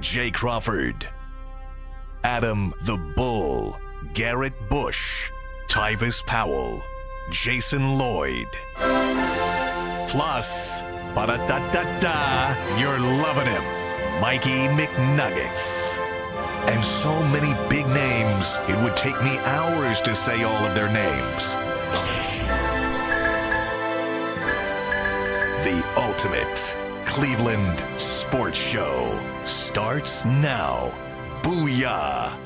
Jay Crawford, Adam the Bull, Garrett Bush, Tyvis Powell, Jason Lloyd. Plus, ba-da-da-da-da, you're loving him, Mikey McNuggets. And so many big names, it would take me hours to say all of their names. The ultimate Cleveland sports show starts now. Booyah!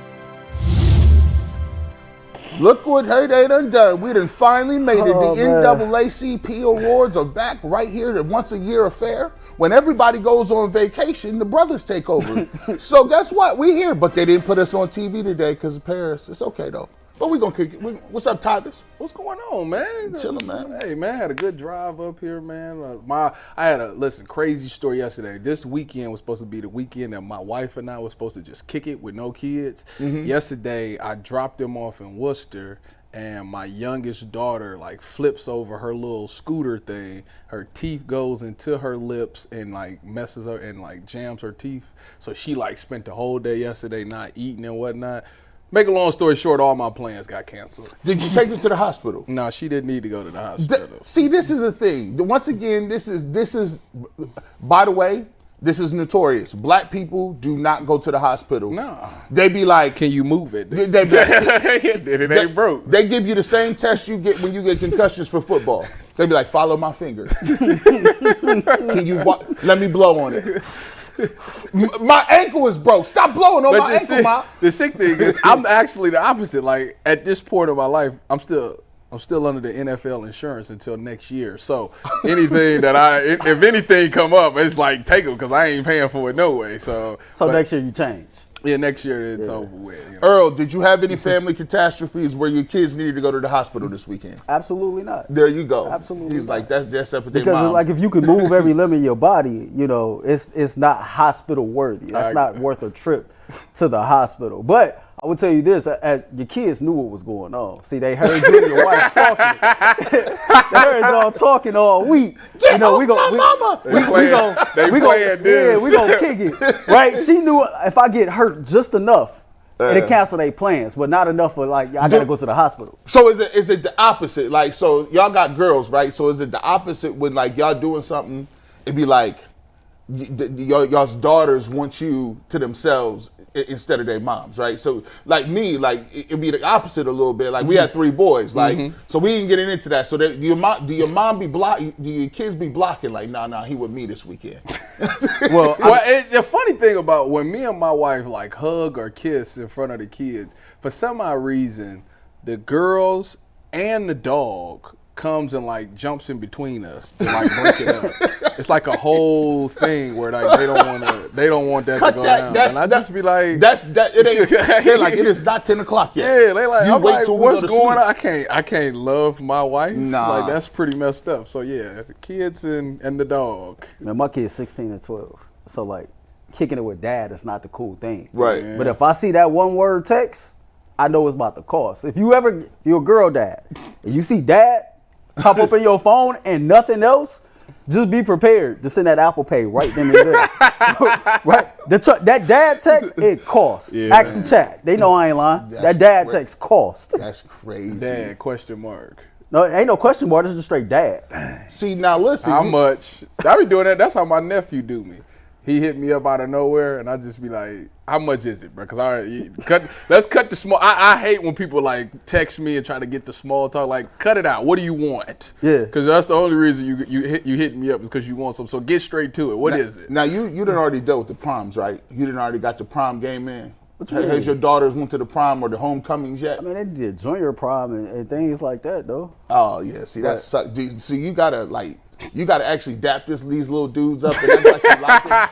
Look what they done. We done finally made it. The NAACP awards are back right here, the once a year affair. When everybody goes on vacation, the brothers take over. So guess what? We here, but they didn't put us on TV today because of Paris. It's okay though. But we gonna kick it. What's up, Tyvis? What's going on, man? Chilling, man. Hey, man, I had a good drive up here, man. I had a crazy story yesterday. This weekend was supposed to be the weekend that my wife and I were supposed to just kick it with no kids. Mm-hmm. Yesterday, I dropped them off in Worcester, and my youngest daughter like flips over her little scooter thing. Her teeth goes into her lips and like messes her and like jams her teeth. So she like spent the whole day yesterday not eating and whatnot. Make a long story short, all my plans got canceled. Did you take her to the hospital? No, she didn't need to go to the hospital. See, this is a thing. Once again, this is. By the way, this is notorious. Black people do not go to the hospital. No. They be like, can you move it? It ain't broke. They give you the same test you get when you get concussions for football. They be like, follow my finger. Can you let me blow on it? My ankle is broke. Stop blowing on my ankle, Ma. The sick thing is, I'm actually the opposite. Like at this point of my life, I'm still under the NFL insurance until next year. So anything if anything come up, it's like take them because I ain't paying for it no way. So next year you change. Yeah, next year it's over with. You know? Earl, did you have any family catastrophes where your kids needed to go to the hospital this weekend? Absolutely not. There you go. Absolutely. He's like, that's up with their because mom. like if you could move every limb in your body, you know, it's not hospital worthy. That's not worth a trip to the hospital. But I would tell you this: your kids knew what was going on. See, they heard you and your wife talking. They heard y'all talking all week. Get off my mama. We gonna kick it, right? She knew if I get hurt just enough, it'll cancel their plans, but not enough for like I gotta go to the hospital. So is it the opposite? Like, so y'all got girls, right? So is it the opposite when like y'all doing something? It'd be like y'all's daughters want you to themselves instead of their moms, right? So like me, like it'd be the opposite a little bit. Like we had 3 boys, like so we ain't getting into that. So do your mom be blocking? Do your kids be blocking? Like nah, he with me this weekend. The funny thing about when me and my wife like hug or kiss in front of the kids, for some odd reason, the girls and the dog comes and like jumps in between us to like break it up. It's like a whole thing where like they don't want that to go down. And I just be like, they're like, it is not 10 o'clock yet. Yeah, they like, I'm like, what's going on? I can't love my wife. Nah. Like that's pretty messed up. So yeah, the kids and the dog. Man, my kid's 16 and 12. So like kicking it with dad is not the cool thing. Right. Yeah. But if I see that one word text, I know it's about to cost. If you're a girl dad and you see dad pop up in your phone and nothing else, just be prepared to send that Apple Pay right then and there. Right? That dad text, it costs. Yeah. Ask the chat. They know I ain't lying. That dad text cost. That's crazy. Dad, question mark. No, it ain't no question mark. It's just straight dad. See, now listen. How much? I be doing that. That's how my nephew do me. He hit me up out of nnowhere, and I just be like, how much is it, bro? Because let's cut the small. I hate when people like text me and try to get the small talk. Like, cut it out. What do you want? Yeah. Because that's the only reason you hit me up is because you want something. So get straight to it. What is it? Now, you done already dealt with the proms, right? You done already got the prom game in. Has your daughters went to the prom or the homecomings yet? I mean, they did junior prom and things like that, though. Oh, yeah. See, that sucks. So you got to actually dap these little dudes up and act like you like them.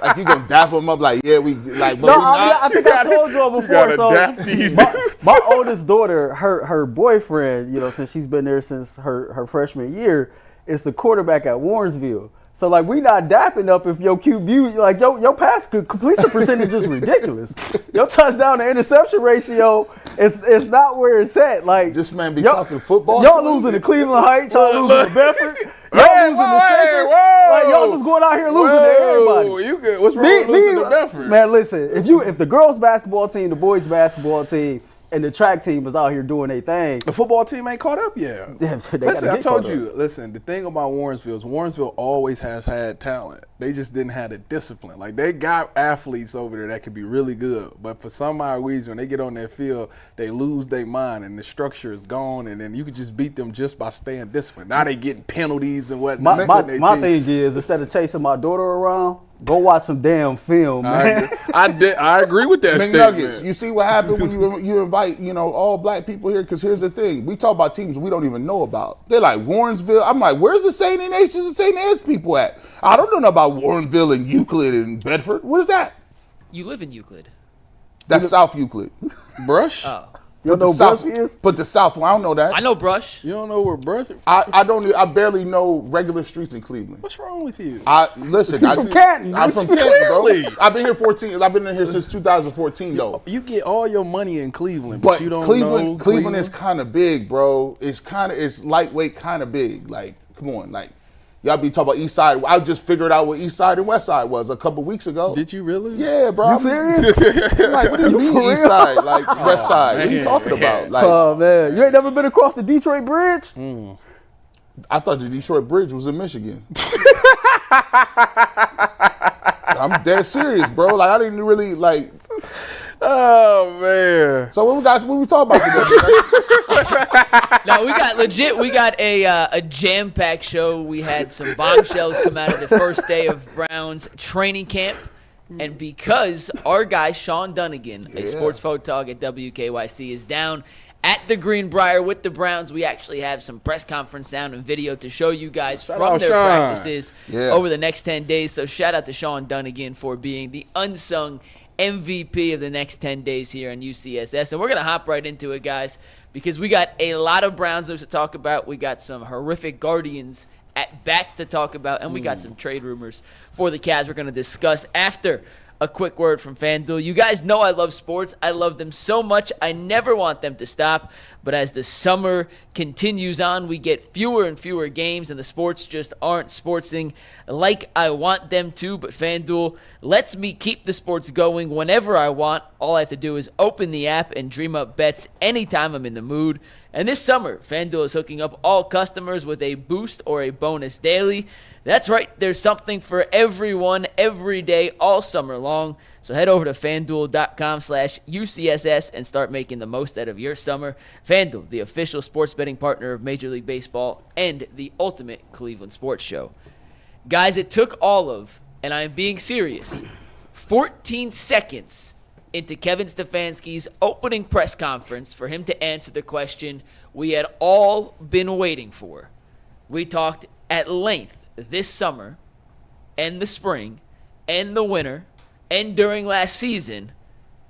Like you gonna dap them up like, yeah, we like, but no, we not. I think I told you all before. So dap these my oldest daughter, her boyfriend, you know, since she's been there since her freshman year, is the quarterback at Warrensville. So like we not dapping up if your QB like your pass completion percentage is ridiculous. Your touchdown to interception ratio is not where it's at. Like this man be talking football. Y'all losing to Cleveland Heights, y'all losing to Bedford. losing to Shaker. Like, y'all just going out here losing to everybody. You good? What's wrong with losing to Bedford? Man, listen, if the girls basketball team, the boys basketball team, and the track team is out here doing their thing, The football team ain't caught up yet. Listen, I told you. Listen, the thing about Warrensville is Warrensville always has had talent. They just didn't have the discipline. Like, they got athletes over there that could be really good, but for some odd reason, when they get on their field, they lose their mind and the structure is gone, and then you could just beat them just by staying disciplined. Now they getting penalties and whatnot. My thing is, instead of chasing my daughter around, go watch some damn film, man. I agree with that statement. McNuggets, you see what happened when you invite, all black people here? Because here's the thing. We talk about teams we don't even know about. They're like Warrensville. I'm like, where's the St. Ignatius and St. Anne's people at? I don't know about Warrenville and Euclid and Bedford. What is that? You live in Euclid. That's South Euclid. Brush? Oh. You know South Brush is? But the South one, I don't know that. I know Brush. You don't know where Brush is? I barely know regular streets in Cleveland. What's wrong with you? Listen, You from Canton, I'm bitch. from Canton, bro. Clearly. I've been here 14. I've been in here since 2014, though. You get all your money in Cleveland, But you don't Cleveland, know Cleveland is kind of big, bro. It's lightweight, kind of big. Like, come on, like y'all be talking about East Side. I just figured out what East Side and West Side was a couple weeks ago. Did you really? Yeah, bro. You serious? I'm like, what do you mean for East real? Side, like West Side? What are you man. talking about? Like, Oh, man. You ain't never been across the Detroit Bridge? I thought the Detroit Bridge was in Michigan. I'm dead serious, bro. Like, I didn't really like. Oh, man. So what we talking about today? No, we got a jam-packed show. We had some bombshells come out of the first day of Browns training camp. And because our guy, Sean Dunnigan, a sports photog at WKYC, is down at the Greenbrier with the Browns, we actually have some press conference sound and video to show you guys from out their Sean. practices Yeah. over the next 10 days. So shout out to Sean Dunnigan for being the unsung MVP of the next 10 days here on UCSS. And we're going to hop right into it, guys, because we got a lot of Browns news to talk about. We got some horrific Guardians at bats to talk about, and we got some trade rumors for the Cavs we're going to discuss after a quick word from FanDuel. You guys know I love sports. I love them so much. I never want them to stop. But as the summer continues on, we get fewer and fewer games, and the sports just aren't sportsing like I want them to. But FanDuel lets me keep the sports going whenever I want. All I have to do is open the app and dream up bets anytime I'm in the mood. And this summer, FanDuel is hooking up all customers with a boost or a bonus daily. That's right, there's something for everyone every day all summer long. So head over to FanDuel.com/UCSS and start making the most out of your summer. FanDuel, the official sports betting partner of Major League Baseball and the ultimate Cleveland sports show. Guys, it took all of, and I am being serious, 14 seconds into Kevin Stefanski's opening press conference for him to answer the question we had all been waiting for. We talked at length this summer and the spring and the winter and during last season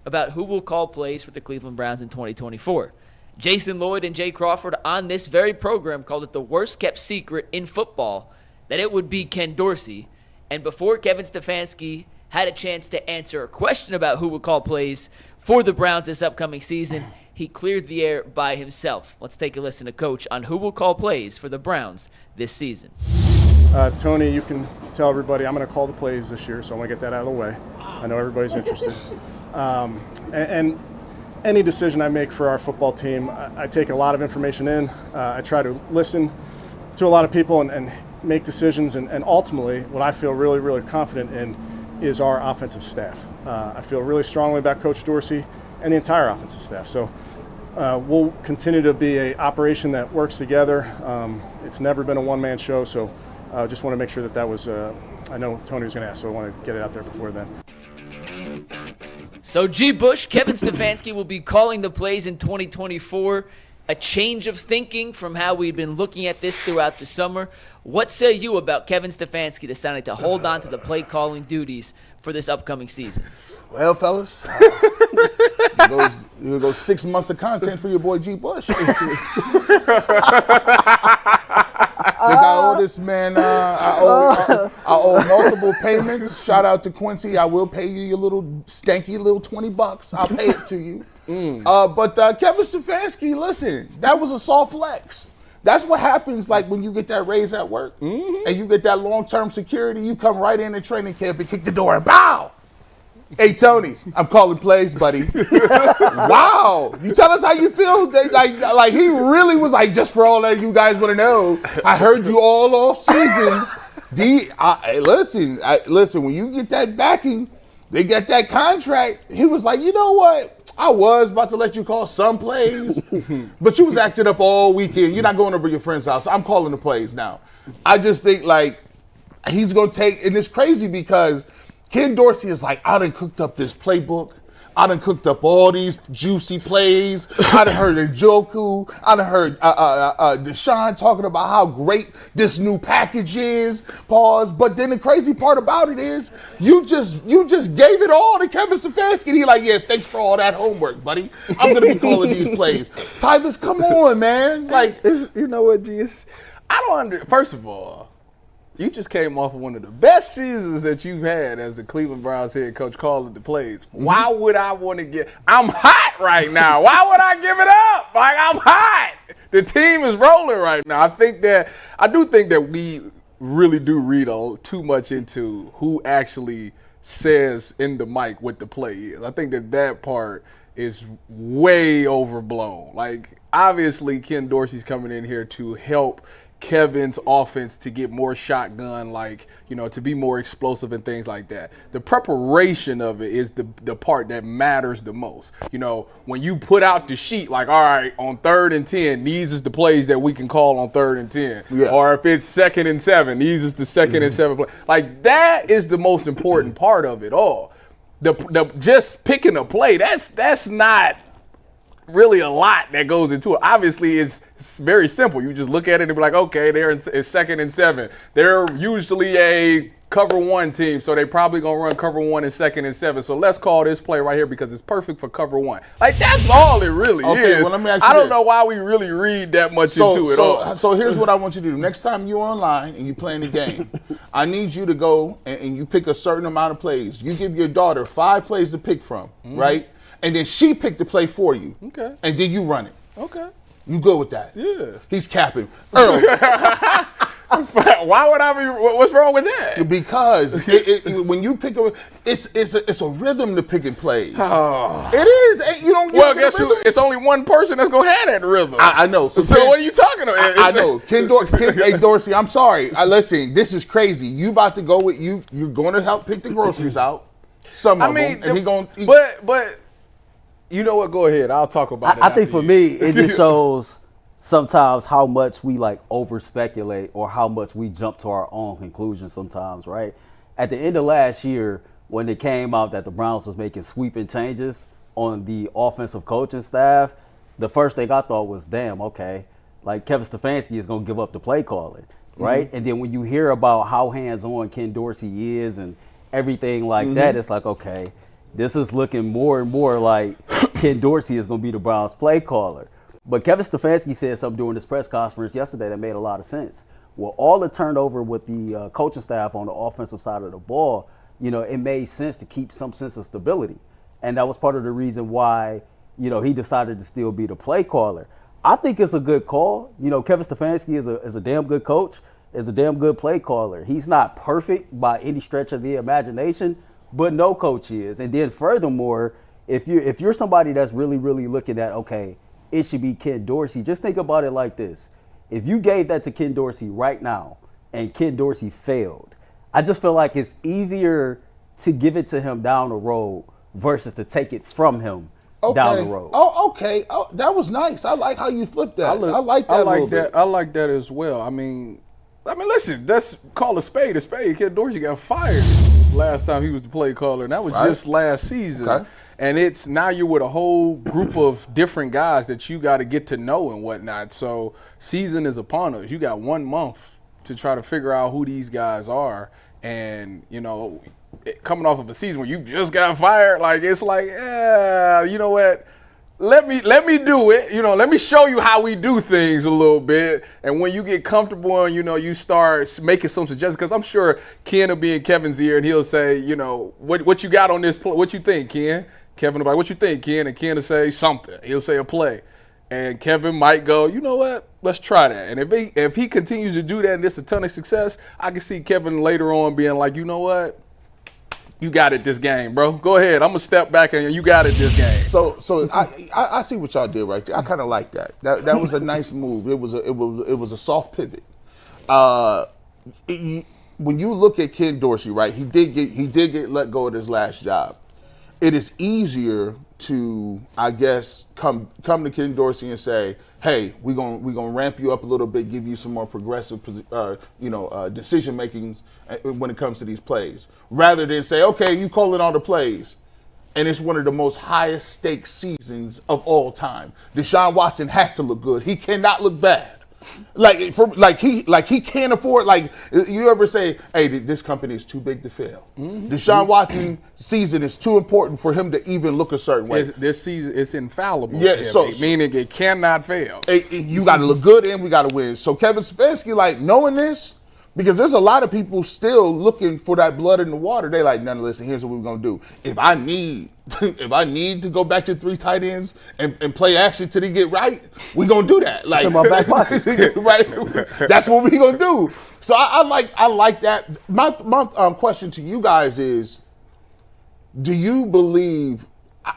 about who will call plays for the Cleveland Browns in 2024. Jason Lloyd and Jay Crawford on this very program called it the worst kept secret in football that it would be Ken Dorsey. And before Kevin Stefanski had a chance to answer a question about who would call plays for the Browns this upcoming season, he cleared the air by himself. Let's take a listen to Coach on who will call plays for the Browns this season. Tony, you can tell everybody I'm going to call the plays this year, so I want to get that out of the way. I know everybody's interested. And any decision I make for our football team, I take a lot of information in. I try to listen to a lot of people and make decisions. And ultimately, what I feel really, really confident in is our offensive staff. I feel really strongly about Coach Dorsey and the entire offensive staff. So we'll continue to be an operation that works together. It's never been a one-man show, so I just want to make sure that was, I know Tony was going to ask, so I want to get it out there before then. So G. Bush, Kevin Stefanski will be calling the plays in 2024. A change of thinking from how we've been looking at this throughout the summer. What say you about Kevin Stefanski deciding to hold on to the play calling duties for this upcoming season? Well, fellas, here goes 6 months of content for your boy G. Bush. I owe this man. I owe multiple payments. Shout out to Quincy. I will pay you your little stanky little $20. I'll pay it to you. But Kevin Stefanski, listen, that was a soft flex. That's what happens like when you get that raise at work and you get that long-term security, you come right in training camp and kick the door and bow. Hey, Tony, I'm calling plays, buddy. Wow. You tell us how you feel. Like he really was like, just for all that you guys want to know, I heard you all off season. Listen, when you get that backing, they get that contract. He was like, you know what? I was about to let you call some plays, but you was acting up all weekend. You're not going over your friend's house. I'm calling the plays now. I just think like he's going to take, and it's crazy because Ken Dorsey is like, I done cooked up this playbook. I done cooked up all these juicy plays. I done heard Njoku. I done heard Deshaun talking about how great this new package is. Pause. But then the crazy part about it is you just gave it all to Kevin Stefanski. And he like, yeah, thanks for all that homework, buddy. I'm gonna be calling these plays. Tyvus, come on, man. Like, you know what, G? First of all, you just came off of one of the best seasons that you've had as the Cleveland Browns head coach calling the plays. Why would I want to I'm hot right now. Why would I give it up? Like, I'm hot. The team is rolling right now. I do think that we really do read too much into who actually says in the mic what the play is. I think that part is way overblown. Like, obviously, Ken Dorsey's coming in here to help Kevin's offense to get more shotgun, to be more explosive and things like that. The preparation of it is the part that matters the most. When you put out the sheet, like, all right, on 3rd and 10, these is the plays that we can call on 3rd and 10. Yeah. Or if it's 2nd and 7, these is the 2nd and 7 play. Like, that is the most important part of it all. The just picking a play, that's not really a lot that goes into it. Obviously, it's very simple. You just look at it and be like, okay, they're in 2nd and 7. They're usually a cover 1 team, so they probably going to run cover 1 in 2nd and 7. So let's call this play right here because it's perfect for cover 1. Like, that's all it really is. Well, let me ask you I don't this. know why we really read that much into it all. So here's what I want you to do. Next time you're online and you're playing the game, I need you to go and you pick a certain amount of plays. You give your daughter 5 plays to pick from, right? And then she picked the play for you. Okay. And then you run it. Okay. You good with that? Yeah. He's capping. Earl. Why would I be? What's wrong with that? Because when you pick it's a rhythm to picking plays. Oh. It is. You don't. Well, guess who? It's only one person that's gonna have that rhythm. I know. So what are you talking about? I know. Ken Dorsey. I'm sorry. Listen. This is crazy. You about to go with you? You're going to help pick the groceries out. Some of them, and he going. But. You know what? Go ahead. I'll talk about it. I think for me, it just shows sometimes how much we over speculate or how much we jump to our own conclusions sometimes, right? At the end of last year, when it came out that the Browns was making sweeping changes on the offensive coaching staff, the first thing I thought was, damn, okay, Kevin Stefanski is going to give up the play calling, right? Mm-hmm. And then when you hear about how hands-on Ken Dorsey is and everything like that, it's like, okay, this is looking more and more like Ken Dorsey is going to be the Browns play caller. But Kevin Stefanski said something during this press conference yesterday that made a lot of sense. Well, all the turnover with the coaching staff on the offensive side of the ball, it made sense to keep some sense of stability. And that was part of the reason why, he decided to still be the play caller. I think it's a good call. Kevin Stefanski is a damn good coach, is a damn good play caller. He's not perfect by any stretch of the imagination, but no coach is. And then furthermore, if you're somebody that's really, really looking at, okay, it should be Ken Dorsey, just think about it like this. If you gave that to Ken Dorsey right now and Ken Dorsey failed, I just feel like it's easier to give it to him down the road versus to take it from him down the road. Oh, okay. Oh, that was nice. I like how you flipped that. I like that a little bit. I like that as well. I mean, listen, let's call a spade a spade. Ken Dorsey got fired last time he was the play caller, and that was just last season. Okay. And it's now you're with a whole group of different guys that you got to get to know and whatnot. So season is upon us. You got 1 month to try to figure out who these guys are. And, coming off of a season where you just got fired, it's like, you know what? Let me do it. Let me show you how we do things a little bit. And when you get comfortable and, you start making some suggestions, because I'm sure Ken will be in Kevin's ear and he'll say, what you got on this play? What you think, Ken? Kevin will be like, what you think, Ken? And Ken will say something. He'll say a play. And Kevin might go, you know what? Let's try that. And if he continues to do that and it's a ton of success, I can see Kevin later on being like, you know what? You got it this game, bro. Go ahead. I'm gonna step back and you got it this game. So I see what y'all did right there. I kind of like that. That was a nice move. It was a soft pivot. When you look at Ken Dorsey, right? He did get let go of his last job. It is easier to, I guess, come to Ken Dorsey and say, hey, we're gonna ramp you up a little bit, give you some more progressive, decision makings when it comes to these plays, rather than say, okay, you calling all the plays, and it's one of the most highest stakes seasons of all time. Deshaun Watson has to look good. He cannot look bad. He can't afford, like, you ever say, hey, this company is too big to fail. Mm-hmm. Deshaun Watson's season is too important for him to even look a certain way. This season is infallible. Yeah, meaning it cannot fail. You got to look good and we got to win. So Kevin Stefanski, knowing this, because there's a lot of people still looking for that blood in the water. They like, no, listen, here's what we're going to do. If I need to go back to 3 tight ends and play action till they get right, we're going to do that. Like, my back pocket. Right? That's what we're going to do. So I like that. My question to you guys is, do you believe,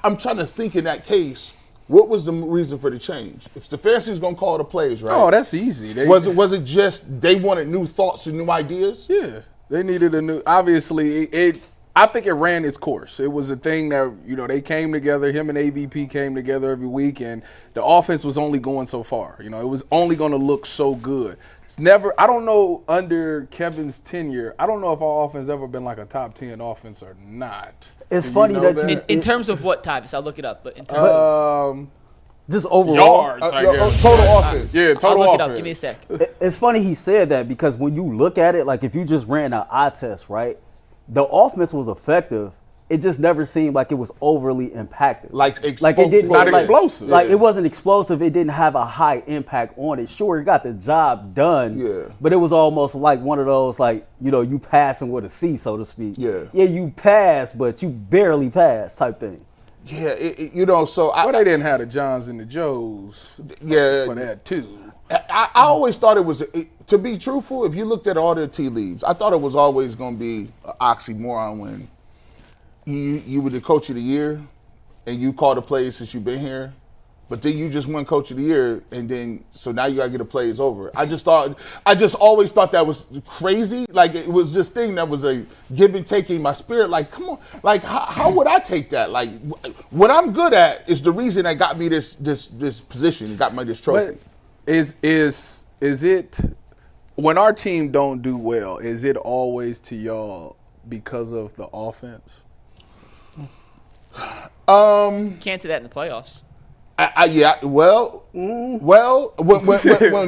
I'm trying to think in that case, what was the reason for the change? If Stefanski's going to call the plays, right? Oh, that's easy. Was it just they wanted new thoughts and new ideas? Yeah, they needed a new. Obviously, I think it ran its course. It was a thing that they came together. Him and AVP came together every week, and the offense was only going so far. It was only going to look so good. It's never. I don't know under Kevin's tenure. I don't know if our offense ever been like a top 10 offense or not. It's funny that in terms of what types, I'll look it up. But in terms of just overall yards, total offense. Yeah, total I'll look offense. it up. Give me a sec. It's funny he said that because when you look at it, like if you just ran an eye test, right, the offense was effective. It just never seemed like it was overly impactful. Like it didn't not explosive. Like it wasn't explosive. It didn't have a high impact on it. Sure, it got the job done. Yeah. But it was almost like one of those you passing with a C, so to speak. Yeah. Yeah, you pass, but you barely pass type thing. Yeah, so they didn't have the Johns and the Joes. Yeah. For that too. I always thought it was, to be truthful, if you looked at all the tea leaves, I thought it was always going to be an oxymoron when you were the coach of the year and you called the plays since you've been here, but then you just won coach of the year, and then so now you got to get the plays over. I just always thought that was crazy. Like it was this thing that was a give and take in my spirit. Like, come on, like how would I take that? Like what I'm good at is the reason that got me this position, got me this trophy. But is it when our team don't do well? Is it always to y'all because of the offense? Can't say that in the playoffs.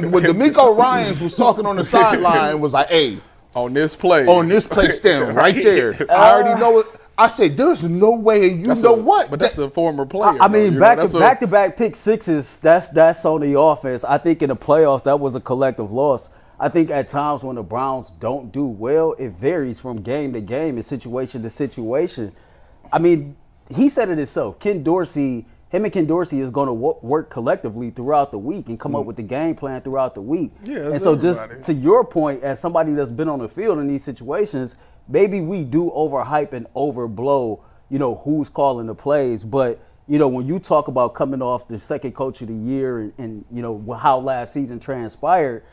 When D'Amico Ryans was talking on the sideline, was like, "Hey, on this play, stand right there." I already know it. I said, "There's no way what." But that's a former player. I mean, back-to-back pick sixes. That's on the offense. I think in the playoffs that was a collective loss. I think at times when the Browns don't do well, it varies from game to game and situation to situation. I mean, he said it himself. Him and Ken Dorsey is going to work collectively throughout the week and come up with the game plan throughout the week. Yeah, and so just to your point, as somebody that's been on the field in these situations, maybe we do overhype and overblow, who's calling the plays. But, when you talk about coming off the second coach of the year and how last season transpired,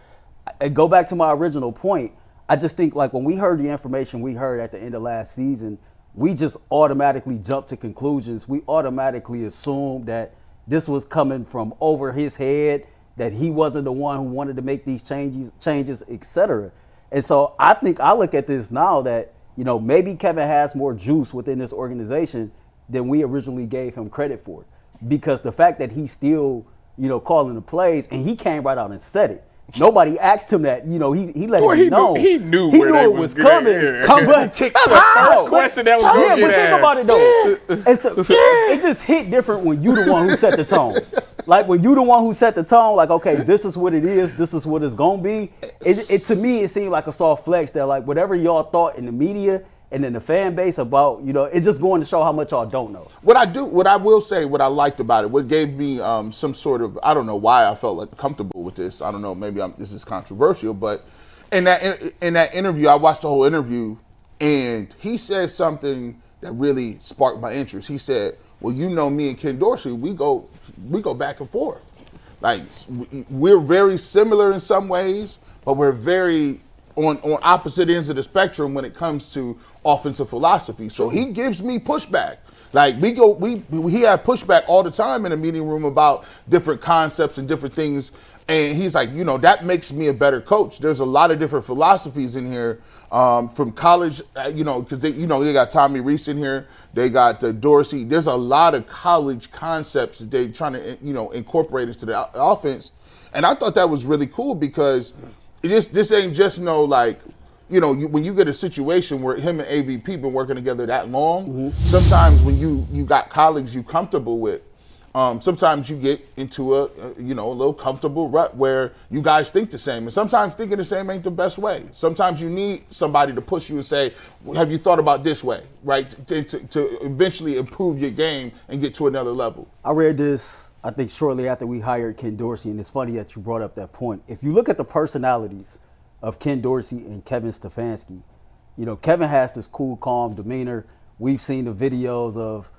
I go back to my original point. I just think like when we heard the information we heard at the end of last season, we just automatically jumped to conclusions. We automatically assumed that this was coming from over his head, that he wasn't the one who wanted to make these changes, etc. And so I think I look at this now that, maybe Kevin has more juice within this organization than we originally gave him credit for. Because the fact that he's still, calling the plays, and he came right out and said it. Nobody asked him that. He let it know. He knew where it was coming. Yeah. Come back, kick. That's the first question that was going to get think about it though. And so, it just hit different when you the one who set the tone. Like when you the one who set the tone, like, okay, this is what it is. This is what it's going to be. It to me, it seemed like a soft flex that like whatever y'all thought in the media, and then the fan base about, it's just going to show how much y'all don't know. What I will say, what I liked about it, what gave me some sort of, I don't know why I felt like comfortable with this. I don't know, maybe this is controversial, but in that interview, I watched the whole interview, and he said something that really sparked my interest. He said, well, me and Ken Dorsey, we go back and forth. Like, we're very similar in some ways, but we're very on opposite ends of the spectrum when it comes to offensive philosophy. So he gives me pushback. Like, we have pushback all the time in the meeting room about different concepts and different things. And he's like, that makes me a better coach. There's a lot of different philosophies in here from college, because they got Tommy Reese in here. They got Dorsey. There's a lot of college concepts that they're trying to, incorporate into the offense. And I thought that was really cool because this ain't just when you get a situation where him and AVP been working together that long, sometimes when you got colleagues you comfortable with, sometimes you get into a little comfortable rut where you guys think the same. And sometimes thinking the same ain't the best way. Sometimes you need somebody to push you and say, have you thought about this way, right? To eventually improve your game and get to another level. I read this, I think, shortly after we hired Ken Dorsey, and it's funny that you brought up that point. If you look at the personalities of Ken Dorsey and Kevin Stefanski, Kevin has this cool, calm demeanor. We've seen the videos of,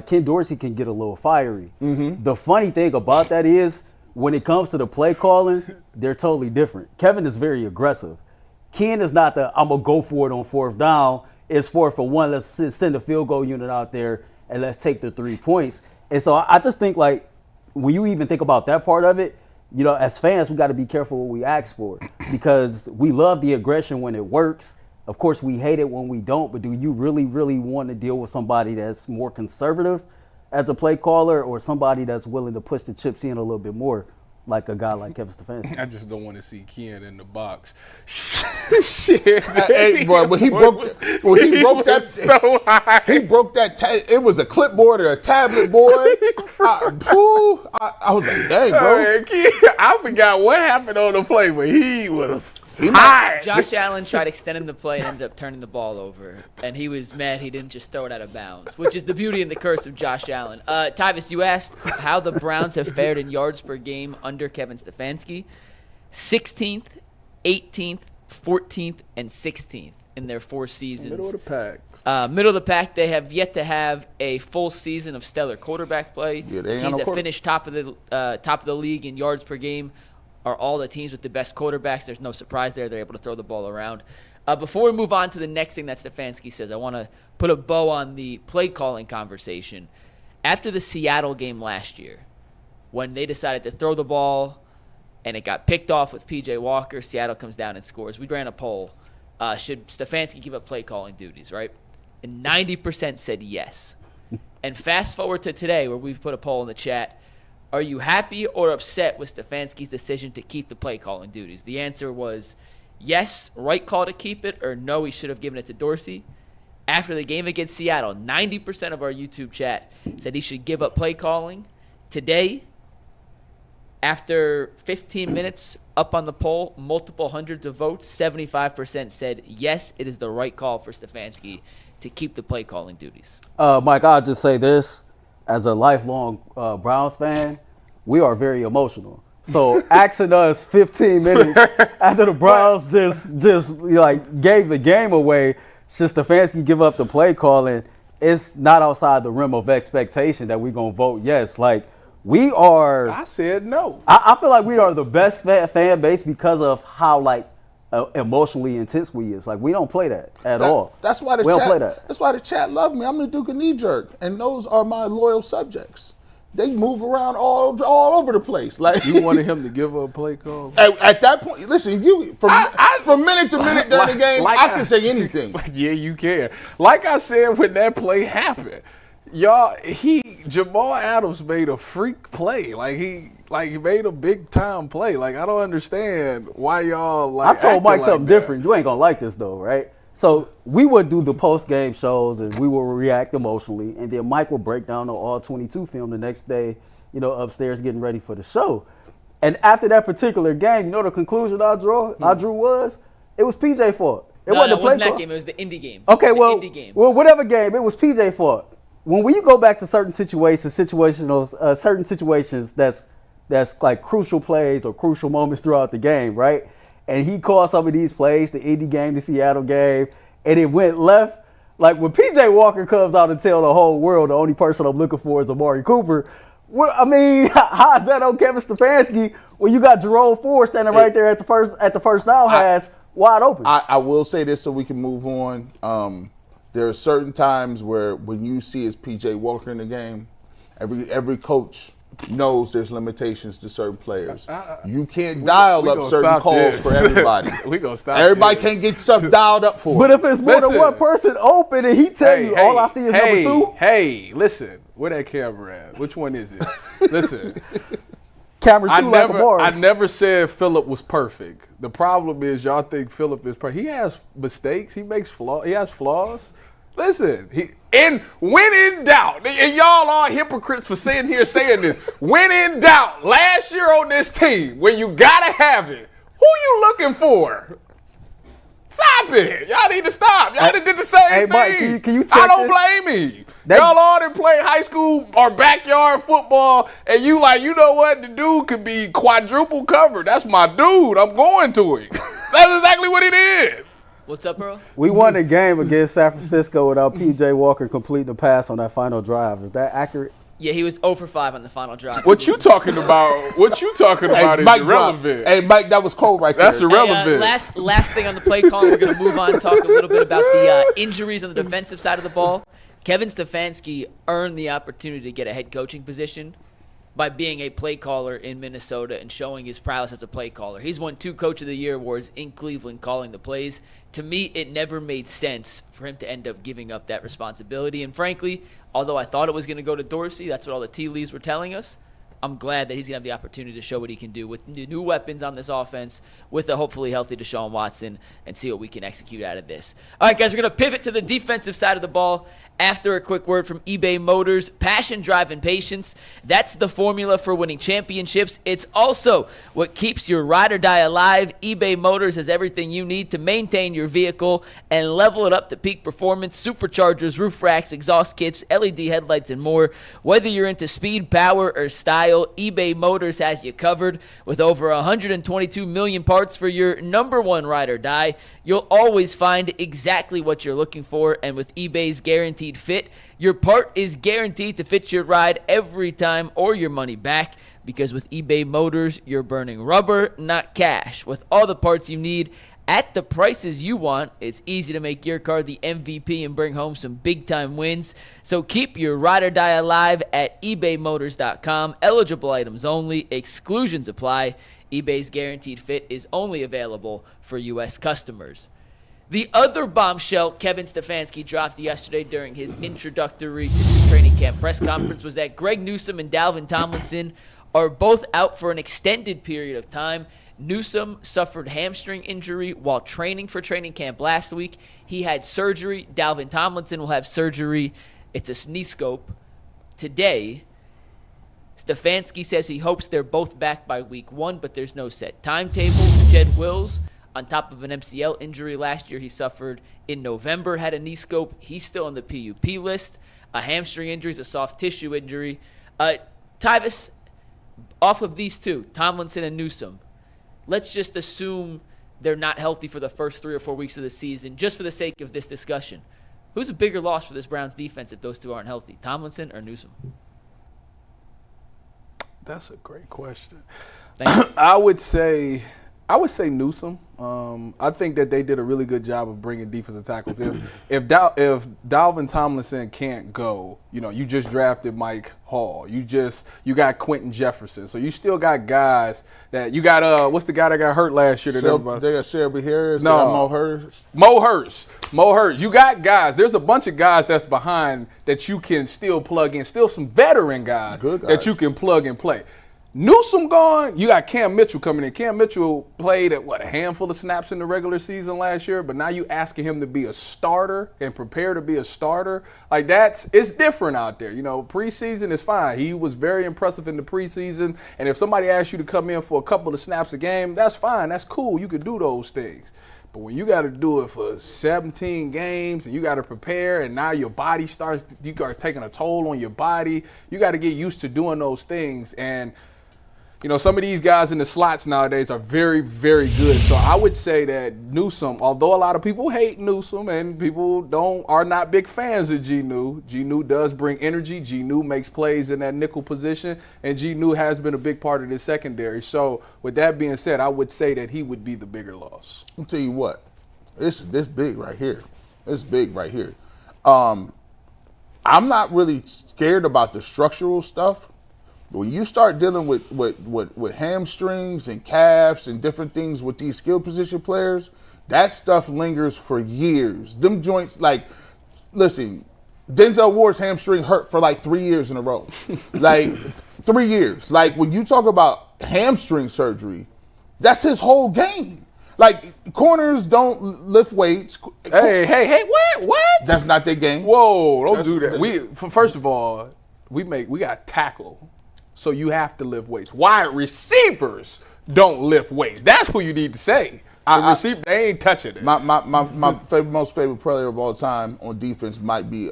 Ken Dorsey can get a little fiery. The funny thing about that is when it comes to the play calling, they're totally different. Kevin is very aggressive. Ken is not I'm going to go for it on fourth down. It's 4th and 1. Let's send a field goal unit out there and let's take the 3 points. And so I just think, when you even think about that part of it, as fans, we got to be careful what we ask for because we love the aggression when it works. Of course, we hate it when we don't, but do you really, really want to deal with somebody that's more conservative as a play caller or somebody that's willing to push the chips in a little bit more, like a guy like Kevin Stefanski? I just don't want to see Ken in the box. Shit. Hey, boy, when he broke that, so high. He broke that. It was a clipboard or a tablet, boy. I was like, dang, bro. I forgot what happened on the play, but he was high. Josh Allen tried extending the play and ended up turning the ball over, and he was mad he didn't just throw it out of bounds, which is the beauty and the curse of Josh Allen. Tyvis, you asked how the Browns have fared in yards per game under Kevin Stefanski. 16th, 18th, 14th, and 16th in their 4 seasons. Middle of the pack. Middle of the pack. They have yet to have a full season of stellar quarterback play. Yeah, they ain't teams no that finish top of the league in yards per game are all the teams with the best quarterbacks. There's no surprise there. They're able to throw the ball around. Before we move on to the next thing that Stefanski says, I want to put a bow on the play calling conversation. After the Seattle game last year, when they decided to throw the ball and it got picked off with P.J. Walker, Seattle comes down and scores. We ran a poll. Should Stefanski give up play calling duties, right? And 90% said yes. And fast forward to today where we've put a poll in the chat. Are you happy or upset with Stefanski's decision to keep the play calling duties? The answer was yes, right call to keep it, or no, he should have given it to Dorsey. After the game against Seattle, 90% of our YouTube chat said he should give up play calling. Today, after 15 minutes up on the poll, multiple hundreds of votes, 75% said yes, it is the right call for Stefanski to keep the play calling duties. Mike, I'll just say this. As a lifelong Browns fan, we are very emotional. So asking us 15 minutes after the Browns just gave the game away, should Stefanski give up the play calling, it's not outside the realm of expectation that we're going to vote yes. We are. I said no. I feel like we are the best fan base because of how emotionally intense we is. We don't play that at all. That's why we don't play that. That's why the chat love me. I'm the Duke of Knee Jerk, and those are my loyal subjects. They move around all over the place. You wanted him to give up play call? At that point, listen, from minute to minute during the game, I can say anything. Yeah, you can. Like I said when that play happened, Jamal Adams made a freak play. He made a big time play. I don't understand why y'all I told Mike something that. different. You ain't gonna like this though, right? So we would do the post game shows and we will react emotionally, and then Mike will break down the all 22 film the next day, upstairs getting ready for the show. And after that particular game, the conclusion I drew was it was PJ fault. It wasn't the it wasn't play that call. game. It was the indie game. Okay, The well, indie game. well, whatever game, it was PJ fault. When we go back to certain situations that's like crucial plays or crucial moments throughout the game, right? And he called some of these plays, the Indy game, the Seattle game, and it went left. Like when PJ Walker comes out and tell the whole world the only person I'm looking for is Amari Cooper. Well, I mean, how is that on Kevin Stefanski when you got Jerome Ford standing right there at the first down pass wide open? I will say this so we can move on. There are certain times where when you see it's PJ Walker in the game, every coach knows there's limitations to certain players. You can't dial up certain calls for everybody. We gonna stop. Everybody this. can't get stuff dialed up for. But if it's more than Listen. one person open and he tell you all I see is number 2, Hey, listen, where that camera at? Which one is it? Listen, camera 2 I like Amari. never said Phillip was perfect. The problem is y'all think Phillip is perfect. He has mistakes. He makes flaws. He has flaws. Listen, when in doubt, and y'all are hypocrites for sitting here saying this. When in doubt, last year on this team, when you gotta have it, who you looking for? Stop it! Y'all need to stop. Y'all did the same Hey, thing. Mike, can you check I don't this? blame me. Y'all all done play high school or backyard football, and you like, you know what? The dude could be quadruple covered. That's my dude. I'm going to him. That's exactly what he did. What's up, bro? We won the game against San Francisco without PJ Walker completing the pass on that final drive. Is that accurate? Yeah, he was 0 for 5 on the final drive. What you talking about? What you talking about is Mike irrelevant. Hey, Mike, that was cold right That's there. irrelevant. Last thing on the play call, we're going to move on and talk a little bit about the injuries on the defensive side of the ball. Kevin Stefanski earned the opportunity to get a head coaching position by being a play caller in Minnesota and showing his prowess as a play caller. He's won 2 Coach of the Year awards in Cleveland calling the plays. To me, it never made sense for him to end up giving up that responsibility. And frankly, although I thought it was going to go to Dorsey, that's what all the tea leaves were telling us, I'm glad that he's going to have the opportunity to show what he can do with new weapons on this offense, with a hopefully healthy Deshaun Watson, and see what we can execute out of this. All right, guys, we're going to pivot to the defensive side of the ball after a quick word from eBay Motors. Passion, drive, and patience. That's the formula for winning championships. It's also what keeps your ride or die alive. eBay Motors has everything you need to maintain your vehicle and level it up to peak performance. Superchargers, roof racks, exhaust kits, LED headlights, and more. Whether you're into speed, power, or style, eBay Motors has you covered. With over 122 million parts for your number one ride or die, you'll always find exactly what you're looking for. And with eBay's Guaranteed Fit, your part is guaranteed to fit your ride every time or your money back. Because with eBay Motors, you're burning rubber, not cash. With all the parts you need at the prices you want, it's easy to make your car the MVP and bring home some big-time wins. So keep your ride or die alive at ebaymotors.com. Eligible items only. Exclusions apply. eBay's Guaranteed Fit is only available for U.S. customers. The other bombshell Kevin Stefanski dropped yesterday during his introductory training camp press conference was that Greg Newsome and Dalvin Tomlinson are both out for an extended period of time. Newsome suffered hamstring injury while training for training camp last week. He had surgery. Dalvin Tomlinson will have surgery. It's a knee scope today. Stefanski says he hopes they're both back by week 1, but there's no set timetable. Jed Wills, on top of an MCL injury last year he suffered in November, had a knee scope. He's still on the PUP list. A hamstring injury is a soft tissue injury. Tyvis, off of these two, Tomlinson and Newsome, let's just assume they're not healthy for the first 3 or 4 weeks of the season, just for the sake of this discussion. Who's a bigger loss for this Browns defense if those two aren't healthy, Tomlinson or Newsome? That's a great question. Thank you. I would say Newsome. I think that they did a really good job of bringing defensive tackles. If Dalvin Tomlinson can't go, you just drafted Mike Hall. You got Quentin Jefferson. So you still got guys that you got. What's the guy that got hurt last year? They got Shelby Harris. No. They got Mo Hurst. You got guys. There's a bunch of guys that's behind that you can still plug in. Still some veteran guys that you can plug and play. Newsome gone, you got Cam Mitchell coming in. Cam Mitchell played at, a handful of snaps in the regular season last year, but now you asking him to be a starter and prepare to be a starter. It's different out there. Preseason is fine. He was very impressive in the preseason, and if somebody asks you to come in for a couple of snaps a game, that's fine. That's cool. You could do those things. But when you got to do it for 17 games and you got to prepare, and now your body you are taking a toll on your body. You got to get used to doing those things. And some of these guys in the slots nowadays are very, very good. So I would say that Newsome, although a lot of people hate Newsome and people are not big fans of Gnu does bring energy. Gnu makes plays in that nickel position, and Gnu has been a big part of the secondary. So with that being said, I would say that he would be the bigger loss. I'll tell you what, this big right here. It's big right here. I'm not really scared about the structural stuff. When you start dealing with hamstrings and calves and different things with these skill position players, that stuff lingers for years. Them joints, listen, Denzel Ward's hamstring hurt for 3 years in a row. 3 years. When you talk about hamstring surgery, that's his whole game. Corners don't lift weights. Hey, what? That's not their game. Whoa, don't do that. First of all, we got tackle. So you have to lift weights. Wide receivers don't lift weights. That's who you need to say. They ain't touching it. My most favorite player of all time on defense might be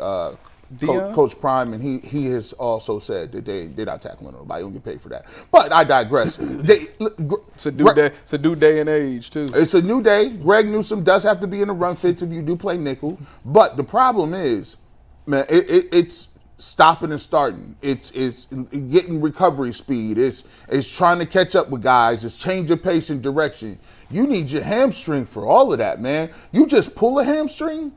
Coach Prime, and he has also said that they're not tackling nobody. Don't get paid for that. But I digress. It's a new day and age too. It's a new day. Greg Newsome does have to be in the run fits if you do play nickel. But the problem is, man, it's stopping and starting. It's getting recovery speed. It's trying to catch up with guys. It's change of pace and direction. You need your hamstring for all of that, man. You just pull a hamstring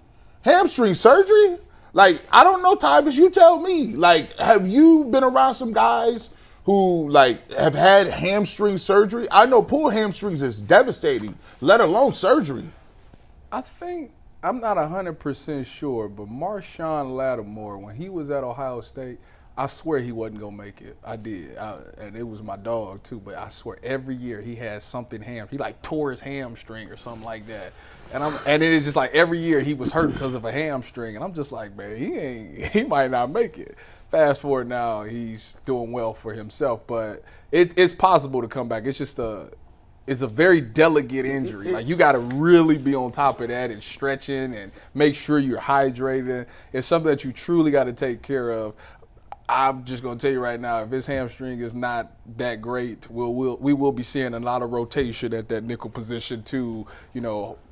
surgery? I don't know, Tyvus, you tell me. Have you been around some guys who have had hamstring surgery? I know pull hamstrings is devastating, let alone surgery. I think I'm not 100% sure, but Marshawn Lattimore, when he was at Ohio State, I swear he wasn't going to make it. I did. And it was my dog, too. But I swear every year he had something He tore his hamstring or something like that. And it is just every year he was hurt because of a hamstring. And I'm just like, man, he might not make it. Fast forward now, he's doing well for himself. But it's possible to come back. It's just it's a very delicate injury. You got to really be on top of that and stretching and make sure you're hydrated. It's something that you truly got to take care of. I'm just going to tell you right now, if his hamstring is not that great, we will be seeing a lot of rotation at that nickel position to,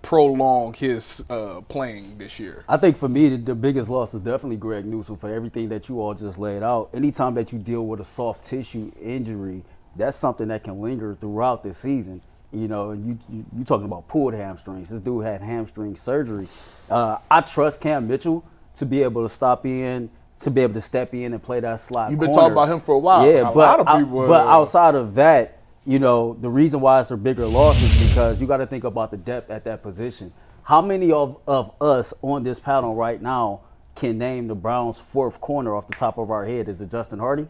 prolong his playing this year. I think for me, the biggest loss is definitely Greg Newsome for everything that you all just laid out. Anytime that you deal with a soft tissue injury, that's something that can linger throughout the season. And you talking about pulled hamstrings. This dude had hamstring surgery. I trust Cam Mitchell to be able to step in and play that slot. You've been corner. talking about him for a while. Yeah, lot of people. But outside of that, the reason why it's a bigger loss is because you got to think about the depth at that position. How many of us on this panel right now can name the Browns' fourth corner off the top of our head? Is it Justin Hardy?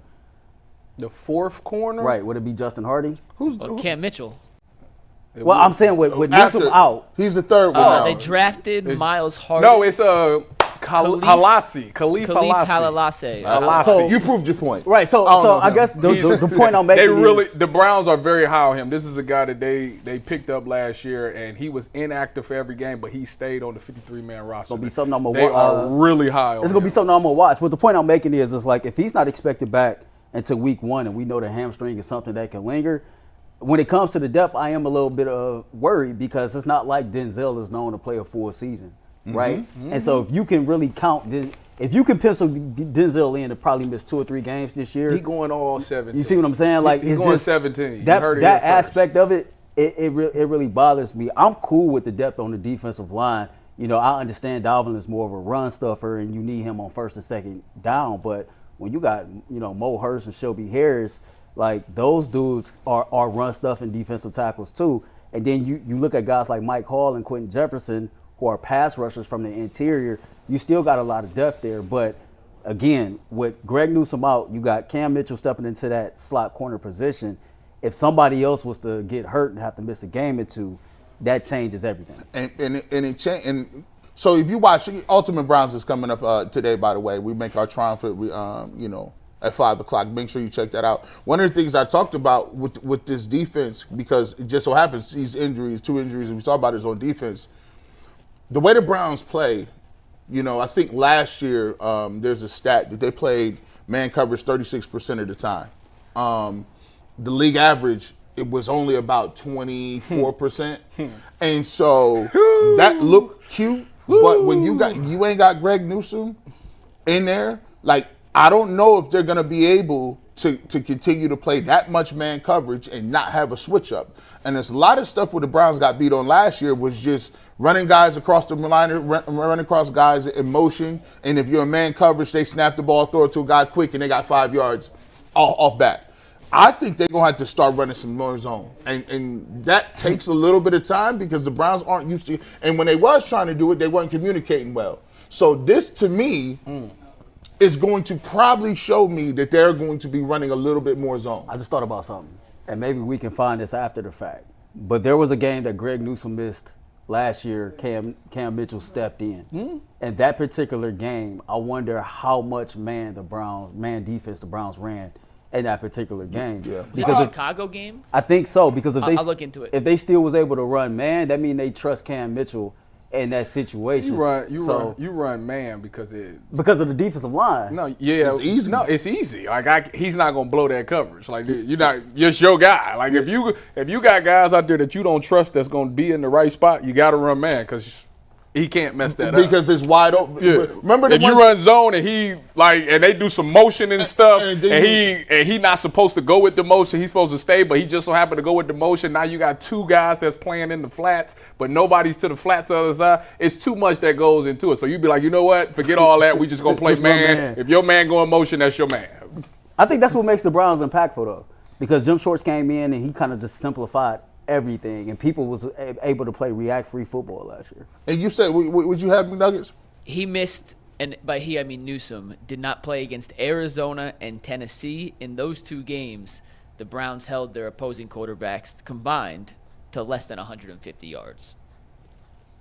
The fourth corner? Right. Would it be Justin Hardy? Who's Cam Mitchell? Well, I'm saying with Newsome out. He's the third one now. They drafted Miles Hardy. No, it's Khalif Halassi. So you proved your point. Right. So I guess the point I'm making the Browns are very high on him. This is a guy that they picked up last year, and he was inactive for every game, but he stayed on the 53-man roster. It's gonna be something I'm gonna watch. They are really high on him. It's gonna be something I'm gonna watch. But the point I'm making is if he's not expected back until week 1, and we know the hamstring is something that can linger. When it comes to the depth, I am a little bit worried because it's not like Denzel is known to play a full season, right? Mm-hmm. And so if you can really if you can pencil Denzel in to probably miss 2 or 3 games this year, he going all 17. You see what I'm saying? He's going 17. That aspect of it really bothers me. I'm cool with the depth on the defensive line. I understand Dalvin is more of a run stuffer, and you need him on first and second down. But when you got Mo Hurst and Shelby Harris. Those dudes are run stuffing defensive tackles too. And then you look at guys like Mike Hall and Quentin Jefferson who are pass rushers from the interior. You still got a lot of depth there. But again, with Greg Newsome out, you got Cam Mitchell stepping into that slot corner position. If somebody else was to get hurt and have to miss a game or two, that changes everything. And so if you watch Ultimate Browns is coming up today, by the way. We make our triumphant at 5 o'clock. Make sure you check that out. One of the things I talked about with this defense, because it just so happens these injuries, 2 injuries, and we talk about is on defense. The way the Browns play, I think last year there's a stat that they played man coverage 36% of the time. The league average, it was only about 24%. And so that looked cute, but when you ain't got Greg Newsome in there, like, I don't know if they're going to be able to continue to play that much man coverage and not have a switch up. And there's a lot of stuff where the Browns got beat on last year was just running guys across the line, running across guys in motion. And if you're a man coverage, they snap the ball, throw it to a guy quick, and they got 5 yards off back. I think they're going to have to start running some more zone. And that takes a little bit of time because the Browns aren't used to, and when they was trying to do it, they weren't communicating well. So this, to me, is going to probably show me that they're going to be running a little bit more zone. I just thought about something, and maybe we can find this after the fact. But there was a game that Greg Newsome missed last year. Cam Mitchell stepped in. And that particular game, I wonder how much man defense the Browns ran in that particular game. Yeah. Because the Chicago game? I think so, because I'll look into it. If they still was able to run man, that means they trust Cam Mitchell in that situation. You run man because of the defensive line. No, yeah, it's easy. No, it's easy. Like he's not gonna blow that coverage. Like you're your guy. Like if you got guys out there that you don't trust that's gonna be in the right spot, you got to run man because he can't mess that up. Because it's wide open. Yeah. Remember if you run zone and and they do some motion and stuff, and he not supposed to go with the motion. He's supposed to stay, but he just so happened to go with the motion. Now you got 2 guys that's playing in the flats, but nobody's to the flats the other side. It's too much that goes into it. So you be like, you know what? Forget all that. We just gonna play man. If your man go in motion, that's your man. I think that's what makes the Browns impactful though, because Jim Schwartz came in and he kind of just simplified everything, and people was able to play react-free football last year. And you said, would you have McNuggets? He missed, and by he I mean Newsome, did not play against Arizona and Tennessee. In those 2 games, the Browns held their opposing quarterbacks combined to less than 150 yards.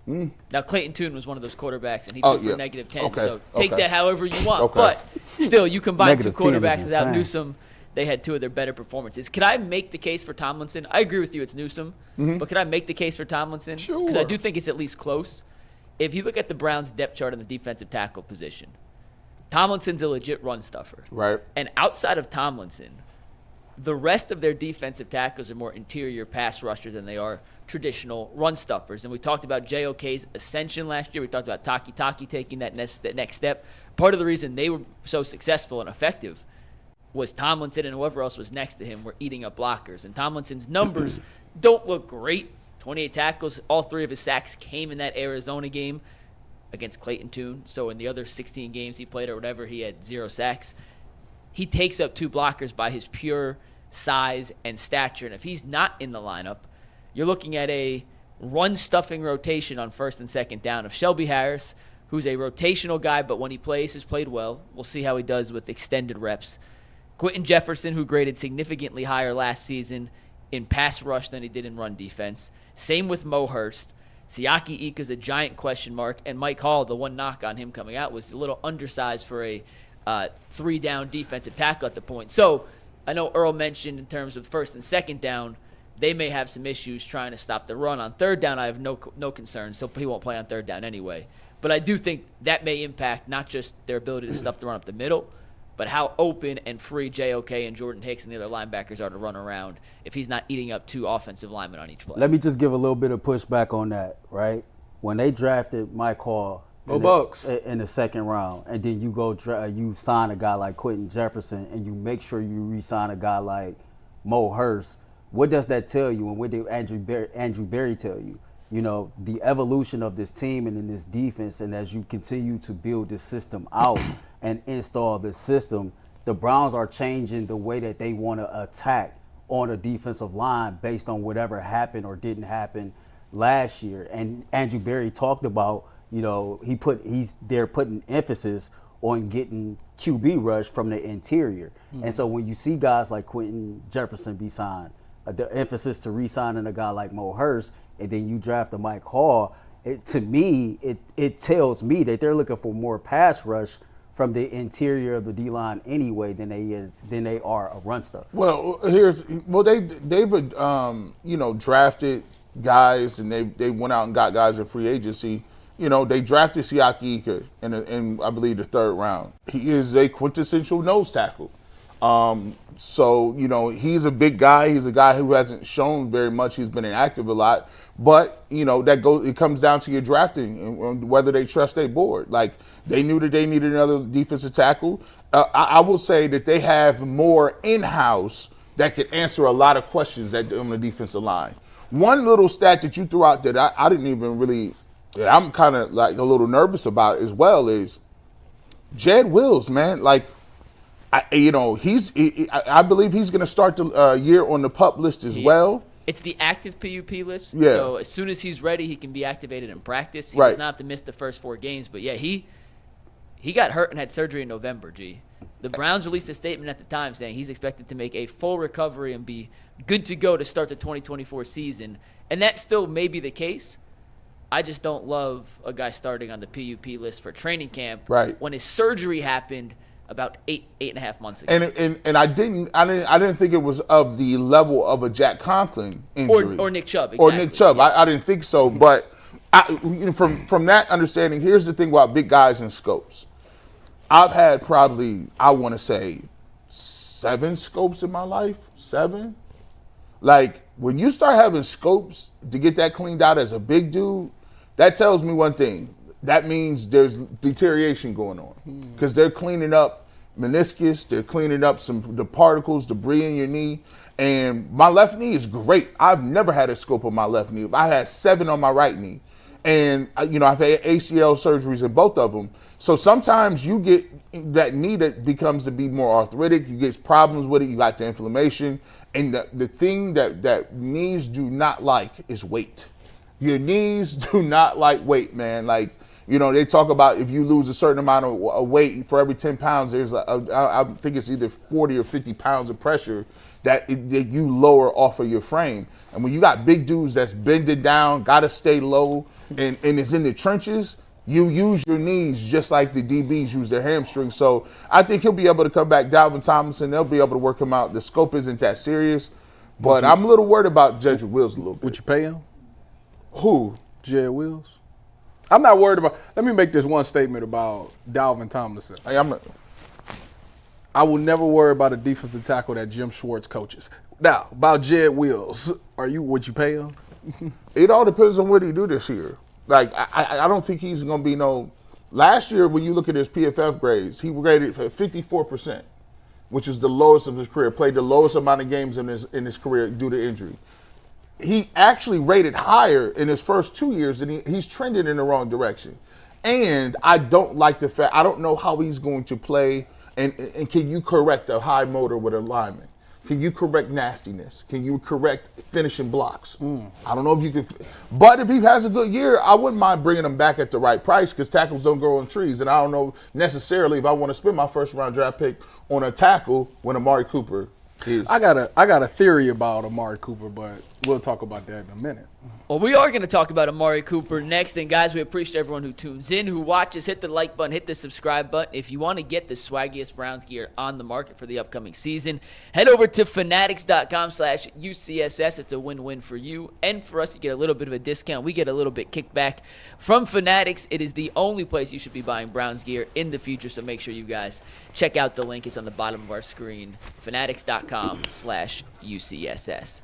Now, Clayton Tune was one of those quarterbacks, and he threw for negative 10, so take that however you want. But still, you combine 2 quarterbacks without Newsome, they had 2 of their better performances. Could I make the case for Tomlinson? I agree with you, it's Newsome. But could I make the case for Tomlinson? Sure. Because I do think it's at least close. If you look at the Browns' depth chart on the defensive tackle position, Tomlinson's a legit run stuffer. Right. And outside of Tomlinson, the rest of their defensive tackles are more interior pass rushers than they are traditional run stuffers. And we talked about JOK's ascension last year. We talked about Taki taking that next step. Part of the reason they were so successful and effective was Tomlinson and whoever else was next to him were eating up blockers. And Tomlinson's numbers don't look great. 28 tackles, all 3 of his sacks came in that Arizona game against Clayton Tune. So in the other 16 games he played or whatever, he had 0 sacks. He takes up 2 blockers by his pure size and stature. And if he's not in the lineup, you're looking at a run-stuffing rotation on 1st and 2nd down of Shelby Harris, who's a rotational guy, but when he plays, has played well. We'll see how he does with extended reps. Quentin Jefferson, who graded significantly higher last season in pass rush than he did in run defense. Same with Mo Hurst. Siaki Ika's a giant question mark, and Mike Hall, the one knock on him coming out, was a little undersized for a 3-down defensive tackle at the point. So I know Earl mentioned in terms of 1st and 2nd down, they may have some issues trying to stop the run. On 3rd down, I have no concerns, so he won't play on 3rd down anyway. But I do think that may impact not just their ability to stuff the run up the middle, but how open and free JOK and Jordan Hicks and the other linebackers are to run around if he's not eating up 2 offensive linemen on each play. Let me just give a little bit of pushback on that, right? When they drafted Mike Hall in the 2nd round, and then you go you sign a guy like Quentin Jefferson, and you make sure you re-sign a guy like Mo Hurst, what does that tell you, and what did Andrew Berry tell you? You know, the evolution of this team and in this defense, and as you continue to build this system out and install this system, the Browns are changing the way that they want to attack on a defensive line based on whatever happened or didn't happen last year. And Andrew Berry talked about, you know, they're putting emphasis on getting QB rush from the interior. And so when you see guys like Quentin Jefferson be signed, the emphasis to re-signing a guy like Mo Hurst, and then you draft a Mike Hall, it tells me that they're looking for more pass rush from the interior of the D-line anyway than they are a run stuff. Well, they've drafted guys, and they went out and got guys in free agency. They drafted Siaki Ika in I believe the 3rd round. He is a quintessential nose tackle. So he's a big guy. He's a guy who hasn't shown very much. He's been inactive a lot. But it comes down to your drafting and whether they trust their board. Like, they knew that they needed another defensive tackle. I will say that they have more in-house that could answer a lot of questions on the defensive line. One little stat that you threw out that I didn't even really, that I'm kind of like a little nervous about as well is Jed Wills, man. Like, I believe he's going to start the year on the PUP list as well. It's the active PUP list. Yeah. So as soon as he's ready, he can be activated in practice. He does not have to miss the first 4 games. But, yeah, he got hurt and had surgery in November, G. The Browns released a statement at the time saying he's expected to make a full recovery and be good to go to start the 2024 season. And that still may be the case. I just don't love a guy starting on the PUP list for training camp when his surgery happened about eight and a half months ago. And I didn't think it was of the level of a Jack Conklin injury. Or Nick Chubb, exactly. Or Nick Chubb. Yeah. I didn't think so. But from that understanding, here's the thing about big guys and scopes. I've had probably, I want to say, 7 scopes in my life. 7. Like, when you start having scopes to get that cleaned out as a big dude, that tells me one thing. That means there's deterioration going on because they're cleaning up meniscus, they're cleaning up the particles, debris in your knee. And my left knee is great. I've never had a scope on my left knee. I had 7 on my right knee. And, I've had ACL surgeries in both of them. So sometimes you get that knee that becomes to be more arthritic. You get problems with it. You got the inflammation. And the thing that knees do not like is weight. Your knees do not like weight, man. Like, they talk about if you lose a certain amount of weight for every 10 pounds, there's I think it's either 40 or 50 pounds of pressure that you lower off of your frame. And when you got big dudes that's bending down, got to stay low, and is in the trenches, you use your knees just like the DBs use their hamstrings. So I think he'll be able to come back. Dalvin Tomlinson, they'll be able to work him out. The scope isn't that serious. But I'm a little worried about Jed Wills a little bit. Would you pay him? Who? Jed Wills? I'm not worried about. Let me make this one statement about Dalvin Tomlinson. I will never worry about a defensive tackle that Jim Schwartz coaches. Now, about Jed Wills, would you pay him? It all depends on what he do this year. Like, I don't think he's going to be no. Last year, when you look at his PFF grades, he graded at 54%, which is the lowest of his career. Played the lowest amount of games in his career due to injury. He actually rated higher in his first 2 years, and he's trending in the wrong direction. And I don't like the fact, I don't know how he's going to play, and can you correct a high motor with a lineman? Can you correct nastiness? Can you correct finishing blocks? I don't know if you can. But if he has a good year, I wouldn't mind bringing him back at the right price because tackles don't grow on trees. And I don't know necessarily if I want to spend my first-round draft pick on a tackle when Amari Cooper is. I got a theory about Amari Cooper, but we'll talk about that in a minute. Well, we are going to talk about Amari Cooper next. And, guys, we appreciate everyone who tunes in, who watches. Hit the like button, hit the subscribe button. If you want to get the swaggiest Browns gear on the market for the upcoming season, head over to fanatics.com/UCSS. It's a win-win for you and for us. You get a little bit of a discount. We get a little bit kickback from Fanatics. It is the only place you should be buying Browns gear in the future, so make sure you guys check out the link. It's on the bottom of our screen, fanatics.com/UCSS.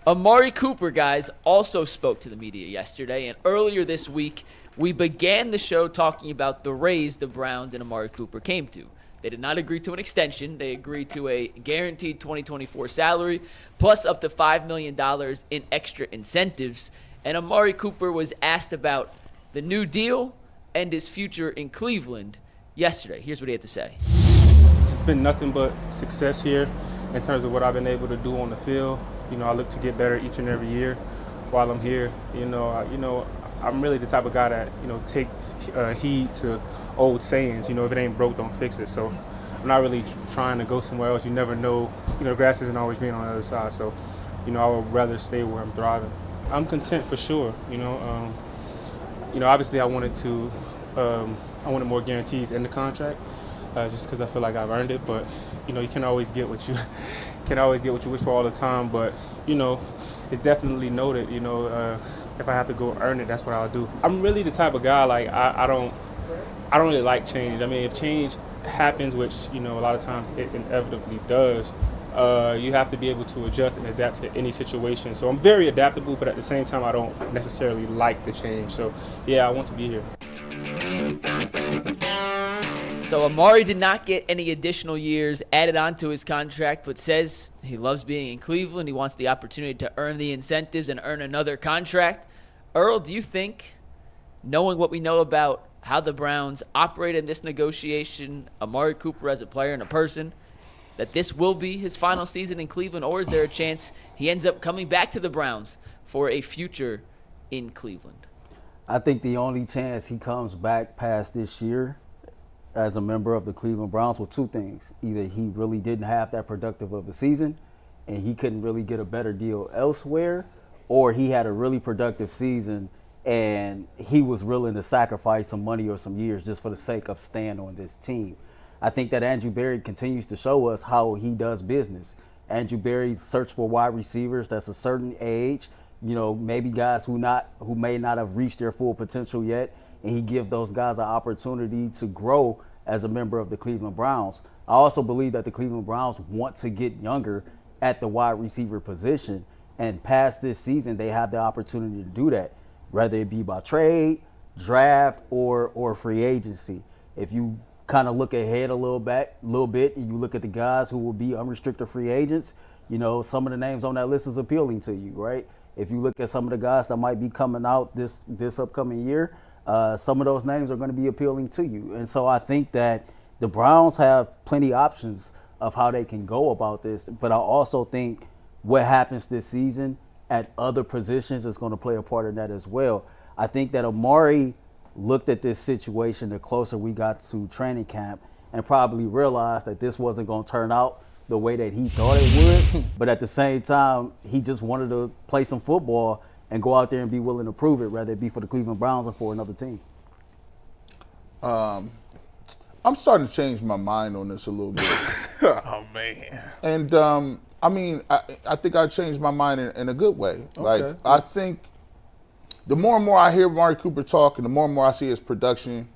Amari Cooper, guys, also spoke to the media yesterday, and earlier this week, we began the show talking about the raise the Browns and Amari Cooper came to. They did not agree to an extension. They agreed to a guaranteed 2024 salary, plus up to $5 million in extra incentives. And Amari Cooper was asked about the new deal and his future in Cleveland yesterday. Here's what he had to say. It's been nothing but success here in terms of what I've been able to do on the field. I look to get better each and every year while I'm here. I'm really the type of guy that, takes heed to old sayings. If it ain't broke, don't fix it. So I'm not really trying to go somewhere else. You never know. The grass isn't always green on the other side. So, I would rather stay where I'm thriving. I'm content for sure. Obviously I wanted more guarantees in the contract. just because I feel like I've earned it. But you know, you can always get what you can always get what you wish for all the time. But you know, it's definitely noted. You know, if I have to go earn it, that's what I'll do. I'm really the type of guy like I don't really like change. I mean, if change happens, which you know a lot of times it inevitably does, you have to be able to adjust and adapt to any situation. So I'm very adaptable, but at the same time I don't necessarily like the change. So yeah, I want to be here. So Amari did not get any additional years added onto his contract, but says he loves being in Cleveland. He wants the opportunity to earn the incentives and earn another contract. Earl, do you think, knowing what we know about how the Browns operate in this negotiation, Amari Cooper as a player and a person, that this will be his final season in Cleveland, or is there a chance he ends up coming back to the Browns for a future in Cleveland? I think the only chance he comes back past this year as a member of the Cleveland Browns were two things. Either he really didn't have that productive of a season and he couldn't really get a better deal elsewhere, or he had a really productive season and he was willing to sacrifice some money or some years just for the sake of staying on this team. I think that Andrew Berry continues to show us how he does business. Andrew Berry search for wide receivers that's a certain age, you know, maybe guys who may not have reached their full potential yet, and he give those guys an opportunity to grow as a member of the Cleveland Browns. I also believe that the Cleveland Browns want to get younger at the wide receiver position, and past this season they have the opportunity to do that, whether it be by trade, draft, or free agency. If you kind of look ahead a little bit, and you look at the guys who will be unrestricted free agents, you know, some of the names on that list is appealing to you, right? If you look at some of the guys that might be coming out this upcoming year, some of those names are going to be appealing to you. And so I think that the Browns have plenty options of how they can go about this, but I also think what happens this season at other positions is going to play a part in that as well. I think that Amari looked at this situation the closer we got to training camp and probably realized that this wasn't going to turn out the way that he thought it would. But at the same time, he just wanted to play some football and go out there and be willing to prove it, whether it be for the Cleveland Browns or for another team. I'm starting to change my mind on this a little bit. Oh, man. And, I mean, I think I changed my mind in a good way. Okay. Like, I think the more and more I hear Amari Cooper talk and the more and more I see his production,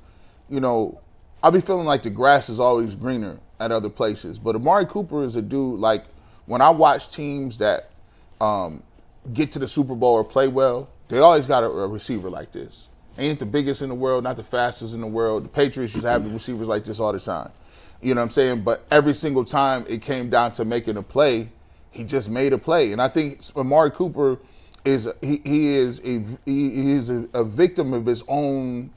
you know, I'll be feeling like the grass is always greener at other places. But Amari Cooper is a dude, like, when I watch teams that get to the Super Bowl or play well, they always got a receiver like this. Ain't the biggest in the world, not the fastest in the world. The Patriots used to have receivers like this all the time. You know what I'm saying? But every single time it came down to making a play, he just made a play. And I think Amari Cooper is a victim of his own,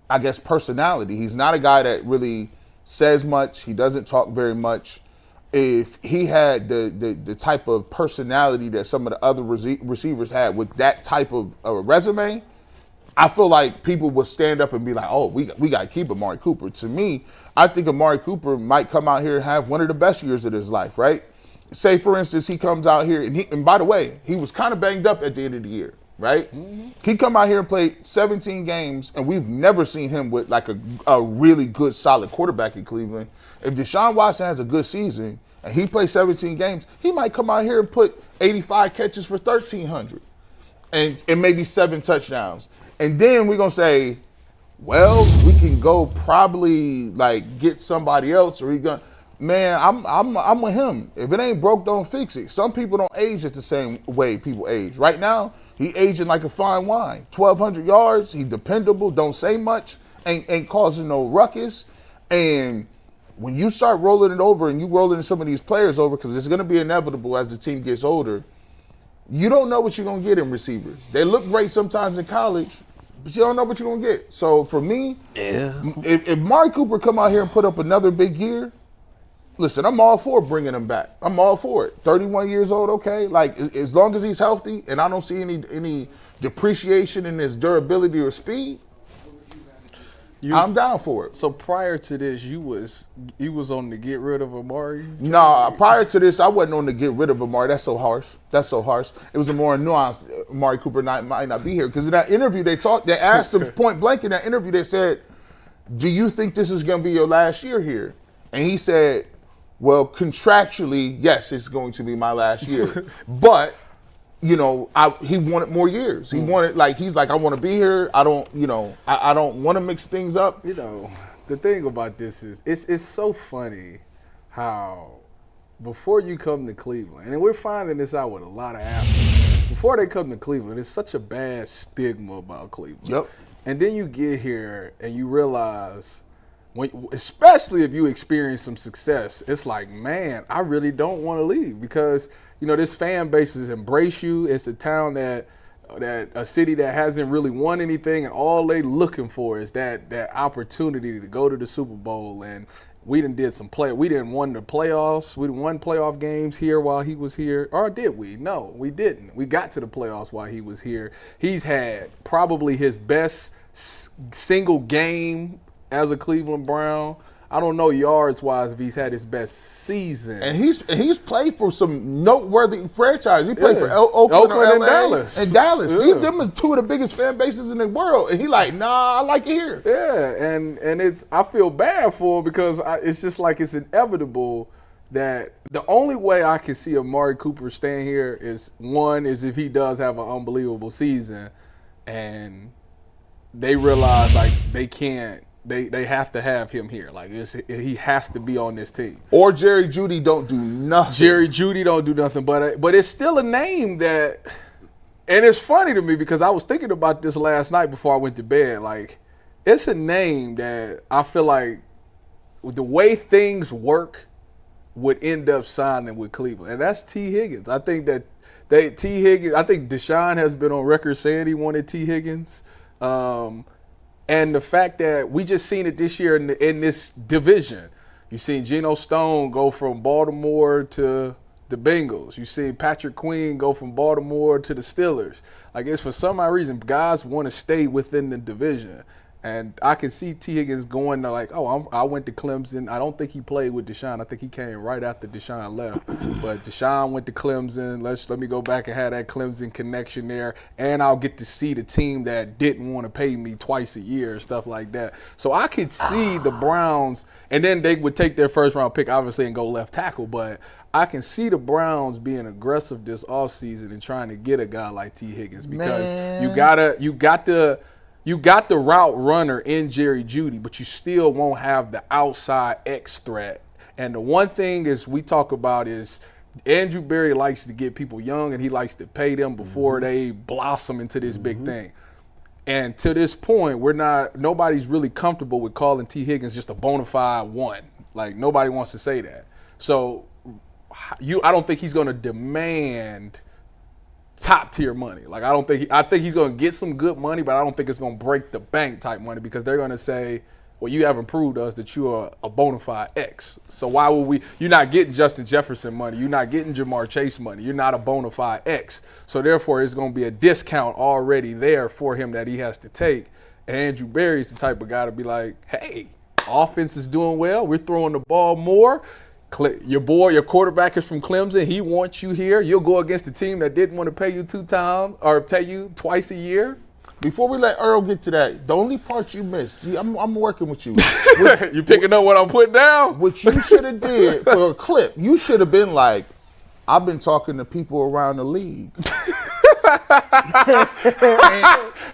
I guess, personality. He's not a guy that really says much. He doesn't talk very much. If he had the type of personality that some of the other receivers had with that type of resume, I feel like people would stand up and be like, oh, we got to keep Amari Cooper. To me, I think Amari Cooper might come out here and have one of the best years of his life, right? Say, for instance, he comes out here, and by the way, he was kind of banged up at the end of the year, right? Mm-hmm. He come out here and played 17 games, and we've never seen him with like a really good, solid quarterback in Cleveland. If Deshaun Watson has a good season and he plays 17 games, he might come out here and put 85 catches for 1,300 and maybe 7 touchdowns. And then we're going to say, well, we can go probably like get somebody else, or man, I'm with him. If it ain't broke, don't fix it. Some people don't age at the same way people age. Right now, he aging like a fine wine. 1,200 yards, he dependable, don't say much, ain't causing no ruckus. And when you start rolling it over and you rolling some of these players over, because it's going to be inevitable as the team gets older, you don't know what you're going to get in receivers. They look great sometimes in college, but you don't know what you're going to get. So for me, if Amari Cooper come out here and put up another big year, listen, I'm all for bringing him back. I'm all for it. 31 years old, okay? Like, as long as he's healthy and I don't see any depreciation in his durability or speed, I'm down for it. So prior to this, you was on to get rid of Amari? No, prior to this, I wasn't on to get rid of Amari. That's so harsh. It was a more nuanced Amari Cooper might not be here. Because in that interview, they asked him point blank in that interview, they said, do you think this is going to be your last year here? And he said, well, contractually, yes, it's going to be my last year. But, he wanted more years. He wanted, he's like, I want to be here. I don't, I don't want to mix things up. The thing about this is, it's so funny how before you come to Cleveland, and we're finding this out with a lot of athletes, before they come to Cleveland, it's such a bad stigma about Cleveland. Yep. And then you get here and you realize, especially if you experience some success, it's like, man, I really don't want to leave because, this fan base has embraced you. It's a town that a city that hasn't really won anything, and all they looking for is that opportunity to go to the Super Bowl. And we done did some we didn't won the playoffs. We didn't won playoff games here while he was here. Or did we? No, we didn't. We got to the playoffs while he was here. He's had probably his best single game as a Cleveland Brown. I don't know yards-wise if he's had his best season. And he's played for some noteworthy franchises. He played for Oakland or and LA Dallas. And Dallas. Yeah. These them is two of the biggest fan bases in the world. And he like, nah, I like it here. Yeah, and I feel bad for him because it's just like it's inevitable that the only way I can see Amari Cooper staying here is if he does have an unbelievable season and they realize they can't. They have to have him here. He has to be on this team. Or Jerry Jeudy don't do nothing. Jerry Jeudy don't do nothing, but it's still a name that, and it's funny to me because I was thinking about this last night before I went to bed. It's a name that I feel like the way things work would end up signing with Cleveland, and that's T. Higgins. I think that T. Higgins. I think Deshaun has been on record saying he wanted T. Higgins. And the fact that we just seen it this year in this division. You seen Geno Stone go from Baltimore to the Bengals. You see Patrick Queen go from Baltimore to the Steelers. It's for some odd reason, guys want to stay within the division. And I can see T. Higgins going to I went to Clemson. I don't think he played with Deshaun. I think he came right after Deshaun left. But Deshaun went to Clemson. Let me go back and have that Clemson connection there. And I'll get to see the team that didn't want to pay me twice a year, stuff like that. So I could see the Browns, and then they would take their first round pick, obviously, and go left tackle. But I can see the Browns being aggressive this offseason and trying to get a guy like T. Higgins because you got the route runner in Jerry Jeudy, but you still won't have the outside X threat. And the one thing is we talk about is Andrew Berry likes to get people young and he likes to pay them before they blossom into this big thing. And to this point, nobody's really comfortable with calling T. Higgins just a bona fide one. Nobody wants to say that. So I don't think he's going to demand top tier money. I think he's going to get some good money, but I don't think it's going to break the bank type money because they're going to say, well, you haven't proved to us that you are a bona fide X. So why would you're not getting Justin Jefferson money. You're not getting Jamar Chase money. You're not a bona fide X. So therefore, it's going to be a discount already there for him that he has to take. And Andrew Berry's the type of guy to be like, hey, offense is doing well. We're throwing the ball more. Your quarterback is from Clemson. He wants you here. You'll go against a team that didn't want to pay you 2 times or pay you twice a year. Before we let Earl get to that, the only part you missed, see, I'm working with you. You picking up what I'm putting down? What you should have did for a clip, you should have been like, I've been talking to people around the league.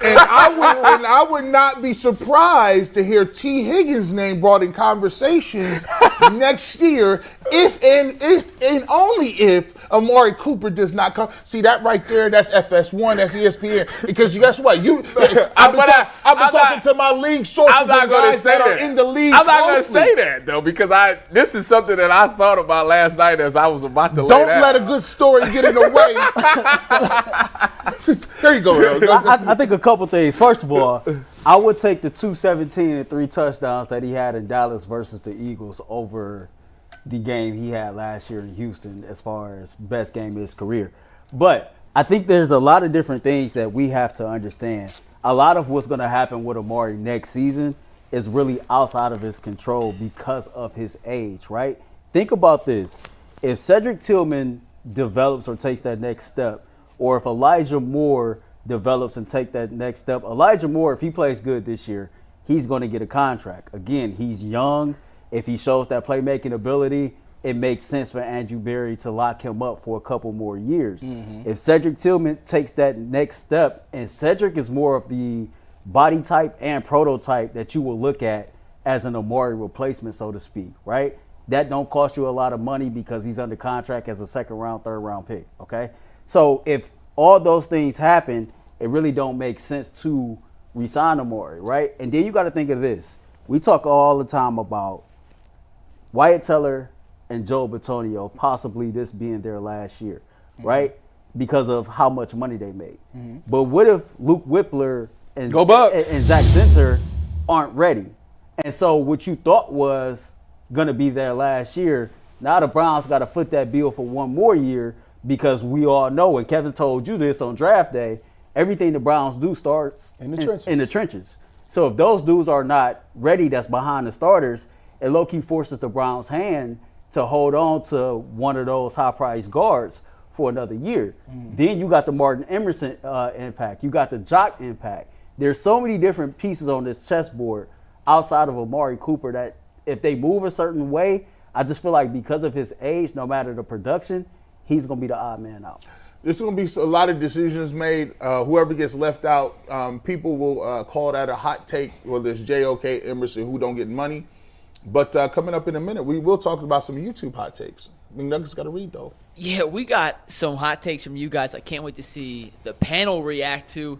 and I would not be surprised to hear T. Higgins' name brought in conversations next year if and only if Amari Cooper does not come. See that right there? That's FS1. That's ESPN. Because guess what? I've been talking to my league sources and guys that are in the league. I'm not going to say that though because this is something that I thought about last night as I was about to. Don't let a good story get in the way. There you go. I think a couple things. First of all, I would take the 217 and 3 touchdowns that he had in Dallas versus the Eagles over the game he had last year in Houston as far as best game of his career. But I think there's a lot of different things that we have to understand. A lot of what's going to happen with Amari next season is really outside of his control because of his age, right? Think about this. If Cedric Tillman develops or takes that next step, or if Elijah Moore develops and take that next step, Elijah Moore, if he plays good this year, he's going to get a contract. Again, he's young. If he shows that playmaking ability, it makes sense for Andrew Berry to lock him up for a couple more years. If Cedric Tillman takes that next step, and Cedric is more of the body type and prototype that you will look at as an Amari replacement, so to speak, right? That don't cost you a lot of money because he's under contract as a second-round, third-round pick, okay? So if all those things happen, it really don't make sense to re-sign Amari, right? And then you got to think of this. We talk all the time about Wyatt Teller and Joe Bitonio possibly this being their last year, right? Because of how much money they made. But what if Luke Whippler and Zach Zinter aren't ready? And so what you thought was going to be their last year, now the Browns got to foot that bill for one more year because we all know, and Kevin told you this on draft day, everything the Browns do starts in the trenches. So if those dudes are not ready that's behind the starters, it low-key forces the Browns' hand to hold on to one of those high-priced guards for another year. Then you got the Martin Emerson impact. You got the Jock impact. There's so many different pieces on this chessboard outside of Amari Cooper that if they move a certain way, I just feel like because of his age, no matter the production, he's going to be the odd man out. There's going to be a lot of decisions made. Whoever gets left out, people will call that a hot take, whether it's J.O.K. Emerson, who don't get money. But coming up in a minute, we will talk about some YouTube hot takes. McNuggets got to read, though. Yeah, we got some hot takes from you guys I can't wait to see the panel react to.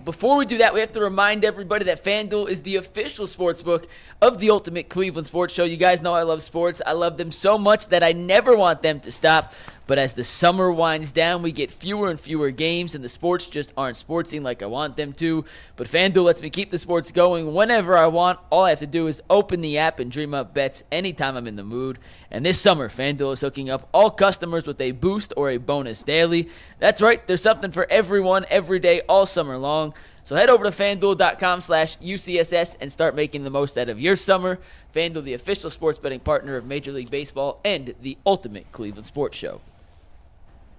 Before we do that, we have to remind everybody that FanDuel is the official sportsbook of the Ultimate Cleveland Sports Show. You guys know I love sports. I love them so much that I never want them to stop. But as the summer winds down, we get fewer and fewer games, and the sports just aren't sportsing like I want them to. But FanDuel lets me keep the sports going whenever I want. All I have to do is open the app and dream up bets anytime I'm in the mood. And this summer, FanDuel is hooking up all customers with a boost or a bonus daily. That's right, there's something for everyone every day all summer long. So head over to FanDuel.com/UCSS and start making the most out of your summer. FanDuel, the official sports betting partner of Major League Baseball and the Ultimate Cleveland Sports Show.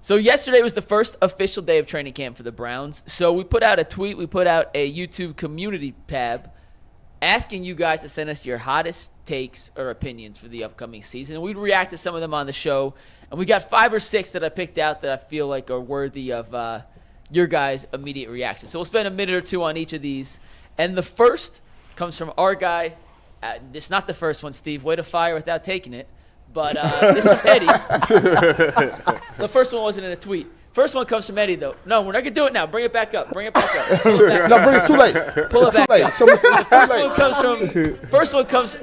So yesterday was the first official day of training camp for the Browns. So we put out a tweet, we put out a YouTube community tab asking you guys to send us your hottest takes or opinions for the upcoming season. And we'd react to some of them on the show. And we got 5 or 6 that I picked out that I feel like are worthy of your guys' immediate reaction. So we'll spend a minute or two on each of these. And the first comes from our guy. It's not the first one, Steve. Way to fire without taking it. But this is Eddie. The first one wasn't in a tweet. First one comes from Eddie, though. No, we're not going to do it now. Bring it back up. Bring it back up. No, bring it too late. Pull it back late. up. First First one comes.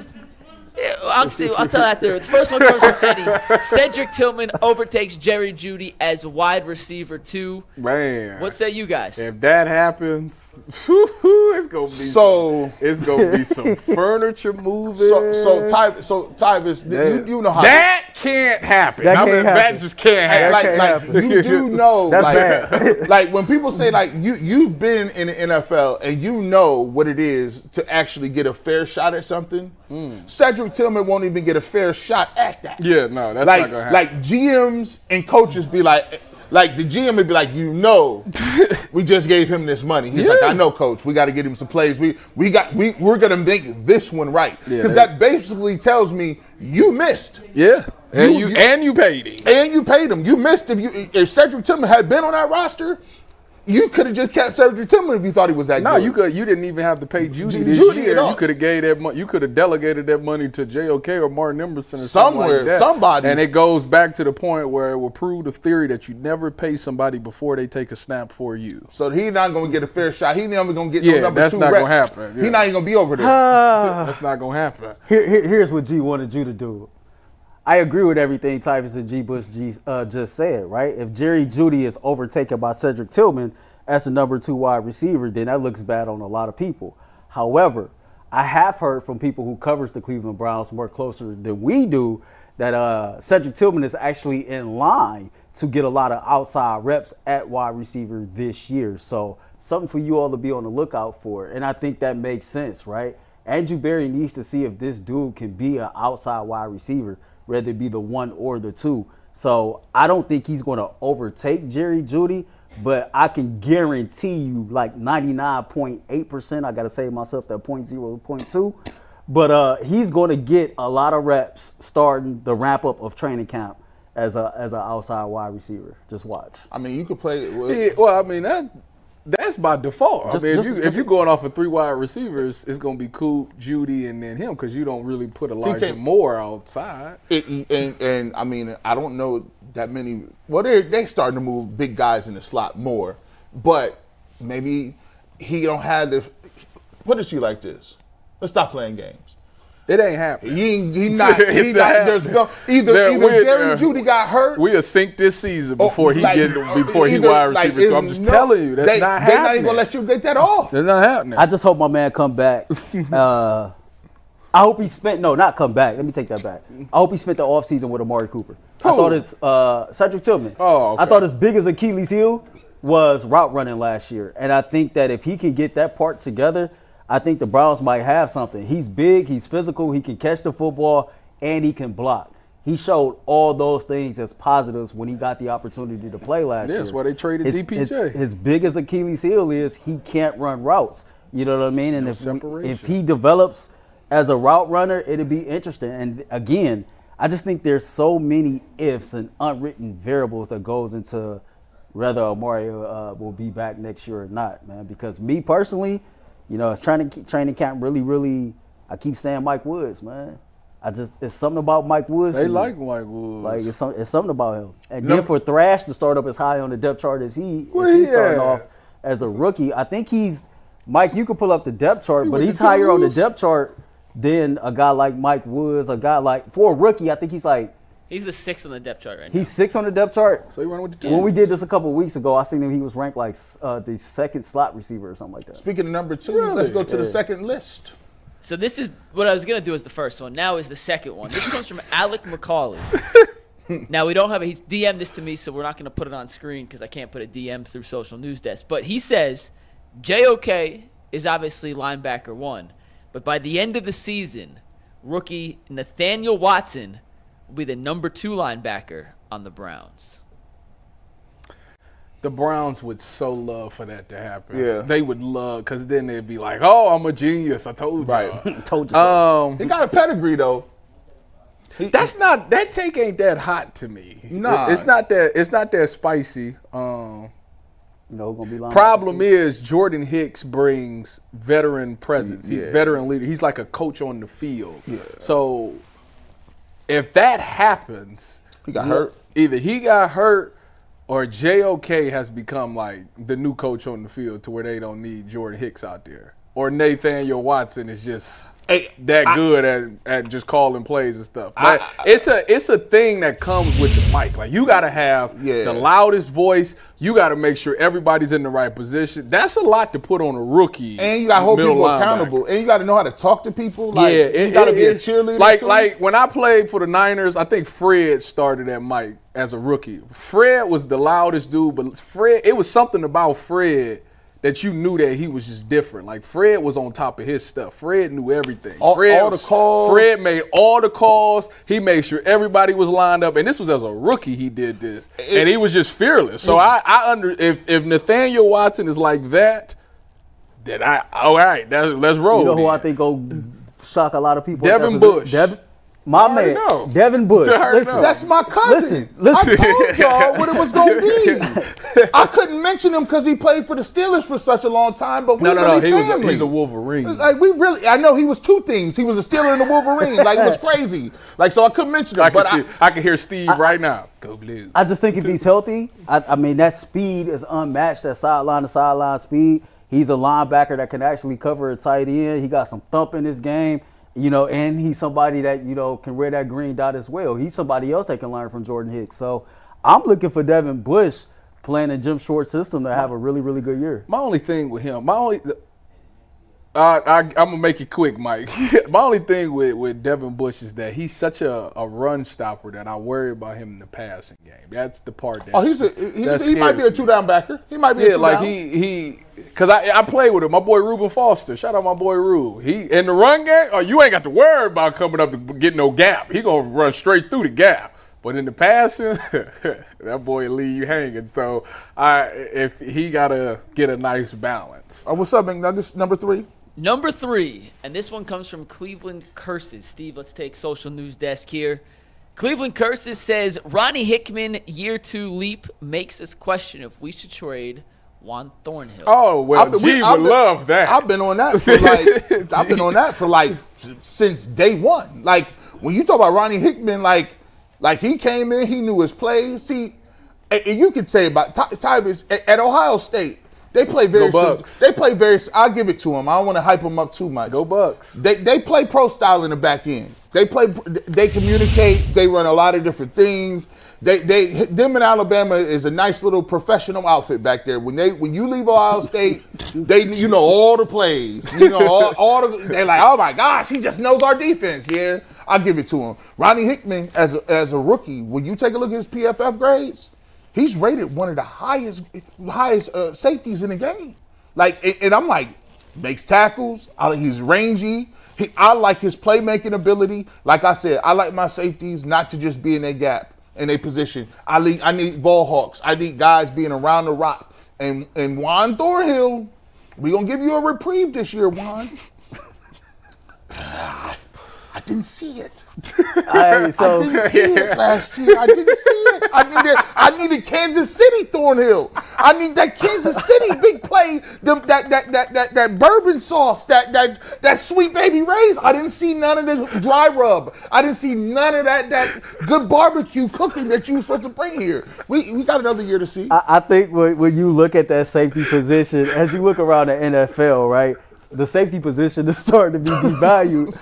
Yeah, I'll tell after. The first one comes from Eddie. Cedric Tillman overtakes Jerry Jeudy as wide receiver 2. Man, What say you guys? if that happens, it's gonna be some furniture moving. So Tyvis, you know how that can't happen. That just can't happen. like you do know, That's like, bad. like when people say like you've been in the NFL and you know what it is to actually get a fair shot at something. Cedric Tillman won't even get a fair shot at that. Yeah, no, that's like not gonna happen. like GMs and coaches be like the GM would be like, we just gave him this money. He's like, I know, coach. We got to get him some plays. We're gonna make this one right because that basically tells me you missed. Yeah, and you paid him. And you paid him. You missed if Cedric Tillman had been on that roster. You could have just kept Cedric Tillman if you thought he was that good. No, you didn't even have to pay Jeudy this Jeudy year. at all. You could have gave that money. You could have delegated that money to J.O.K. or Martin Emerson or something like that. Somebody. And it goes back to the point where it will prove the theory that you never pay somebody before they take a snap for you. So he's not going to get a fair shot. He's never going to get no number 2 that's not reps. gonna happen. Yeah. He's not even going to be over there. That's not gonna happen. Here's what G wanted you to do. I agree with everything Tyvis and G. Bush just said, right? If Jerry Jeudy is overtaken by Cedric Tillman as the number 2 wide receiver, then that looks bad on a lot of people. However, I have heard from people who covers the Cleveland Browns more closer than we do that Cedric Tillman is actually in line to get a lot of outside reps at wide receiver this year. So something for you all to be on the lookout for. And I think that makes sense, right? Andrew Berry needs to see if this dude can be an outside wide receiver, whether it be the 1 or the 2. So I don't think he's going to overtake Jerry Jeudy, But I can guarantee you like 99.8%. I got to save myself that 0.2. But he's going to get a lot of reps starting the wrap up of training camp as an outside wide receiver. Just watch. I mean, you could play. Yeah, well, I mean that's by default. If you're going off of 3 wide receivers, it's going to be Coop, Judy, and then him because you don't really put Elijah Moore outside. And I mean, I don't know that many. Well, they starting to move big guys in the slot more, but maybe he don't have the. Put it to you like this: let's stop playing games. It ain't happening. He not. There's no either Jerry Judy got hurt. We'll sink this season before he wide receiver. So I'm just telling you, that's not happening. They're not even gonna let you get that off. That's not happening. I just hope my man come back. I hope he spent not come back. Let me take that back. I hope he spent the offseason with Amari Cooper. I thought it's Cedric Tillman. Oh, okay. I thought as big as Achilles heel was route running last year, and I think that if he can get that part together, I think the Browns might have something. He's big, he's physical, he can catch the football, and he can block. He showed all those things as positives when he got the opportunity to play last year. That's why they traded DPJ. As big as Achilles heel is, he can't run routes. You know what I mean? And if he develops as a route runner, it'll be interesting. And again, I just think there's so many ifs and unwritten variables that goes into whether Amari will be back next year or not, man. Because me personally, it's training camp really, I keep saying Mike Woods, man. It's something about Mike Woods. They like Mike Woods. Like, it's something about him. And then for Thrash to start up as high on the depth chart as he's starting off as a rookie, I think Mike, you can pull up the depth chart, but he's higher on the depth chart than a guy like Mike Woods, for a rookie, I think he's like. He's the 6th on the depth chart right now. He's 6 on the depth chart. So he running with the When we did this a couple of weeks ago, I seen him. He was ranked like the 2nd slot receiver or something like that. Speaking of number 2, let's go to the second list. So this is what I was going to do as the first one. Now is the second one. This comes from Alec McCauley. Now, we don't have he's DM'd this to me, so we're not going to put it on screen because I can't put a DM through Social News Desk. But he says, JOK is obviously linebacker 1. But by the end of the season, rookie Nathaniel Watson will be the number 2 linebacker on the Browns. The Browns would so love for that to happen. Yeah. They would love, because then they'd be like, oh, I'm a genius. I told you. Right. Told you so. He got a pedigree, though. That take ain't that hot to me. Nah. It's not that spicy. Gonna be lying. Problem is Jordan Hicks brings veteran presence. He's a veteran leader. He's like a coach on the field. Yeah. So if that happens, he got hurt. Either he got hurt or JOK has become like the new coach on the field to where they don't need Jordan Hicks out there. Or Nathaniel Watson is just good at just calling plays and stuff. But it's a thing that comes with the mic. Like, you got to have the loudest voice. You got to make sure everybody's in the right position. That's a lot to put on a rookie. And you got to hold people accountable. And you got to know how to talk to people. Like, you got to be a cheerleader. Like when I played for the Niners, I think Fred started at Mike as a rookie. Fred was the loudest dude, but it was something about Fred that you knew that he was just different. Like, Fred was on top of his stuff. Fred knew everything. All the calls. Fred made all the calls. He made sure everybody was lined up. And this was as a rookie he did this. And he was just fearless. So if Nathaniel Watson is like that, then all right, let's roll. You know who I think go shock a lot of people? Devin Bush. My man, Devin Bush. Listen, that's my cousin. Listen. I told y'all what it was going to be. I couldn't mention him because he played for the Steelers for such a long time, but family. He's a Wolverine. Like, I know he was 2 things. He was a Steeler and a Wolverine. Like, it was crazy. Like, so I couldn't mention him. I can hear Steve right now. Go Blue. I just think if he's healthy, I mean, that speed is unmatched, that sideline to sideline speed. He's a linebacker that can actually cover a tight end. He got some thump in his game. And he's somebody that, can wear that green dot as well. He's somebody else that can learn from Jordan Hicks. So I'm looking for Devin Bush playing in Jim Short's system to have a really, really good year. My only thing with him, I'm going to make it quick, Mike. My only thing with Devin Bush is that he's such a run stopper that I worry about him in the passing game. That's the part that he might be a 2-down backer. He might be a 2-down. Because I played with him. My boy Reuben Foster. Shout out my boy Rube. He in the run game, you ain't got to worry about coming up and getting no gap. He going to run straight through the gap. But in the passing, that boy leave you hanging. So if he got to get a nice balance. What's up, McNuggets? Number 3? Number 3, and this one comes from Cleveland Curses. Steve, let's take social news desk here. Cleveland Curses says, Ronnie Hickman year 2 leap makes us question if we should trade Juan Thornhill. Oh, well, G would love that. I've been on that for like, since day one. Like, when you talk about Ronnie Hickman, like he came in, he knew his plays. See, and you could say about Tybus at Ohio State, they play very. I'll give it to them. I don't want to hype them up too much. Go Bucks. They play pro style in the back end. They communicate. They run a lot of different things. Them in Alabama is a nice little professional outfit back there. When you leave Ohio State, you know all the plays. You know they're like, oh my gosh, he just knows our defense. Yeah, I'll give it to him. Ronnie Hickman as a rookie, when you take a look at his PFF grades, he's rated one of the highest safeties in the game. Like, and I'm like, makes tackles. He's rangy. I like his playmaking ability. Like I said, I like my safeties not to just be in their gap, in their position. I need ball hawks. I need guys being around the rock. And Juan Thornhill, we gonna give you a reprieve this year, Juan. I didn't see it. I didn't see it last year. I didn't see it. I needed Kansas City Thornhill. I need that Kansas City big play, that bourbon sauce, that sweet baby Ray's. I didn't see none of this dry rub. I didn't see none of that good barbecue cooking that you were supposed to bring here. We got another year to see. I think when you look at that safety position, as you look around the NFL, right? The safety position is starting to be devalued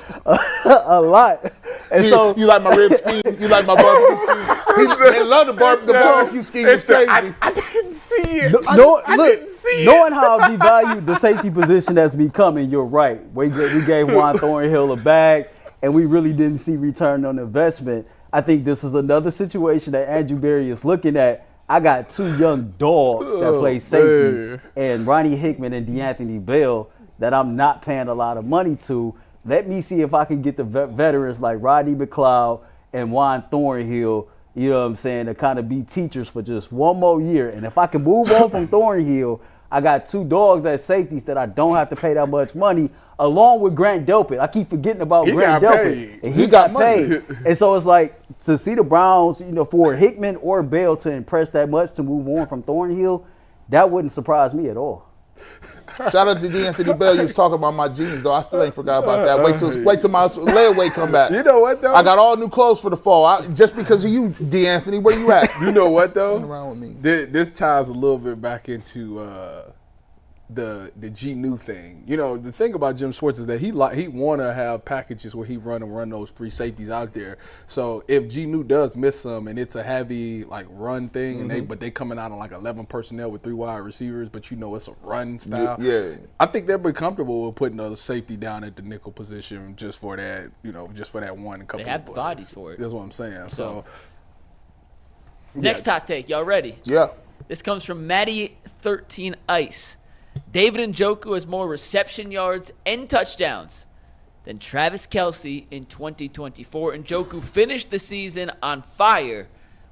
a lot. And you like my rib scheme? You like my barbecue scheme? They love the barbecue scheme. It's crazy. I didn't see it. Didn't see it. Knowing how devalued the safety position has becoming, you're right. We gave Juan Thornhill a bag, and we really didn't see return on investment. I think this is another situation that Andrew Berry is looking at. I got 2 young dogs that play safety, and Ronnie Hickman and DeAnthony Bell, that I'm not paying a lot of money to. Let me see if I can get the veterans like Rodney McLeod and Juan Thornhill, you know what I'm saying, to kind of be teachers for just one more year. And if I can move on from Thornhill, I got 2 dogs at safeties that I don't have to pay that much money, along with Grant Delpit. I keep forgetting about Grant Delpit. And he got paid. And so it's like, to see the Browns, for Hickman or Bell to impress that much to move on from Thornhill, that wouldn't surprise me at all. Shout out to DeAnthony Bell. You was talking about my jeans, though. I still ain't forgot about that. Wait till my layaway come back. You know what, though? I got all new clothes for the fall. Just because of you, DeAnthony. Where you at? You know what, though? Around with me. This ties a little bit back into the G New thing. The thing about Jim Schwartz is that he want to have packages where he run those 3 safeties out there. So if G New does miss some and it's a heavy run thing, and they coming out on 11 personnel with 3 wide receivers, but it's a run style. Yeah. I think they'll be comfortable with putting a safety down at the nickel position just for that. Just for that one couple. They have the bodies for it. That's what I'm saying. So next hot take, y'all ready? Yeah. This comes from Matty13 Ice. David Njoku has more reception yards and touchdowns than Travis Kelce in 2024. Njoku finished the season on fire.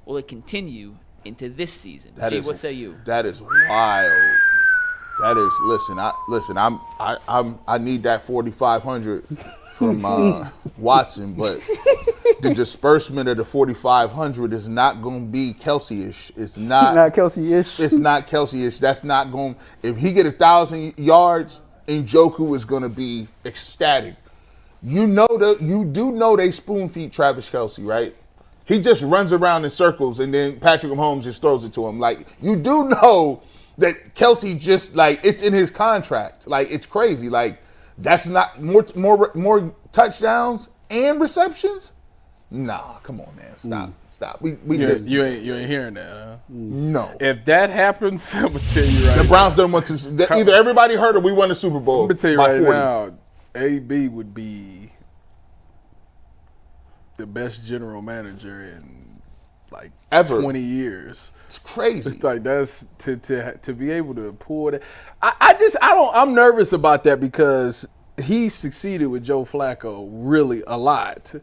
Will it continue into this season? What say you? That is wild. That is I need that 4,500 from Watson, but the disbursement of the 4,500 is not going to be Kelce-ish. It's not Kelce-ish. It's not Kelce-ish. That's not going. If he get 1,000 yards, Njoku is going to be ecstatic. You do know they spoon feed Travis Kelce, right? He just runs around in circles, and then Patrick Mahomes just throws it to him. You do know that Kelce just it's in his contract. It's crazy. That's not more touchdowns and receptions. Nah, come on, man, stop. You ain't hearing that, huh? No. If that happens, I'm gonna tell you right now. The Browns don't want to. Either everybody heard or we won the Super Bowl. I'm gonna tell you right now, AB would be the best general manager in ever 20 years. It's crazy. It's that's to be able to pull that. I'm nervous about that because he succeeded with Joe Flacco really a lot.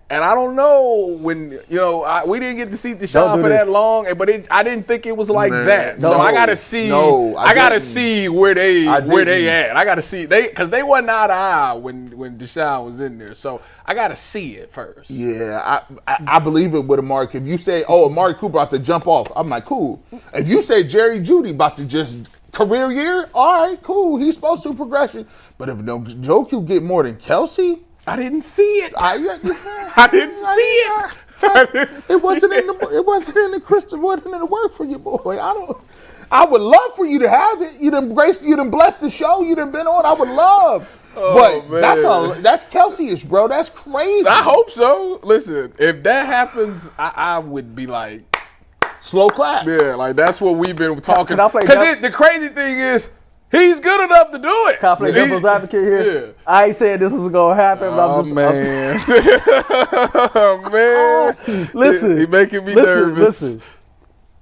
And I don't know when, we didn't get to see Deshaun for that long, but I didn't think it was like that. So I got to see. I got to see where they at. I got to see because they wasn't eye to eye when Deshaun was in there. So I got to see it first. Yeah, I believe it with Amari. If you say, Amari Cooper about to jump off, I'm like, cool. If you say Jerry Jeudy about to just career year, all right, cool. He's supposed to progression. But if Njoku get more than Kelsey, I didn't see it. I didn't see it. It wasn't in the crystal. It wasn't in the work for you, boy. I would love for you to have it. You done blessed the show. You done been on. I would love. But man. That's Kelsey-ish, bro. That's crazy. I hope so. Listen, if that happens, I would be like, slow clap. Yeah, like that's what we've been talking. Because the crazy thing is, he's good enough to do it. Can I play devil's advocate here? Yeah. I ain't saying this is going to happen, but I'm just... man. Man. Listen. He's making me nervous. Listen.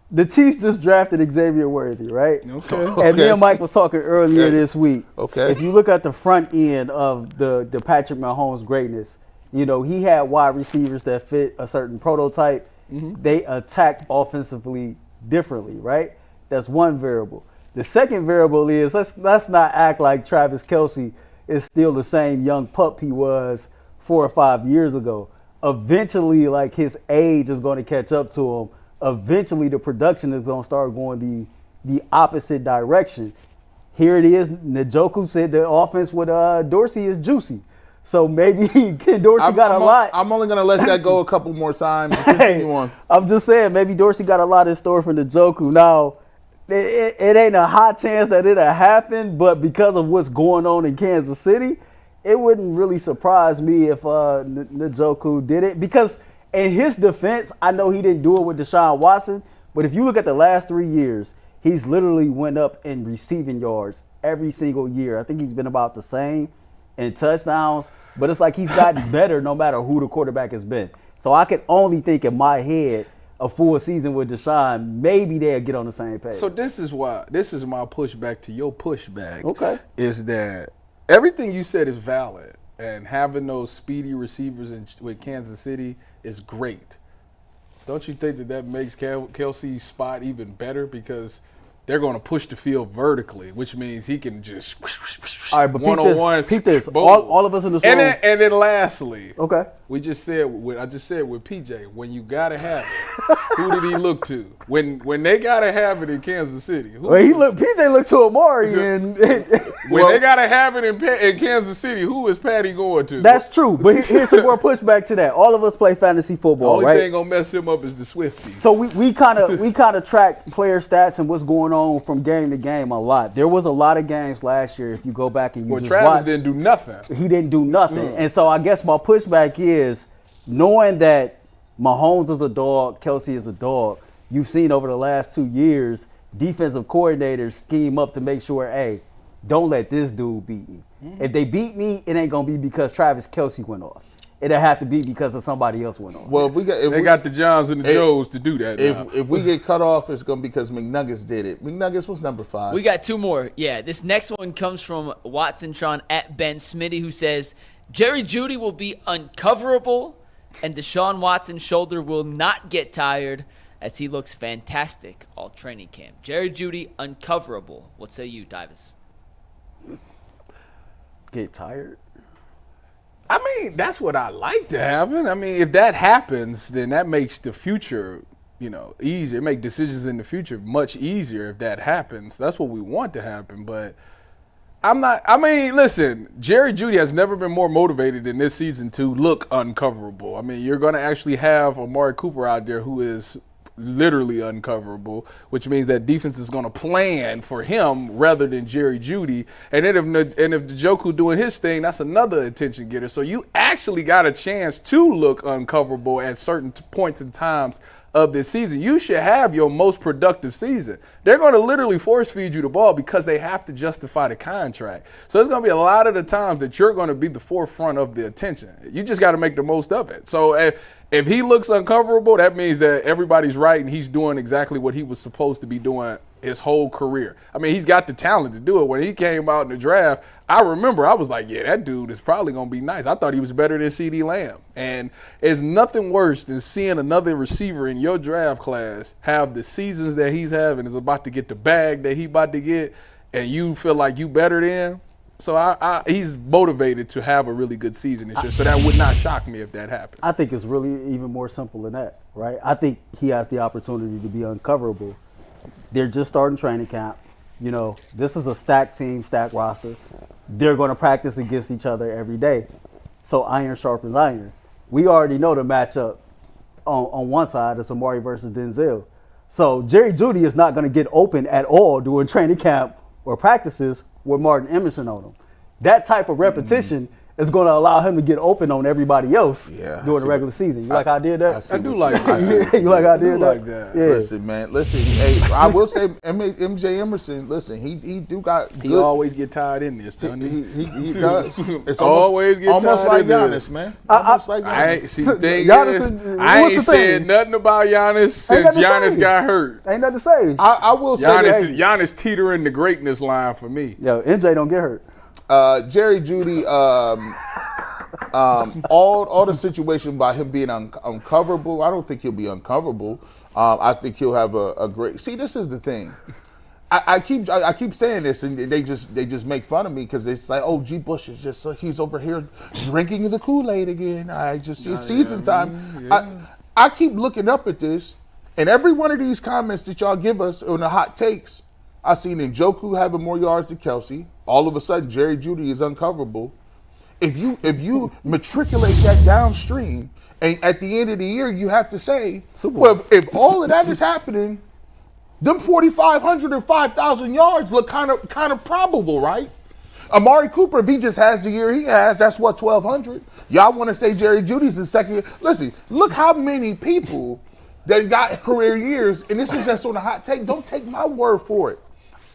The Chiefs just drafted Xavier Worthy, right? Okay. And me and Mike was talking earlier this week. Okay. If you look at the front end of the Patrick Mahomes greatness, he had wide receivers that fit a certain prototype. Mm-hmm. They attacked offensively differently, right? That's one variable. The second variable is let's not act like Travis Kelce is still the same young pup he was 4 or 5 years ago. Eventually, like his age is going to catch up to him. Eventually, the production is going to start going the opposite direction. Here it is. Njoku said the offense with Dorsey is juicy. So maybe Ken Dorsey got a lot. I'm only going to let that go a couple more times. Continue on. I'm just saying, maybe Dorsey got a lot in store for Njoku. Now, it ain't a high chance that it'll happen, but because of what's going on in Kansas City, it wouldn't really surprise me if Njoku did it. Because in his defense, I know he didn't do it with Deshaun Watson, but if you look at the last 3 years, he's literally went up in receiving yards every single year. I think he's been about the same in touchdowns, but it's like he's gotten better no matter who the quarterback has been. So I can only think in my head a full season with Deshaun, maybe they'll get on the same page. So this is my pushback to your pushback. Okay. Is that everything you said is valid, and having those speedy receivers with Kansas City is great. Don't you think that makes Kelsey's spot even better because they're going to push the field vertically, which means he can just all right, but one-on-one. Peep this. All of us in this room. And then lastly, okay. I just said with PJ, when you gotta have it, who did he look to? When they gotta have it in Kansas City, PJ looked to Amari and when they gotta have it in Kansas City, who is Patty going to? That's true, but here's some more pushback to that. All of us play fantasy football, right? The only thing gonna mess him up is the Swifties. So we kind of track player stats and what's going on from game to game a lot. There was a lot of games last year if you go back and you just Travis watch. didn't do nothing. He didn't do nothing, and so I guess my pushback is knowing that Mahomes is a dog, Kelsey is a dog. You've seen over the last 2 years defensive coordinators scheme up to make sure, hey, don't let this dude beat me. Mm-hmm. If they beat me, it ain't gonna be because Travis Kelce went off. It'll have to be because of somebody else went off. Well, they got the Johns and the Joes to do that. If we get cut off, it's gonna be because McNuggets did it. McNuggets was number 5. We got 2 more. Yeah, this next one comes from Watsontron at Ben Smitty, who says Jerry Jeudy will be uncoverable, and Deshaun Watson's shoulder will not get tired as he looks fantastic all training camp. Jerry Jeudy, uncoverable. What say you, Davis? Get tired? I mean, that's what I like to happen. I mean, if that happens, then that makes the future, easier. It makes decisions in the future much easier if that happens. That's what we want to happen, but listen, Jerry Jeudy has never been more motivated in this season to look uncoverable. I mean, you're going to actually have Amari Cooper out there who is literally uncoverable, which means that defense is going to plan for him rather than Jerry Jeudy. And then if Njoku doing his thing, that's another attention getter. So you actually got a chance to look uncoverable at certain points and times of this season. You should have your most productive season. They're going to literally force feed you the ball because they have to justify the contract. So it's going to be a lot of the times that you're going to be the forefront of the attention. You just got to make the most of it. So if he looks uncoverable, that means that everybody's right and he's doing exactly what he was supposed to be doing his whole career. I mean, he's got the talent to do it. When he came out in the draft, I remember I was like, yeah, that dude is probably going to be nice. I thought he was better than CeeDee Lamb. And it's nothing worse than seeing another receiver in your draft class have the seasons that he's having, is about to get the bag that he about to get, and you feel like you better than him. So he's motivated to have a really good season this year. So that would not shock me if that happened. I think it's really even more simple than that, right? I think he has the opportunity to be uncoverable. They're just starting training camp. You know, this is a stacked team, stacked roster. They're going to practice against each other every day. So iron sharpens iron. We already know the matchup on one side is Amari versus Denzel. So Jerry Jeudy is not going to get open at all during training camp or practices with Martin Emerson on him. That type of repetition is going to allow him to get open on everybody else during the regular season. You like how I did that? I do like that. You like how I did that? Like that. Yeah. Listen, man. Listen, hey, I will say MJ Emerson, listen, he do got good. He always get tied in this, doesn't he? He does. It's always get almost tied like in there. Giannis, man. Almost like I ain't Giannis. see the thing Giannis is, is- I what's ain't the thing? said nothing about Giannis since nothing to Giannis say. got hurt. Ain't nothing to say. I will say that Giannis teetering the greatness line for me. Yo, NJ don't get hurt. Jerry Jeudy, all the situation about him being uncoverable, I don't think he'll be uncoverable. I think he'll have a great. See, this is the thing. I keep saying this, and they just make fun of me because it's like, oh, G. Bush is just he's over here drinking the Kool-Aid again. It's season time. I keep looking up at this, and every one of these comments that y'all give us on the hot takes, I seen Njoku having more yards than Kelsey. All of a sudden, Jerry Jeudy is uncoverable. If you matriculate that downstream, and at the end of the year, you have to say, well, if all of that is happening, them 4,500 or 5,000 yards look kind of probable, right? Amari Cooper, if he just has the year he has, that's what, 1,200. Y'all want to say Jerry Jeudy's the second year? Listen, look how many people that got career years, and this is just on a hot take. Don't take my word for it.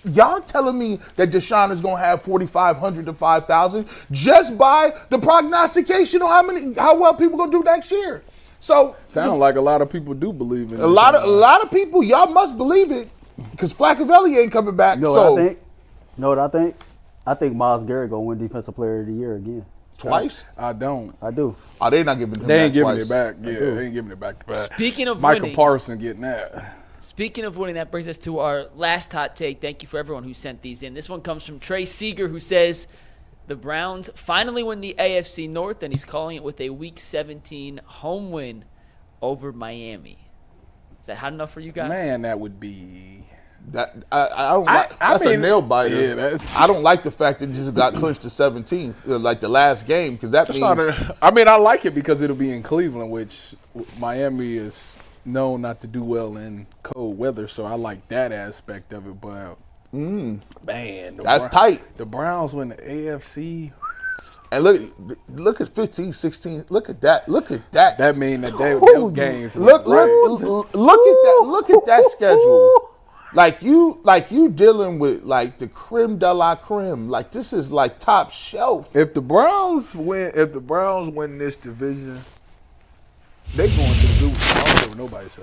Y'all telling me that Deshaun is going to have 4,500 to 5,000 just by the prognostication on how well people going to do next year. So Sound like a lot of people do believe in it. a lot of people, y'all must believe it because Flaccavelli ain't coming back. You know what I think? You know what I think? I think Myles Garrett going to win Defensive Player of the Year again. Twice? I don't. I do. Oh, they not giving him They that ain't giving twice. it back. Yeah, they ain't giving it back to back. Speaking of Michael winning, Parsons getting that. Speaking of winning, that brings us to our last hot take. Thank you for everyone who sent these in. This one comes from Trey Seeger, who says the Browns finally win the AFC North, and he's calling it with a Week 17 home win over Miami. Is that hot enough for you guys? Man, that would be. That I don't like. That's a nail biter. Yeah, that's- I don't like the fact that it just got clinched to 17th, like the last game, because that means. I like it because it'll be in Cleveland, which Miami is known not to do well in cold weather, so I like that aspect of it. But man, That's tight. The Browns win the AFC. And look at 15, 16. Look at that. Look at that. That mean that they were games. Look at that. Look at that schedule. Like you dealing with like the creme de la creme. Like this is like top shelf. If the Browns win this division, they going to the Super Bowl. I don't care what nobody say.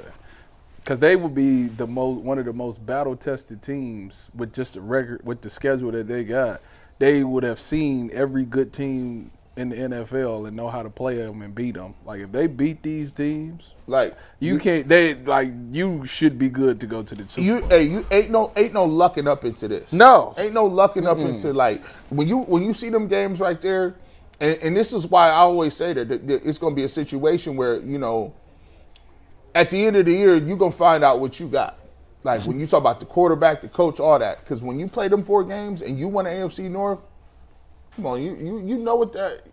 Because they would be one of the most battle tested teams with just the record, with the schedule that they got. They would have seen every good team in the NFL and know how to play them and beat them. Like if they beat these teams, Like you should be good to go to the Super Bowl. you ain't no lucking up into this. No. Ain't no lucking up into like when you see them games right there, and this is why I always say that it's gonna be a situation where, you know, at the end of the year, you're gonna find out what you got. Like when you talk about the quarterback, the coach, all that. Because when you play them 4 games and you won the AFC North, come on, you know what that.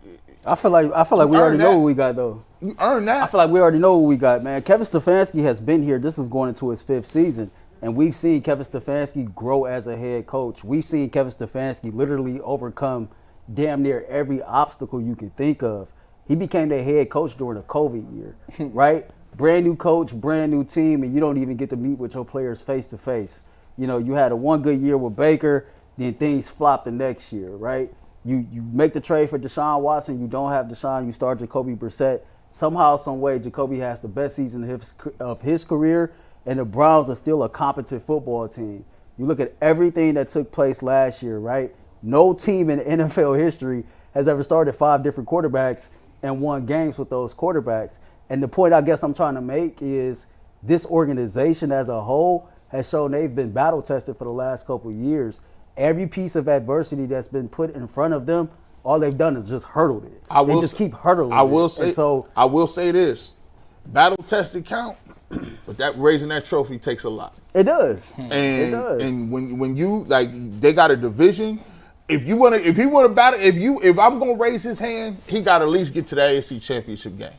I feel like we already know what we got though. You earn that. I feel like we already know what we got, man. Kevin Stefanski has been here. This is going into his 5th season, and we've seen Kevin Stefanski grow as a head coach. We've seen Kevin Stefanski literally overcome damn near every obstacle you can think of. He became the head coach during the COVID year, right? Brand new coach, brand new team, and you don't even get to meet with your players face to face. You know, you had a one good year with Baker, then things flopped the next year, right? You make the trade for Deshaun Watson, you don't have Deshaun, you start Jacoby Brissett. Somehow, some way, Jacoby has the best season of his career, and the Browns are still a competent football team. You look at everything that took place last year, right? No team in NFL history has ever started 5 different quarterbacks and won games with those quarterbacks. And the point I guess I'm trying to make is this organization as a whole has shown they've been battle tested for the last couple of years. Every piece of adversity that's been put in front of them, all they've done is just hurdled it. They just keep hurdling it. I will say this. Battle tested count, but that raising that trophy takes a lot. It does. It does. And when you like, they got a division. If he want to battle, if I'm gonna raise his hand, he got to at least get to the AFC Championship game.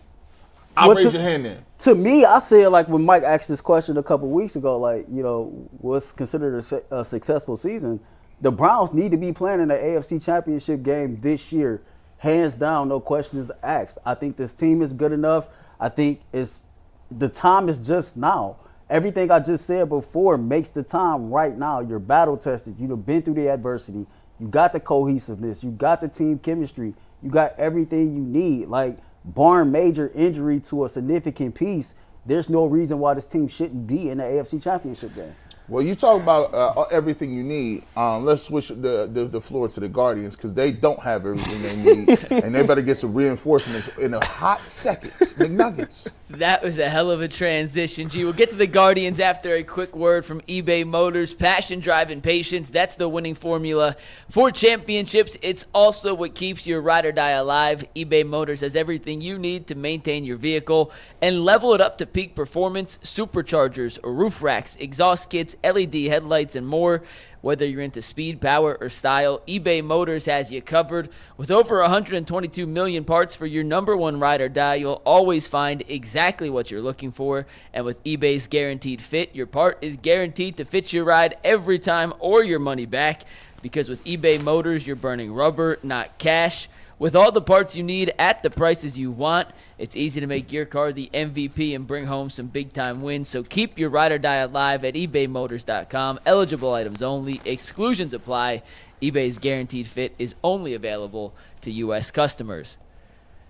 I'll raise your hand then. To me, I said, like, when Mike asked this question a couple weeks ago, like, what's considered a successful season, the Browns need to be playing in the AFC Championship game this year. Hands down, no questions asked. I think this team is good enough. I think the time is just now. Everything I just said before makes the time right now. You're battle tested. You've been through the adversity. You got the cohesiveness. You got the team chemistry. You got everything you need. Like, barring major injury to a significant piece, there's no reason why this team shouldn't be in the AFC Championship game. Well, you talk about everything you need. Let's switch the floor to the Guardians because they don't have everything they need, and they better get some reinforcements in a hot second. McNuggets. That was a hell of a transition, G. We'll get to the Guardians after a quick word from eBay Motors. Passion, drive, and patience. That's the winning formula for championships. It's also what keeps your ride or die alive. eBay Motors has everything you need to maintain your vehicle and level it up to peak performance. Superchargers, roof racks, exhaust kits, LED headlights, and more. Whether you're into speed, power, or style, eBay Motors has you covered. With over 122 million parts for your number one ride or die, you'll always find exactly what you're looking for. And with eBay's Guaranteed Fit, your part is guaranteed to fit your ride every time or your money back. Because with eBay Motors, you're burning rubber, not cash. With all the parts you need at the prices you want, it's easy to make your car the MVP and bring home some big-time wins. So keep your ride or die alive at ebaymotors.com. Eligible items only. Exclusions apply. eBay's Guaranteed Fit is only available to U.S. customers.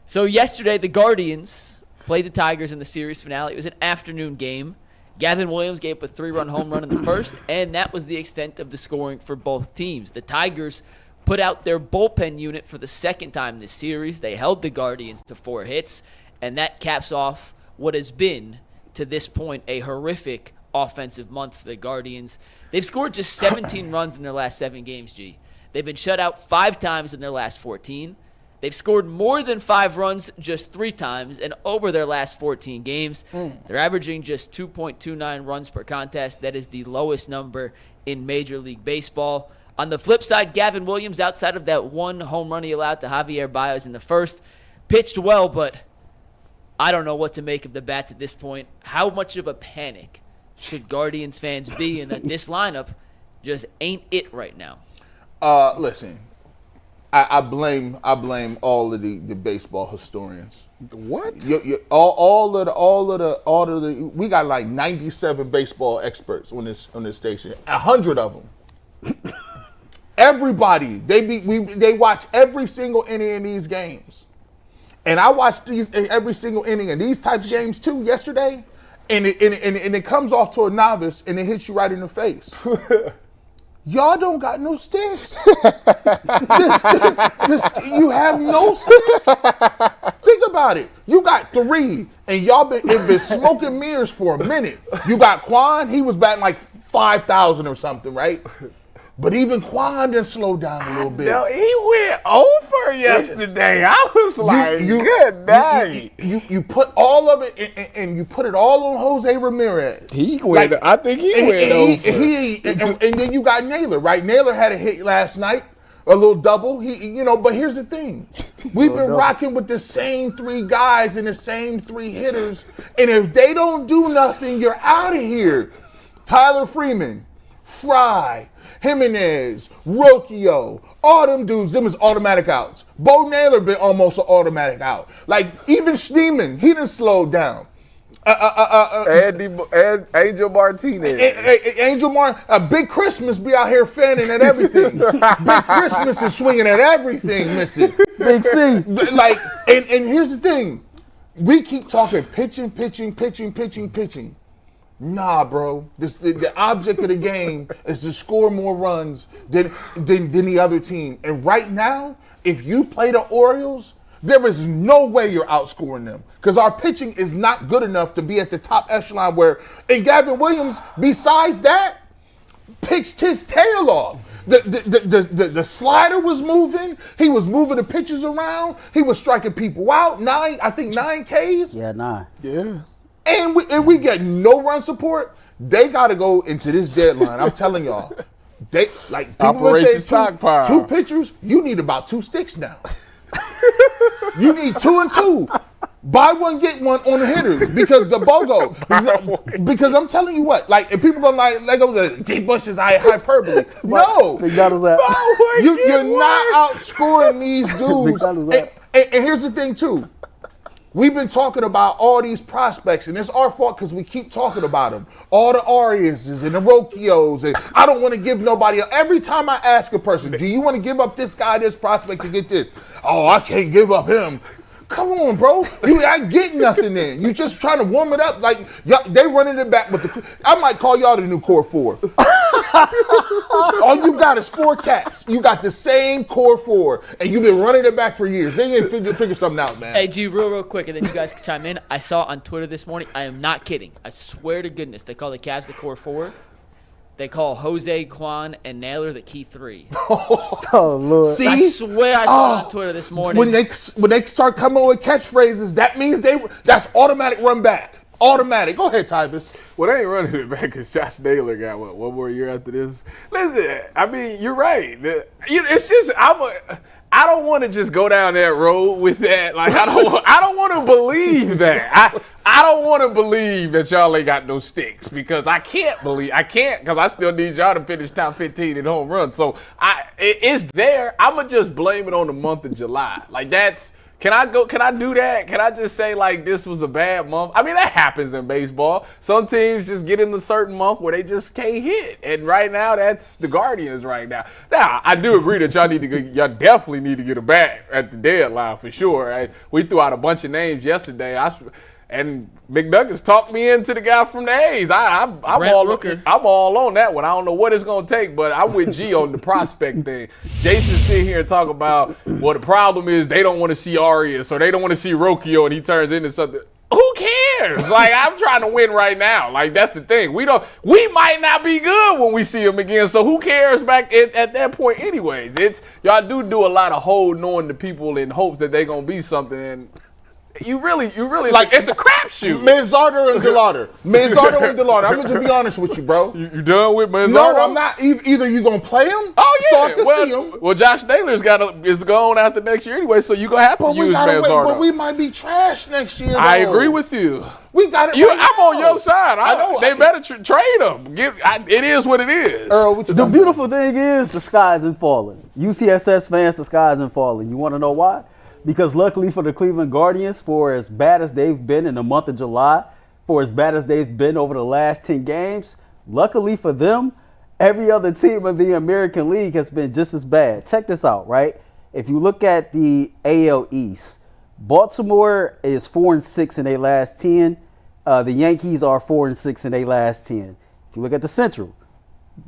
So yesterday, the Guardians played the Tigers in the series finale. It was an afternoon game. Gavin Williams gave up a 3-run home run in the first, and that was the extent of the scoring for both teams. The Tigers put out their bullpen unit for the second time this series. They held the Guardians to 4 hits, and that caps off what has been, to this point, a horrific offensive month for the Guardians. They've scored just 17 runs in their last 7 games, G. They've been shut out 5 times in their last 14. They've scored more than 5 runs just 3 times, and over their last 14 games, they're averaging just 2.29 runs per contest. That is the lowest number in Major League Baseball. On the flip side, Gavin Williams, outside of that 1 home run he allowed to Javier Baez in the first, pitched well, but I don't know what to make of the bats at this point. How much of a panic should Guardians fans be in that this lineup just ain't it right now? Listen, I blame all of the baseball historians. What? All of the we got like 97 baseball experts on this station. 100 of them. Everybody, they watch every inning in these games, and I watched every single inning in these types of games too yesterday, and it comes off to a novice and it hits you right in the face. Y'all don't got no sticks. You have no sticks. Think about it. You got 3, and y'all been smoking mirrors for a minute. You got Quan. He was batting like 5,000 or something, right? But even Quan didn't slow down a little bit. No, he went over yesterday. I was like, good night. You put all of it, and you put it all on Jose Ramirez. He went. Like, I think he went over. And then you got Naylor, right? Naylor had a hit last night, a little double. But here's the thing: we've been rocking with the same 3 guys and the same 3 hitters, and if they don't do nothing, you're out of here. Tyler Freeman, Fry, Jimenez, Rocchio, all them dudes, them is automatic outs. Bo Naylor been almost an automatic out. Like, even Schneemann, he done slowed down. And Angel Martinez. Angel Martin, Big Christmas be out here fanning at everything. Big Christmas is swinging at everything, missing. Big C. Like, and here's the thing. We keep talking pitching. Nah, bro. The object of the game is to score more runs than the other team. And right now, if you play the Orioles, there is no way you're outscoring them because our pitching is not good enough to be at the top echelon where, and Gavin Williams, besides that, pitched his tail off. The slider was moving. He was moving the pitches around. He was striking people out. 9 Ks. Yeah, 9. Yeah. And we get no run support. They got to go into this deadline. I'm telling y'all. They like people would Operation say stockpile. two pitchers. You need about 2 sticks now. You need 2 and 2. Buy one, get one on the hitters because the BOGO. Because I'm telling you what, like, if people gonna like go to G. Bush is hyperbole. No, McDonald's app. you're not outscoring these dudes. And here's the thing too. We've been talking about all these prospects, and it's our fault because we keep talking about them. All the Arias and the Rocchios, and I don't want to give nobody. Every time I ask a person, do you want to give up this guy, this prospect to get this? Oh, I can't give up him. Come on, bro. You ain't getting nothing in. You just trying to warm it up. Like, they running it back with the. I might call y'all the new core 4. All you got is 4 cats. You got the same core 4, and you've been running it back for years. They ain't figure something out, man. Hey, G, real quick, and then you guys can chime in. I saw on Twitter this morning, I am not kidding. I swear to goodness, they call the Cavs the core 4. They call Jose, Quan, and Naylor the key 3. Oh, Lord. See? I swear I saw it on Twitter this morning. When they start coming with catchphrases, that means that's automatic run back. Automatic. Go ahead, Tybus. Well, they ain't running it back because Josh Naylor got, one more year after this? Listen, I mean, you're right. It's just, I don't want to just go down that road with that. Like, I don't want to believe that. I don't want to believe that y'all ain't got no sticks because I can't because I still need y'all to finish top 15 in home runs. So it's there. I'm going to just blame it on the month of July. Like, can I do that? Can I just say, like, this was a bad month? I mean, that happens in baseball. Some teams just get in a certain month where they just can't hit. And right now, that's the Guardians right now. Now, I do agree that y'all definitely need to get a bat at the deadline for sure. Right? We threw out a bunch of names yesterday. And McNuggets talked me into the guy from the A's. I'm all on that one. I don't know what it's going to take, but I'm with G on the prospect thing. Jason sit here and talk about, well, the problem is they don't want to see Arias or they don't want to see Rocchio and he turns into something. Who cares? Like, I'm trying to win right now. Like, that's the thing. We might not be good when we see him again, so who cares back at that point anyways? Y'all do a lot of holding on to people in hopes that they're going to be something, and you really like it's a crapshoot. Manzardo and Delauder. I'm gonna just be honest with you, bro. You done with Manzardo? No, I'm not. Either you gonna play him, so I can see him. Well, Josh Naylor's is gone after next year anyway, so you're gonna have to use Manzardo. But we might be trash next year. I agree with you. We got it. I'm on your side. I know. They better trade him. It is what it is. Earl, The beautiful thing is the sky isn't falling. UCSS fans, the sky isn't falling. You want to know why? Because luckily for the Cleveland Guardians, for as bad as they've been in the month of July, for as bad as they've been over the last 10 games, luckily for them, every other team in the American League has been just as bad. Check this out, right? If you look at the AL East, Baltimore is 4-6 in their last 10. The Yankees are 4-6 in their last 10. If you look at the Central,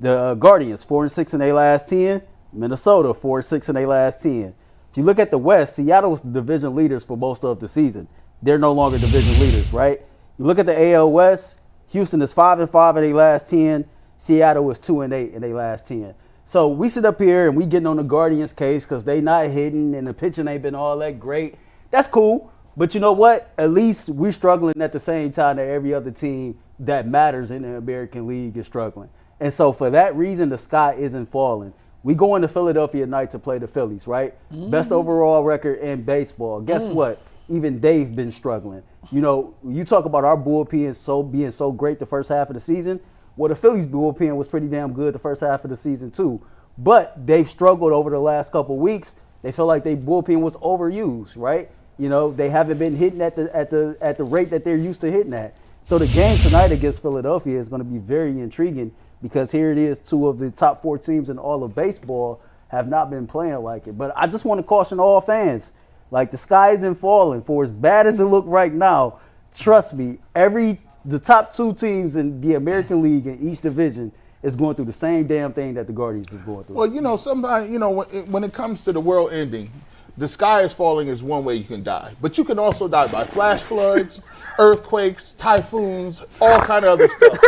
the Guardians 4-6 in their last 10. Minnesota 4-6 in their last 10. If you look at the West, Seattle was the division leaders for most of the season. They're no longer division leaders, right? You look at the AL West, Houston is 5-5 in their last 10. Seattle is 2-8 in their last 10. So we sit up here and we getting on the Guardians case because they not hitting and the pitching ain't been all that great. That's cool. But you know what? At least we're struggling at the same time that every other team that matters in the American League is struggling. And so for that reason, the sky isn't falling. We going to Philadelphia tonight to play the Phillies, right? Mm-hmm. Best overall record in baseball. Guess what? Even they've been struggling. You know, you talk about our bullpen being so great the first half of the season. Well, the Phillies bullpen was pretty damn good the first half of the season too. But they've struggled over the last couple weeks. They feel like their bullpen was overused, right? You know, they haven't been hitting at the rate that they're used to hitting at. So the game tonight against Philadelphia is going to be very intriguing because here it is, 2 of the top 4 teams in all of baseball have not been playing like it. But I just want to caution all fans, like the sky isn't falling. For as bad as it looks right now, trust me, every the top 2 teams in the American League in each division is going through the same damn thing that the Guardians is going through. Well, somebody, when it comes to the world ending, the sky is falling is one way you can die. But you can also die by flash floods, earthquakes, typhoons, all kind of other stuff.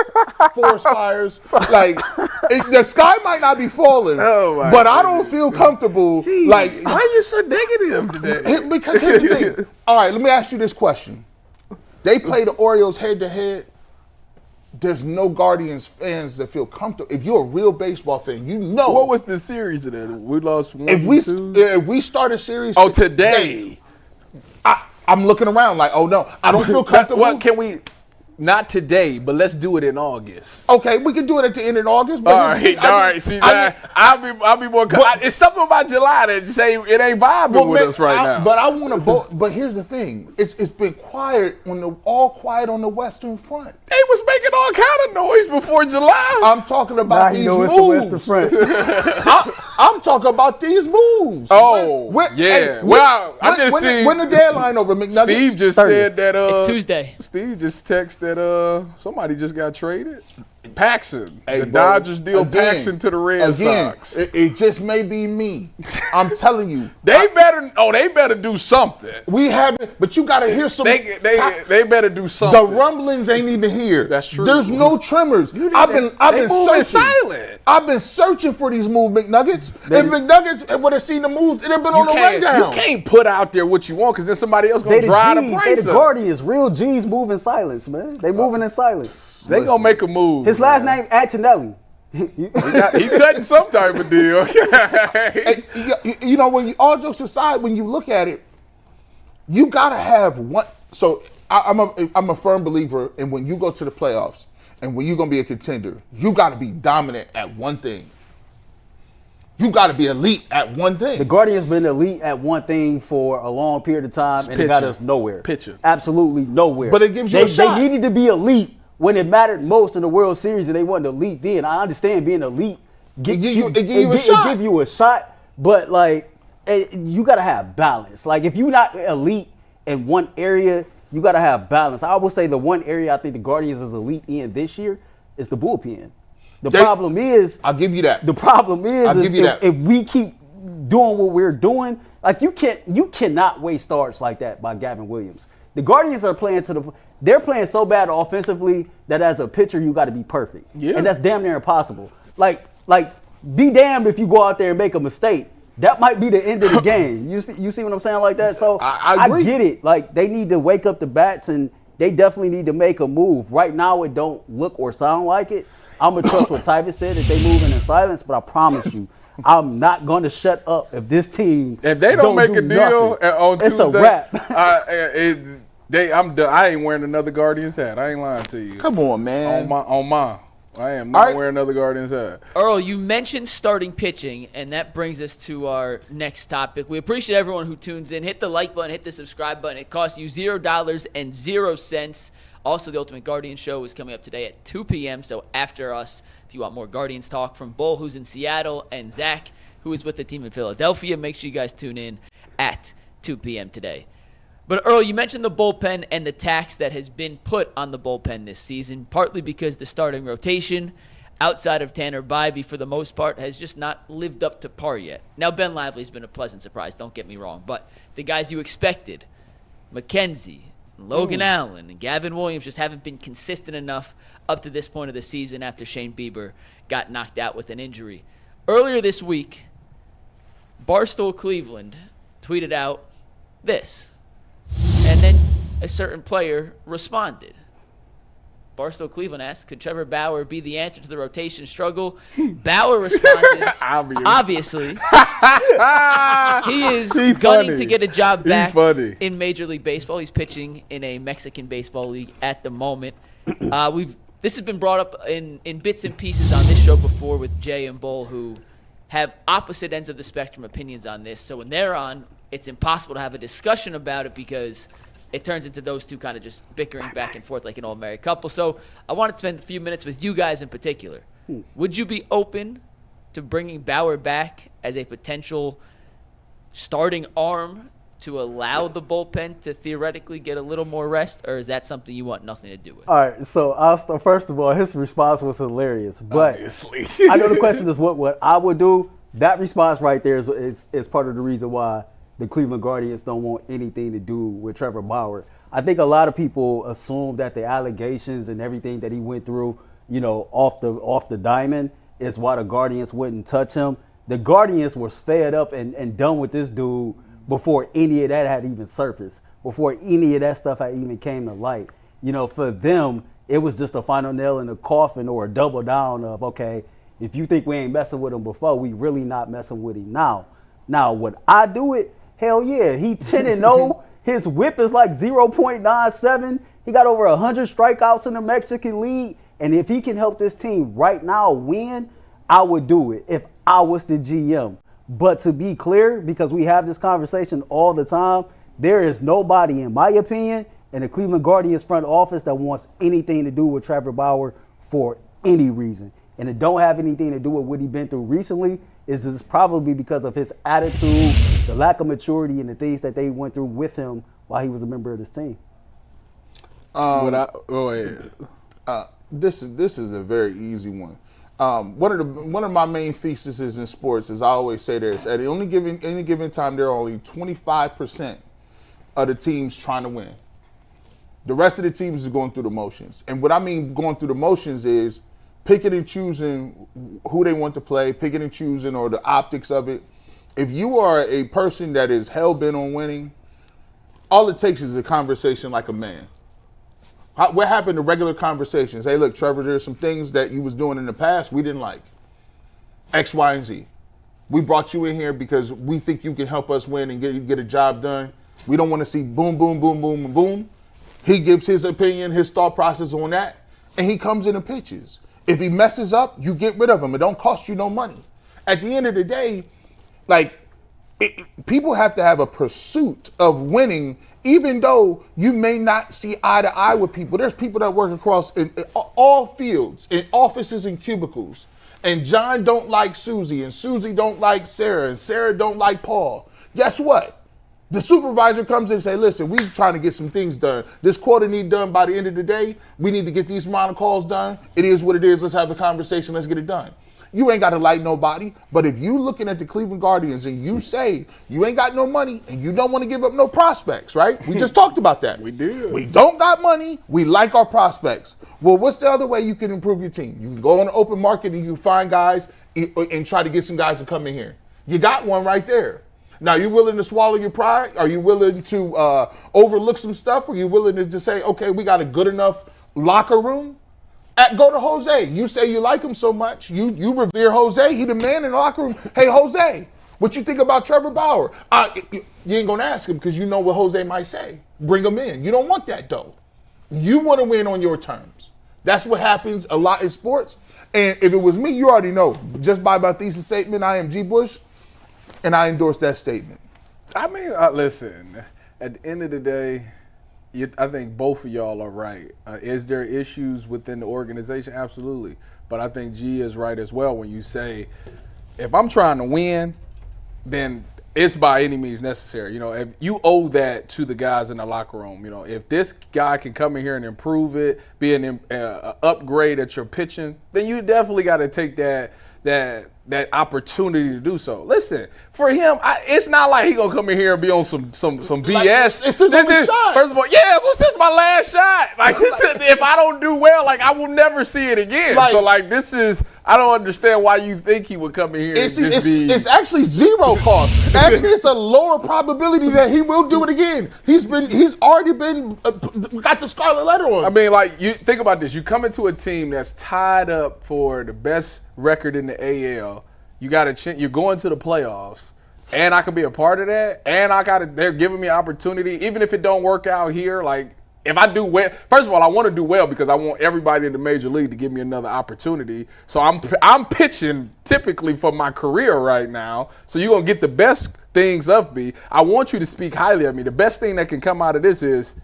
Forest fires. The sky might not be falling, but I don't feel comfortable. Why are you so negative today? Because here's the thing. All right, let me ask you this question. They play the Orioles head-to-head. There's no Guardians fans that feel comfortable. If you're a real baseball fan, you know. What was the series then? We lost 1-2. If we start a series today. I'm looking around like, oh no, I don't feel comfortable. What can we? Not today, but let's do it in August. Okay, we can do it at the end of August. But All right. See, I'll be more. It's something about July that say it ain't vibing with us right now. But I want to vote. But here's the thing: it's been quiet all quiet on the Western Front. They was making all kind of noise before July. I'm talking about these moves. The Western Front. I'm talking about these moves. I just see when the deadline over. McNuggets. Steve just said that. It's Tuesday. Steve just texted that somebody just got traded. Paxson. Hey, the bro, Dodgers deal Paxson to the Red Sox. It just may be me. I'm telling you. They better do something. We haven't, but you got to hear some. They better do something. The rumblings ain't even here. That's true. There's no tremors. I've been searching. Silent. I've been searching for these moves, McNuggets. If McNuggets would have seen the moves, it'd have been on the way down. You can't put out there what you want because then somebody else gonna drive the price up. The Guardians, real G's move in silence, man. They moving in silence. They gonna make a move. His last name Antonelli. He cutting some type of deal. When all jokes aside, when you look at it, you gotta have one. So I'm a firm believer in when you go to the playoffs and when you're gonna be a contender, you gotta be dominant at one thing. You gotta be elite at one thing. The Guardians been elite at one thing for a long period of time, and it got us nowhere. Pitching. Absolutely nowhere. But it gives you a shot. They needed to be elite when it mattered most in the World Series, and they wasn't elite then. I understand being elite. It give you a shot. But you gotta have balance. Like if you're not elite in one area, you gotta have balance. I would say the one area I think the Guardians is elite in this year is the bullpen. The problem is, I'll give you that. The problem is, I'll give you that. If we keep doing what we're doing, like you cannot waste starts like that by Gavin Williams. The Guardians are they're playing so bad offensively that as a pitcher you got to be perfect, and that's damn near impossible. Like be damned if you go out there and make a mistake. That might be the end of the game. You see what I'm saying like that? So I agree. I get it. Like they need to wake up the bats and they definitely need to make a move. Right now it don't look or sound like it. I'm going to trust what Tyvus said that they moving in silence, but I promise you, I'm not going to shut up if this team if they don't make a deal on Tuesday. It's a wrap. I ain't wearing another Guardians hat. I ain't lying to you. Come on, man. On my. I am not wearing another Guardians hat. Earl, you mentioned starting pitching, and that brings us to our next topic. We appreciate everyone who tunes in. Hit the like button, hit the subscribe button. It costs you $0.00. Also, the Ultimate Guardian Show is coming up today at 2 p.m., so after us, if you want more Guardians talk from Bull, who's in Seattle, and Zach, who is with the team in Philadelphia, make sure you guys tune in at 2 p.m. today. But, Earl, you mentioned the bullpen and the tax that has been put on the bullpen this season, partly because the starting rotation, outside of Tanner Bybee, for the most part, has just not lived up to par yet. Now, Ben Lively's been a pleasant surprise, don't get me wrong, but the guys you expected, McKenzie, Logan Allen, and Gavin Williams just haven't been consistent enough up to this point of the season after Shane Bieber got knocked out with an injury. Earlier this week, Barstool Cleveland tweeted out this, and then a certain player responded. Barstool Cleveland asked, could Trevor Bauer be the answer to the rotation struggle? Bauer responded, obviously. He is gunning to get a job back in Major League Baseball. He's pitching in a Mexican baseball league at the moment. This has been brought up in bits and pieces on this show before with Jay and Bull, who have opposite ends of the spectrum opinions on this. So when they're on, it's impossible to have a discussion about it because it turns into those two kind of just bickering back and forth like an old married couple. So I wanted to spend a few minutes with you guys in particular. Would you be open to bringing Bauer back as a potential starting arm to allow the bullpen to theoretically get a little more rest, or is that something you want nothing to do with? All right, so I'll start. First of all, his response was hilarious, but Obviously. I know the question is what I would do. That response right there is part of the reason why the Cleveland Guardians don't want anything to do with Trevor Bauer. I think a lot of people assume that the allegations and everything that he went through, off the diamond, is why the Guardians wouldn't touch him. The Guardians were fed up and done with this dude before any of that had even surfaced, before any of that stuff had even came to light. For them, it was just a final nail in the coffin or a double down of, okay, if you think we ain't messing with him before, we really not messing with him now. Now, would I do it? Hell yeah. He 10-0. His whip is like 0.97. He got over 100 strikeouts in the Mexican League. And if he can help this team right now win, I would do it if I was the GM. But to be clear, because we have this conversation all the time, there is nobody, in my opinion, in the Cleveland Guardians front office that wants anything to do with Trevor Bauer for any reason. And it don't have anything to do with what he's been through recently. It's just probably because of his attitude, the lack of maturity, and the things that they went through with him while he was a member of this team. Go ahead. This is a very easy one. One of my main theses in sports is I always say this: at any given time, there are only 25% of the teams trying to win. The rest of the teams is going through the motions. And what I mean going through the motions is picking and choosing who they want to play, picking and choosing, or the optics of it. If you are a person that is hell-bent on winning, all it takes is a conversation like a man. What happened to regular conversations? Hey, look, Trevor, there's some things that you was doing in the past we didn't like. X, Y, and Z. We brought you in here because we think you can help us win and get a job done. We don't want to see boom, boom, boom, boom, and boom. He gives his opinion, his thought process on that, and he comes in and pitches. If he messes up, you get rid of him. It don't cost you no money. At the end of the day, people have to have a pursuit of winning, even though you may not see eye to eye with people. There's people that work across in all fields, in offices and cubicles. And John don't like Susie, and Susie don't like Sarah, and Sarah don't like Paul. Guess what? The supervisor comes in and say, listen, we trying to get some things done. This quarter need done by the end of the day. We need to get these amount of calls done. It is what it is. Let's have a conversation. Let's get it done. You ain't got to like nobody. But if you looking at the Cleveland Guardians and you say you ain't got no money and you don't want to give up no prospects, right? We just talked about that. We did. We don't got money. We like our prospects. Well, what's the other way you can improve your team? You can go on the open market and you find guys and try to get some guys to come in here. You got one right there. Now, you willing to swallow your pride? Are you willing to overlook some stuff? Are you willing to just say, okay, we got a good enough locker room? Go to Jose. You say you like him so much. You revere Jose. He the man in the locker room. Hey, Jose, what you think about Trevor Bauer? You ain't going to ask him because you know what Jose might say. Bring him in. You don't want that, though. You want to win on your terms. That's what happens a lot in sports. And if it was me, you already know. Just by my thesis statement, I am G. Bush. And I endorse that statement. I mean, listen, at the end of the day, I think both of y'all are right. Is there issues within the organization? Absolutely. But I think G is right as well when you say, if I'm trying to win, then it's by any means necessary. If you owe that to the guys in the locker room. If this guy can come in here and improve it, be an upgrade at your pitching, then you definitely got to take that opportunity to do so. Listen, for him, it's not like he gonna come in here and be on some BS. Like, it's his only shot. First of all, yeah, this is my last shot. If I don't do well, I will never see it again. This is, I don't understand why you think he would come in here. It's actually zero cost. Actually, it's a lower probability that he will do it again. He's already been got the scarlet letter on. I mean, you think about this. You come into a team that's tied up for the best record in the AL. You got a chance. You're going to the playoffs, and I can be a part of that. And they're giving me opportunity, even if it don't work out here. If I do well, first of all, I want to do well because I want everybody in the major league to give me another opportunity. So I'm pitching typically for my career right now. So you're gonna get the best things of me. I want you to speak highly of me. The best thing that can come out of this is,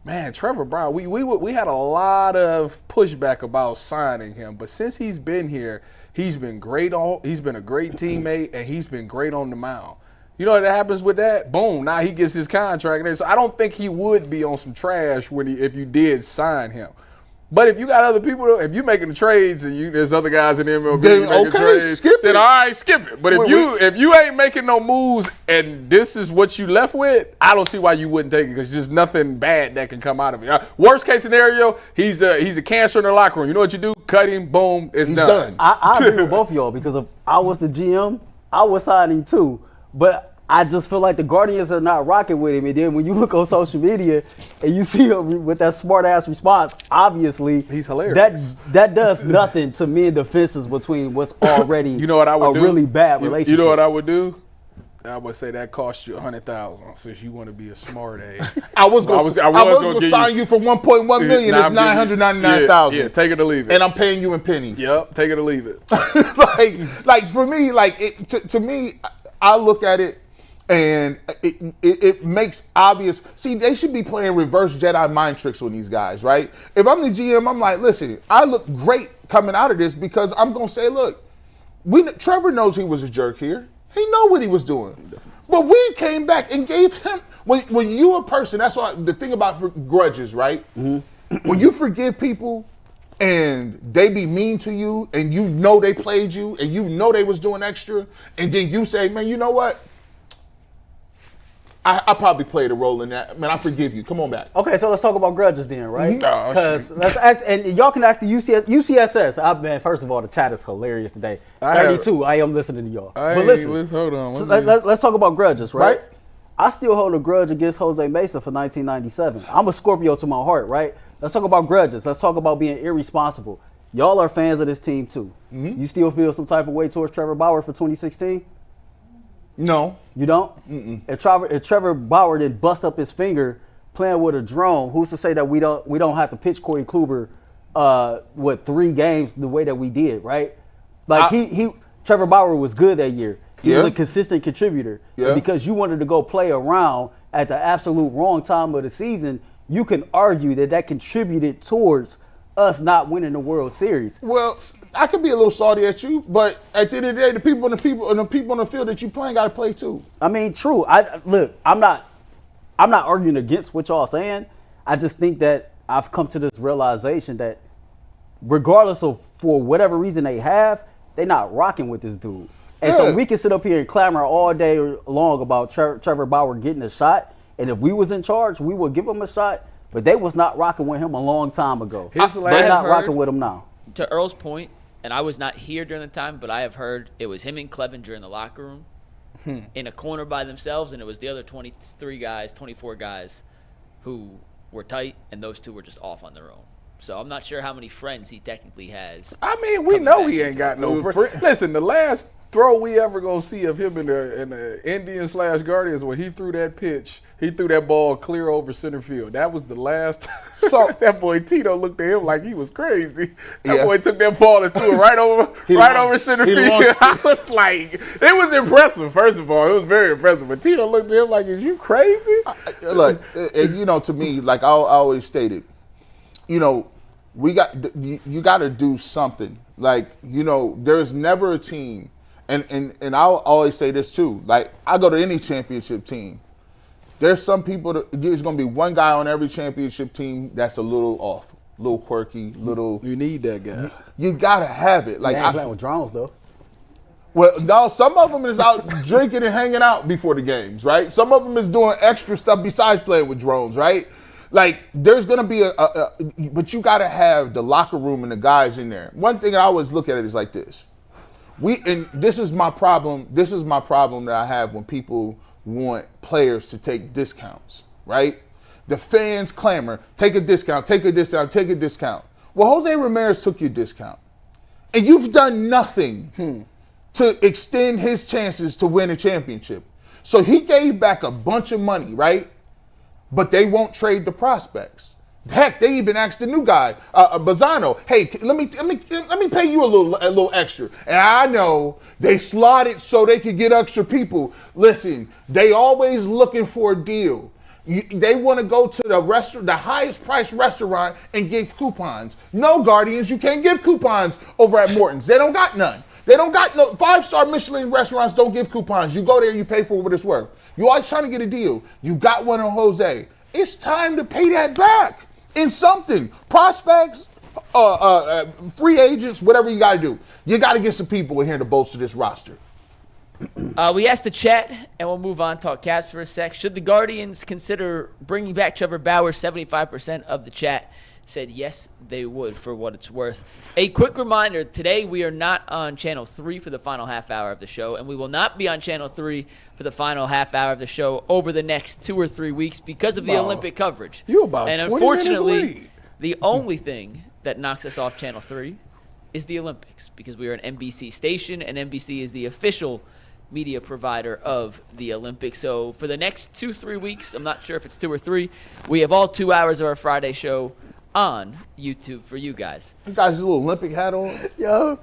man, Trevor Bauer. We had a lot of pushback about signing him, but since he's been here, he's been great. He's been a great teammate, and he's been great on the mound. You know what happens with that? Boom, now he gets his contract. And so I don't think he would be on some trash if you did sign him. But if you got other people, if you're making the trades and there's other guys in the MLB making trades, then all right, skip it. But if you ain't making no moves and this is what you left with, I don't see why you wouldn't take it because there's nothing bad that can come out of it. Worst case scenario, he's a cancer in the locker room. You know what you do? Cut him, boom, he's done. I agree with both of y'all because if I was the GM, I would sign him too. But I just feel like the Guardians are not rocking with him. And then when you look on social media and you see him with that smart-ass response, obviously he's hilarious. That does nothing to mend the fences between what's already you know what I would do? Really bad relationship. You know what I would do? I would say that cost you $100,000 since you want to be a smart ass. I was going to sign you for $1.1 million. It's $999,000. Yeah, take it or leave it. And I'm paying you in pennies. Yep, take it or leave it. like for me, to me, I look at it. And it makes obvious. See, they should be playing reverse Jedi mind tricks on these guys, right? If I'm the GM, I'm like, listen, I look great coming out of this because I'm going to say, look, Trevor knows he was a jerk here. He know what he was doing. But we came back and gave him, when you're a person, that's why the thing about grudges, right? Mm-hmm. When you forgive people and they be mean to you and you know they played you and you know they was doing extra and then you say, man, you know what? I probably played a role in that. Man, I forgive you. Come on back. Okay, so let's talk about grudges then, right? Mm-hmm. Because let's ask, and y'all can ask the UCSS. Man, first of all, the chat is hilarious today. 32. I am listening to y'all. But listen, hold on. So let's talk about grudges, right? I still hold a grudge against Jose Mesa for 1997. I'm a Scorpio to my heart, right? Let's talk about grudges. Let's talk about being irresponsible. Y'all are fans of this team too. Mm-hmm. You still feel some type of way towards Trevor Bauer for 2016? No. You don't? Mm-mm. If Trevor Bauer didn't bust up his finger playing with a drone, who's to say that we don't have to pitch Corey Kluber with 3 games the way that we did, right? Like Trevor Bauer was good that year. He was a consistent contributor. Yeah. And because you wanted to go play around at the absolute wrong time of the season, you can argue that contributed towards us not winning the World Series. Well, I could be a little salty at you, but at the end of the day, the people on the field that you playing got to play too. I mean, true. I'm not arguing against what y'all saying. I just think that I've come to this realization that regardless of for whatever reason they're not rocking with this dude. And so we can sit up here and clamor all day long about Trevor Bauer getting a shot. And if we was in charge, we would give him a shot. But they was not rocking with him a long time ago. They're not rocking with him now. To Earl's point, and I was not here during the time, but I have heard it was him and Clevenger in the locker room in a corner by themselves, and it was the other 24 guys who were tight, and those 2 were just off on their own. So I'm not sure how many friends he technically has. I mean, we know he ain't got no friends. Listen, the last throw we ever gonna see of him in the Indians/Guardians when he threw that pitch, he threw that ball clear over center field. That was the last. So that boy Tito looked at him like he was crazy. That boy took that ball and threw it right over center field. I was like, it was impressive. First of all, it was very impressive. But Tito looked at him like, "Is you crazy?" Look, and to me, like I always stated, you got to do something. Like there's never a team. And I'll always say this too. Like I go to any championship team. There's some people there's gonna be one guy on every championship team that's a little off, a little quirky, little. You need that guy. You gotta have it. Like I ain't playing with drones though. Well, no, some of them is out drinking and hanging out before the games, right? Some of them is doing extra stuff besides playing with drones, right? Like there's gonna be but you gotta have the locker room and the guys in there. One thing I always look at it is like this. And this is my problem. This is my problem that I have when people want players to take discounts, right? The fans clamor, take a discount, take a discount, take a discount. Well, Jose Ramirez took your discount. And you've done nothing to extend his chances to win a championship. So he gave back a bunch of money, right? But they won't trade the prospects. Heck, they even asked the new guy, Bazzano, hey, let me pay you a little extra. And I know they slotted so they could get extra people. Listen, they always looking for a deal. They want to go to the highest priced restaurant and give coupons. No, Guardians, you can't give coupons over at Morton's. They don't got none. They don't got no 5-star Michelin restaurants. Don't give coupons. You go there, you pay for what it's worth. You always trying to get a deal. You got one on Jose. It's time to pay that back in something. Prospects, free agents, whatever you got to do. You got to get some people in here to bolster this roster. We asked the chat, and we'll move on, talk Cavs for a sec. Should the Guardians consider bringing back Trevor Bauer? 75% of the chat said yes, they would, for what it's worth. A quick reminder, today we are not on Channel 3 for the final half hour of the show, and we will not be on Channel 3 for the final half hour of the show over the next 2 or 3 weeks because of the Olympic coverage. You about and 20 unfortunately, minutes late. the only thing that knocks us off Channel 3 is the Olympics, because we are an NBC station, and NBC is the official media provider of the Olympics. So for the next 2-3 weeks, I'm not sure if it's 2 or 3, we have all 2 hours of our Friday show on YouTube for you guys. You got his little Olympic hat on. Yo.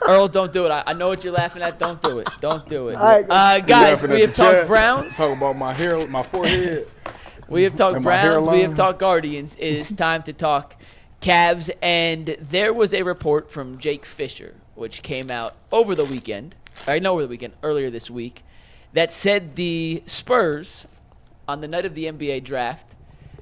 Earl, don't do it. I know what you're laughing at. Don't do it. Don't do it. All right. Guys, Laughing we at have the talked chat, Browns. Talking about my hair, my forehead. We have talked And my Browns. We hairline. have talked Guardians. It is time to talk Cavs. And there was a report from Jake Fisher, which came out over the weekend. Earlier this week, that said the Spurs, on the night of the NBA draft,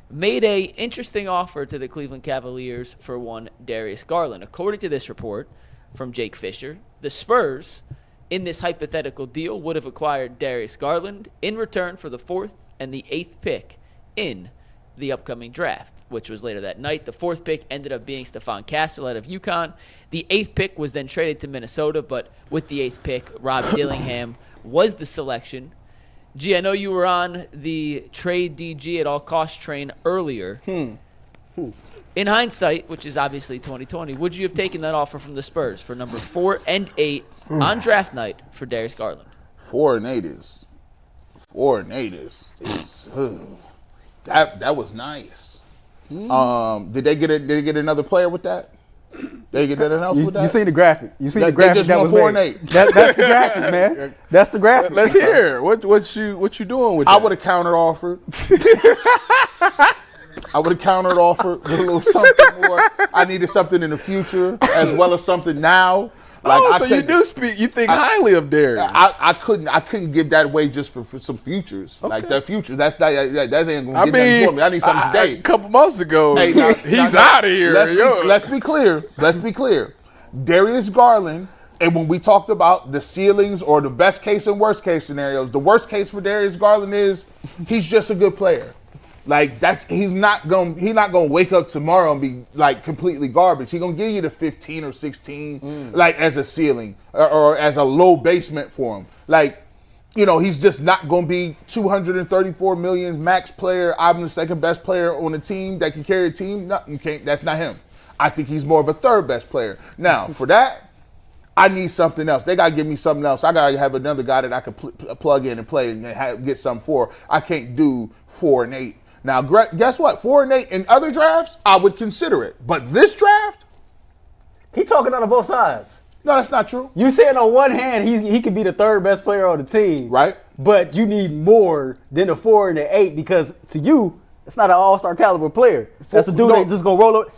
made a interesting offer to the Cleveland Cavaliers for one Darius Garland. According to this report from Jake Fisher, the Spurs, in this hypothetical deal, would have acquired Darius Garland in return for the 4th and the 8th pick in the upcoming draft, which was later that night. The 4th pick ended up being Stephon Castle out of UConn. The 8th pick was then traded to Minnesota, but with the 8th pick, Rob Dillingham was the selection. Gee, I know you were on the trade DG at all cost train earlier. In hindsight, which is obviously 2020, would you have taken that offer from the Spurs for number 4 and 8 on draft night for Darius Garland? 4 and 8 is that was nice. Did they get another player with that? They get anything else with that? You seen the graphic. You seen the They graphic just that won was 4 and made. 8. That's the graphic, man. That's the graphic. Let's hear what you doing with I that? would have counter offered. I would have countered offered with a little something more. I needed something in the future as well as something now. Like, so you do speak. You think highly of Darius. I couldn't give that away just for some futures. Okay. Like that futures. That ain't gonna I get nothing mean, for me. I need something today. A couple months ago, Hey, now, he's now, out of here. Let's be clear. Darius Garland, and when we talked about the ceilings or the best case and worst case scenarios, the worst case for Darius Garland is he's just a good player. Like he's not gonna wake up tomorrow and be like completely garbage. He's gonna give you the 15 or 16 like as a ceiling or as a low basement for him. Like, he's just not gonna be 234 million max player. I'm the second best player on the team that can carry a team. No, you can't. That's not him. I think he's more of a third best player. Now for that, I need something else. They got to give me something else. I got to have another guy that I can plug in and play and get something for. I can't do 4 and 8. Now, guess what? 4 and 8 in other drafts, I would consider it. But this draft? He talking out of both sides. No, that's not true. You saying on one hand he could be the third best player on the team, Right. But you need more than the 4 and the 8 because to you, it's not an all-star caliber player. That's a dude that just gonna roll up.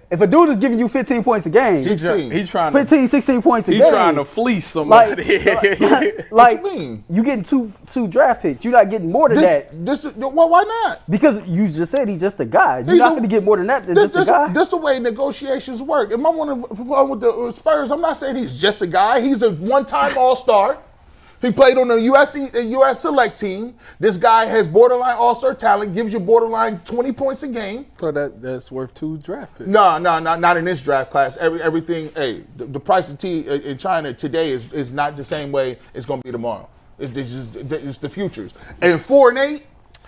If a dude is giving you 15 points a game, 16. He's trying to 15, 16 points a He's game. trying to fleece somebody. Like, What you mean? you getting two draft picks. You're not getting more than that Well, why not? because you just said he's just a guy. You're He's not a- going to get more than that than just a guy. This the way negotiations work. If I want to run with the Spurs, I'm not saying he's just a guy. He's a one-time All-Star. He played on the U.S. select team. This guy has borderline All-Star talent, gives you borderline 20 points a game. So that's worth 2 draft picks. No, not in this draft class. Everything, the price of tea in China today is not the same way it's going to be tomorrow. It's the futures. And 4 and 8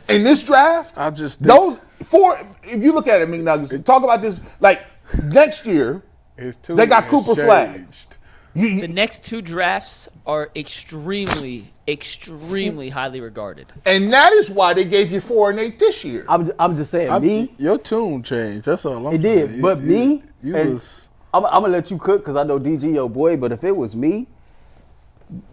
in this draft, those 4, if you look at it, McNuggets, talk about this, like next year, they got Cooper flagged. The next 2 drafts are extremely, extremely highly regarded. And that is why they gave you 4 and 8 this year. I'm just saying, your tune changed. That's all I'm it saying. did. But me, I'm I'm going to let you cook because I know DG your boy, but if it was me,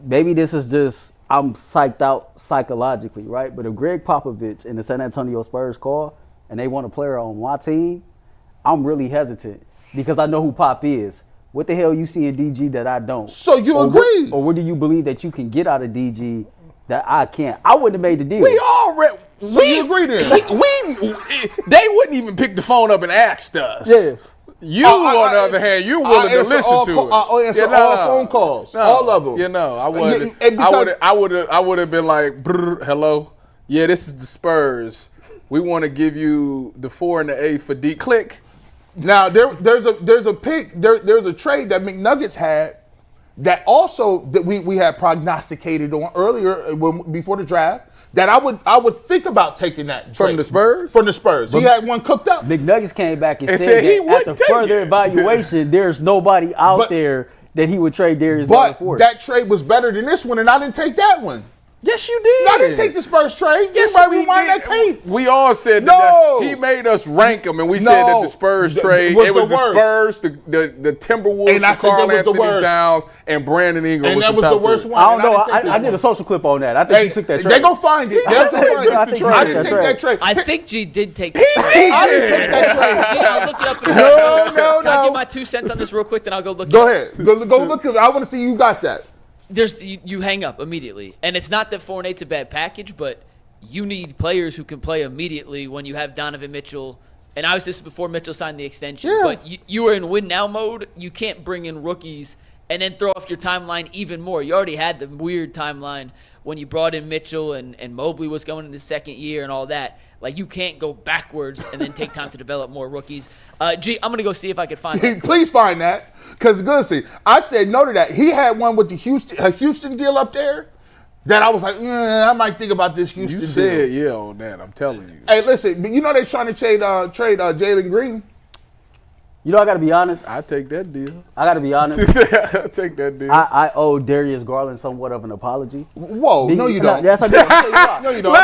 maybe this is just, I'm psyched out psychologically, right? But if Greg Popovich and the San Antonio Spurs call and they want a player on my team, I'm really hesitant because I know who Pop is. What the hell you see in DG that I don't? So you agree? Or what do you believe that you can get out of DG that I can't? I wouldn't have made the deal. We already. So you agree then? They wouldn't even pick the phone up and ask us. Yeah. You, on the other hand, you're willing to listen to it. I answer all phone calls, all of them. You know, I wouldn't. Because- I would have been like, hello, yeah, this is the Spurs. We want to give you the 4 and the 8 for D. Click. Now there's a trade that McNuggets had that also that we had prognosticated on earlier before the draft. That I would think about taking that From trade. the Spurs? From the Spurs. He had one cooked up. McNuggets came back and And said said he that would at the take further it. evaluation, there's nobody out there that he would trade Darius Garland But for. that trade was better than this one, and I didn't take that one. Yes, you did. I didn't take the Spurs trade. Yes, You might we rewind did. that tape. We all said No. that he made us rank them, and we said that the Spurs trade, was it was the the Spurs, the Timberwolves, And I said Karl that was the Anthony worst. Towns, and Brandon Ingram And was that was top the worst three. one. I don't know. didn't take I that did one. a social clip on that. I think you took that trade. They go find it. They'll go find it. I think you I took didn't that take that trade. trade. I think G did take. I didn't take that trade. G, I'll look it up in a No, second. no, Can I no. give my 2 cents on this real quick? Then I'll go look. Go it up? ahead. Go look at it. I want to see you got that. You hang up immediately, and it's not that 4 and 8's a bad package, but you need players who can play immediately when you have Donovan Mitchell. And obviously this was before Mitchell signed the extension, Yeah. but you were in win now mode. You can't bring in rookies and then throw off your timeline even more. You already had the weird timeline when you brought in Mitchell and Mobley was going in his second year and all that. Like, you can't go backwards and then take time to develop more rookies. G, I'm going to go see if I can find that. Please find that. Because, good see, I said no to that. He had one with the Houston deal up there that I was like, I might think about this Houston You deal. said yeah on that. I'm telling you. Hey, listen, but you know they're trying to trade Jalen Green. You know, I got to be honest. I take that deal. I got to be honest. I take that deal. I owe Darius Garland somewhat of an apology. Whoa, no you don't. Yes, I do. No, you don't.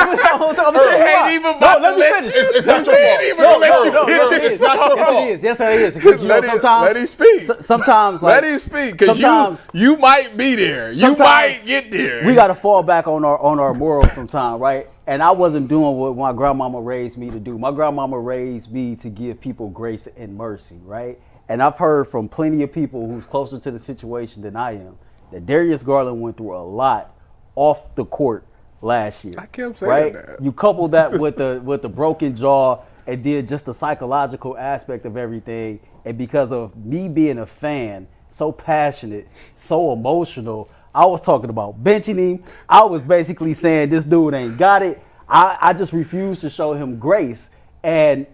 ain't even about let to me let finish. you- It's not your He fault. ain't even gonna let you finish. It's not your Yes, fault. it is. Yes, it is. Because you know, Let sometimes him speak. Sometimes, like, Let him speak, because sometimes- you might be there. You sometimes might get there. we got to fall back on our morals sometime, right? And I wasn't doing what my grandmama raised me to do. My grandmama raised me to give people grace and mercy, right? And I've heard from plenty of people who's closer to the situation than I am that Darius Garland went through a lot off the court last year. I kept saying right? that. You couple that with the broken jaw and then just the psychological aspect of everything. And because of me being a fan, so passionate, so emotional, I was talking about benching him. I was basically saying this dude ain't got it. I just refuse to show him grace. And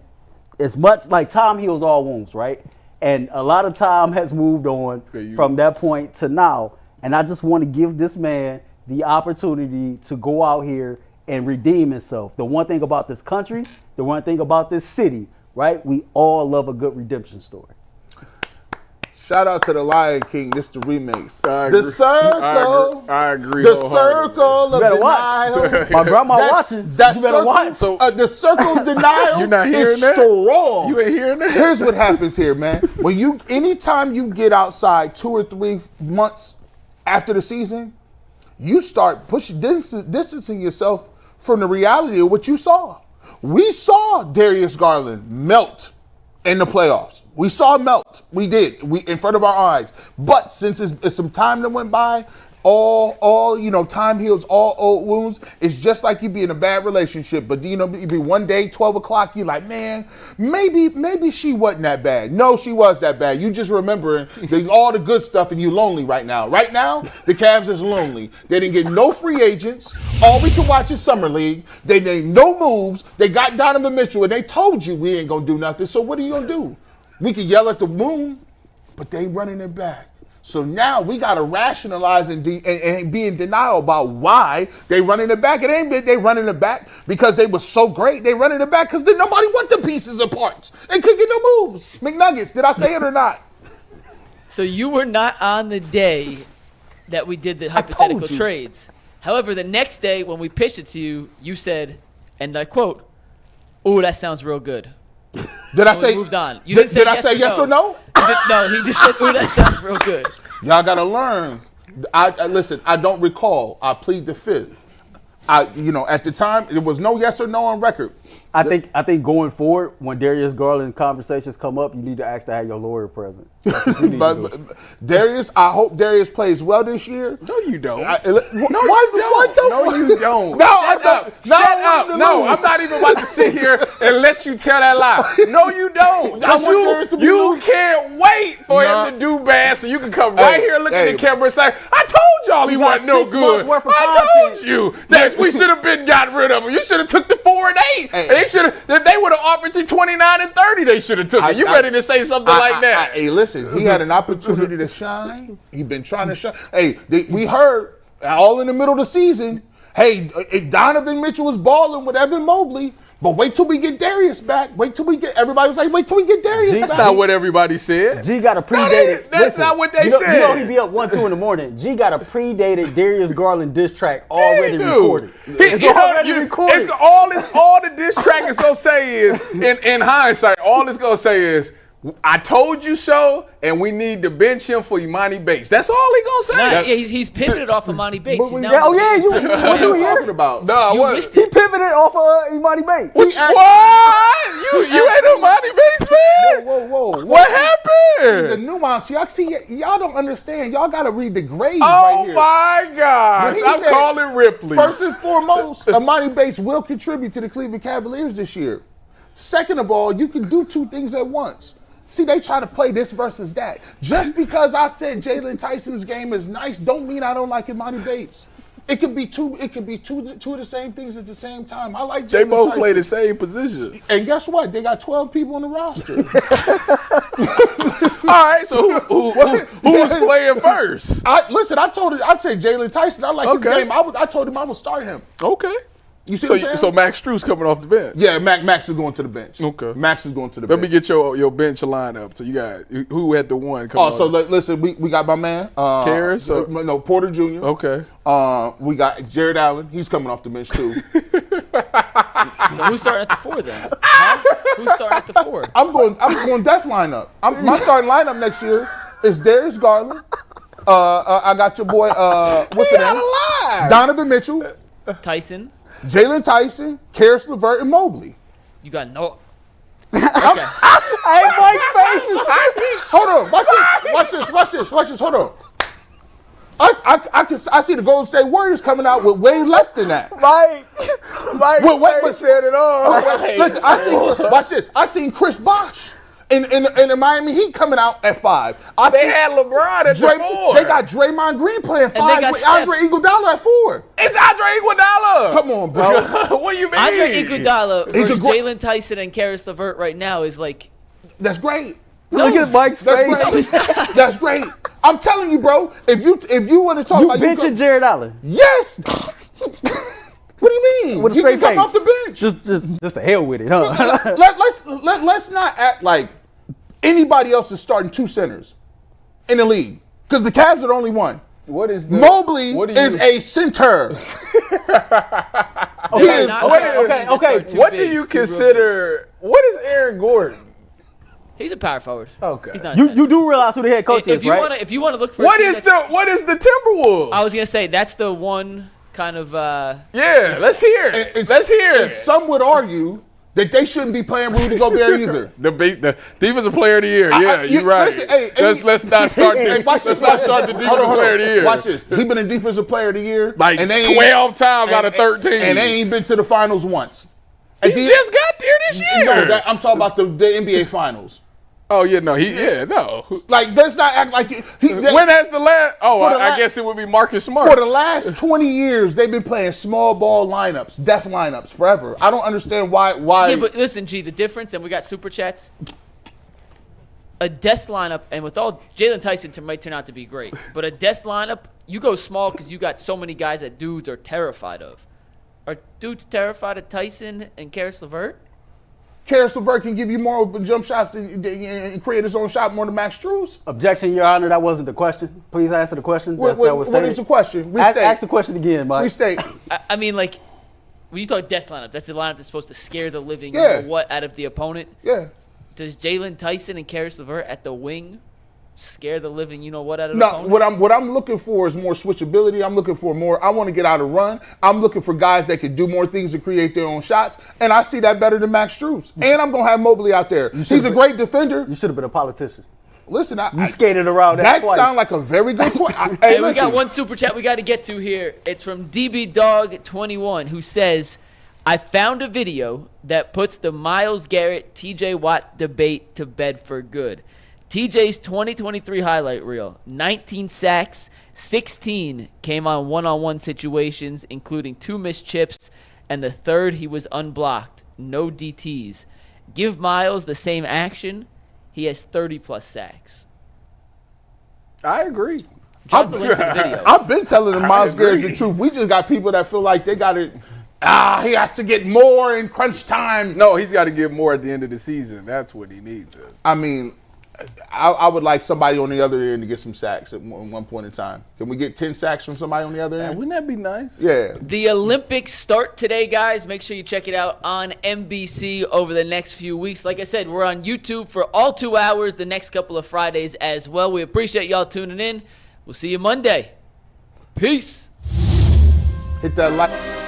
as much like time heals all wounds, right? And a lot of time has moved on from that point to now. And I just want to give this man the opportunity to go out here and redeem himself. The one thing about this country, the one thing about this city, right? We all love a good redemption story. Shout out to the Lion King. This the remix. I The agree. circle. I agree. The wholeheartedly. circle You of better denial. watch. My grandma watching. That You better circle, watch. So- the circle of denial You not hearing is that? strong. You ain't hearing that? Here's what happens here, man. Anytime you get outside 2 or 3 months after the season, you start distancing yourself from the reality of what you saw. We saw Darius Garland melt in the playoffs. We saw him melt. We did. In front of our eyes. But since it's some time that went by, all time heals all old wounds. It's just like you be in a bad relationship, but you be one day 12 o'clock, you like, man, maybe she wasn't that bad. No, she was that bad. You just remembering all the good stuff and you lonely right now. Right now, the Cavs is lonely. They didn't get no free agents. All we can watch is Summer League. They made no moves. They got Donovan Mitchell and they told you we ain't gonna do nothing. So what are you gonna do? We can yell at the moon, but they running it back. So now we got to rationalize and be in denial about why they running it back. It ain't been they running it back because they were so great. They running it back because nobody want the pieces and parts. They couldn't get no moves. McNuggets, did I say it or not? So you were not on the day that we did the hypothetical you. trades. However, the next day when we pitched it to you, you said, and I quote, "Ooh, that sounds real good." Did I And we say? moved on. You Did didn't say I say yes or no? No, he just said, "Ooh, that sounds real good." Y'all got to learn. I listen. I don't recall. I plead the fifth. At the time, there was no yes or no on record. I think going forward, when Darius Garland conversations come up, you need to ask to have your lawyer present. That's what you need to do. Darius, I hope Darius plays well this year. No, you don't. Why don't No, you don't. No, Shut up. Shut up. No, I'm not even about to sit here and let you tell that lie. No, you don't. I want Darius to be You loose. can't wait for him to do bad so you can come right here and look at the camera and say, I told y'all he wasn't no 6 months good. worth of I content. told you that we should have been got rid of him. You should have took the 4 and 8. Hey. They should have. If they would have offered you 29 and 30, they should have took it. You ready to say something like that? Hey, listen, he had an opportunity to shine. He been trying to shine. Hey, we heard all in the middle of the season. Hey, Donovan Mitchell was balling with Evan Mobley. But wait till we get Darius back. Everybody was like, wait till we get Darius back. That's not what everybody said. G got a predated. That's not what they said. You know he be up 1-2 in the morning. G got a predated Darius Garland diss track already recorded. It's already recorded. All the diss track is gonna say is, in hindsight, all it's gonna say is, I told you so, and we need to bench him for Imani Bates. That's all he gonna say. Nah, yeah, he's pivoted off of Imani Bates. He's now What you talking about? No, You missed He it. pivoted off of Imani Bates. What? You ain't Imani Bates, man? Whoa. What happened? The nuance. Y'all don't understand. Y'all got to read the grades Oh right here. my gosh. When he I'm said, calling Ripley. First and foremost, Amari Bates will contribute to the Cleveland Cavaliers this year. Second of all, you can do 2 things at once. See, they try to play this versus that. Just because I said Jalen Tyson's game is nice, don't mean I don't like Imani Bates. It could be two of the same things at the same time. I like Jalen They both Tyson. play the same position. And guess what? They got 12 people on the roster. All right, so who's playing first? I said Jalen Tyson. I like his game. I told him I would start him. Okay. You see what I'm saying? So Max Strus coming off the bench. Yeah, Max is going to the bench. Okay. Max is going to the Let bench. me get your bench lineup. So you got who had the one? Listen, we got my man. Karras? No, Porter Jr. Okay. We got Jared Allen. He's coming off the bench too. So who's starting at the 4 then? Huh? Who's starting at the 4? I'm going def lineup. My starting lineup next year is Darius Garland. I got your boy. What's his name? Donovan Mitchell, Tyson. Jalen Tyson, Karis LeVert, and Mobley. You got no. Hey, Mike faces. Hold on. Watch this. Hold on. I see the Golden State Warriors coming out with way less than that. Mike said it all. Listen, watch this. I seen Chris Bosh in the Miami Heat coming out at 5. They had LeBron at the 4. They got Draymond Green playing 5 got with Steph. Andre Iguodala at 4. It's Andre Iguodala. Come on, bro. What do you mean? Andre Iguodala He's a versus great- Jalen Tyson and Karis LeVert right now is like. That's great. Look at Mike's face. That's great. I'm telling you, bro. If you want to talk You about benching Jared Allen. yes. What do you mean? With a He straight can come face. off the bench. Just the hell with it, huh? Let's not act like anybody else is starting 2 centers in the league because the Cavs are the only one. What is the, Mobley is a center. Okay. What do you consider? What is Aaron Gordon? He's a power forward. Okay. He's not. You do realize who the head coach is, right? If you want to look for. What is the Timberwolves? I was gonna say that's the one kind of. Yeah, let's hear it. Let's hear And it. some would argue that they shouldn't be playing Rudy Gobert either. The defensive player of the year. Yeah, you're right. Listen, hey, let's not start. Watch Let's this, not start the defensive player of the year. Watch this. He been a defensive player of the year Like and they 12 times out of 13. and they ain't been to the finals once. He just got there this year. No, I'm talking about the NBA finals. Oh yeah, no, no. Like, let's not act like When has the last? Oh, For the I la- guess it would be Marcus Smart. for the last 20 years they've been playing small ball lineups, death lineups forever. I don't understand why. Yeah, but listen, G, the difference, and we got super chats. A death lineup, and with all Jalen Tyson might turn out to be great, but a death lineup, you go small because you got so many guys that dudes are terrified of. Are dudes terrified of Tyson and Karis LeVert? Karis LeVert can give you more open jump shots and create his own shot more than Max Strus. Objection, Your Honor. That wasn't the question. Please answer the question. What is the question? Ask the question again, Mike. Restate. I mean, like, when you talk death lineup, that's the lineup that's supposed to scare the living Yeah. out of the opponent. Yeah. Does Jalen Tyson and Karis LeVert at the wing scare the living what out of the No, opponent? what I'm looking for is more switchability. I'm looking for more. I want to get out and run. I'm looking for guys that can do more things to create their own shots, and I see that better than Max Strus. And I'm gonna have Mobley out there. He's a great defender. You should have been a politician. Listen, You skated around that twice. sounds like a very good point. Hey, we got one super chat we got to get to here. It's from DBDog21 who says, I found a video that puts the Myles Garrett, TJ Watt debate to bed for good. TJ's 2023 highlight reel, 19 sacks, 16 came on one-on-one situations, including 2 missed chips, and the third he was unblocked. No DTs. Give Myles the same action. He has 30-plus sacks. I agree. Drop the link to the video. I've been telling them Myles Garrett's the truth. We just got people that feel like they got it. He has to get more in crunch time. No, he's got to get more at the end of the season. That's what he needs. I mean, I would like somebody on the other end to get some sacks at one point in time. Can we get 10 sacks from somebody on the other end? Wouldn't that be nice? Yeah. The Olympics start today, guys. Make sure you check it out on NBC over the next few weeks. Like I said, we're on YouTube for all 2 hours the next couple of Fridays as well. We appreciate y'all tuning in. We'll see you Monday. Peace. Hit that like.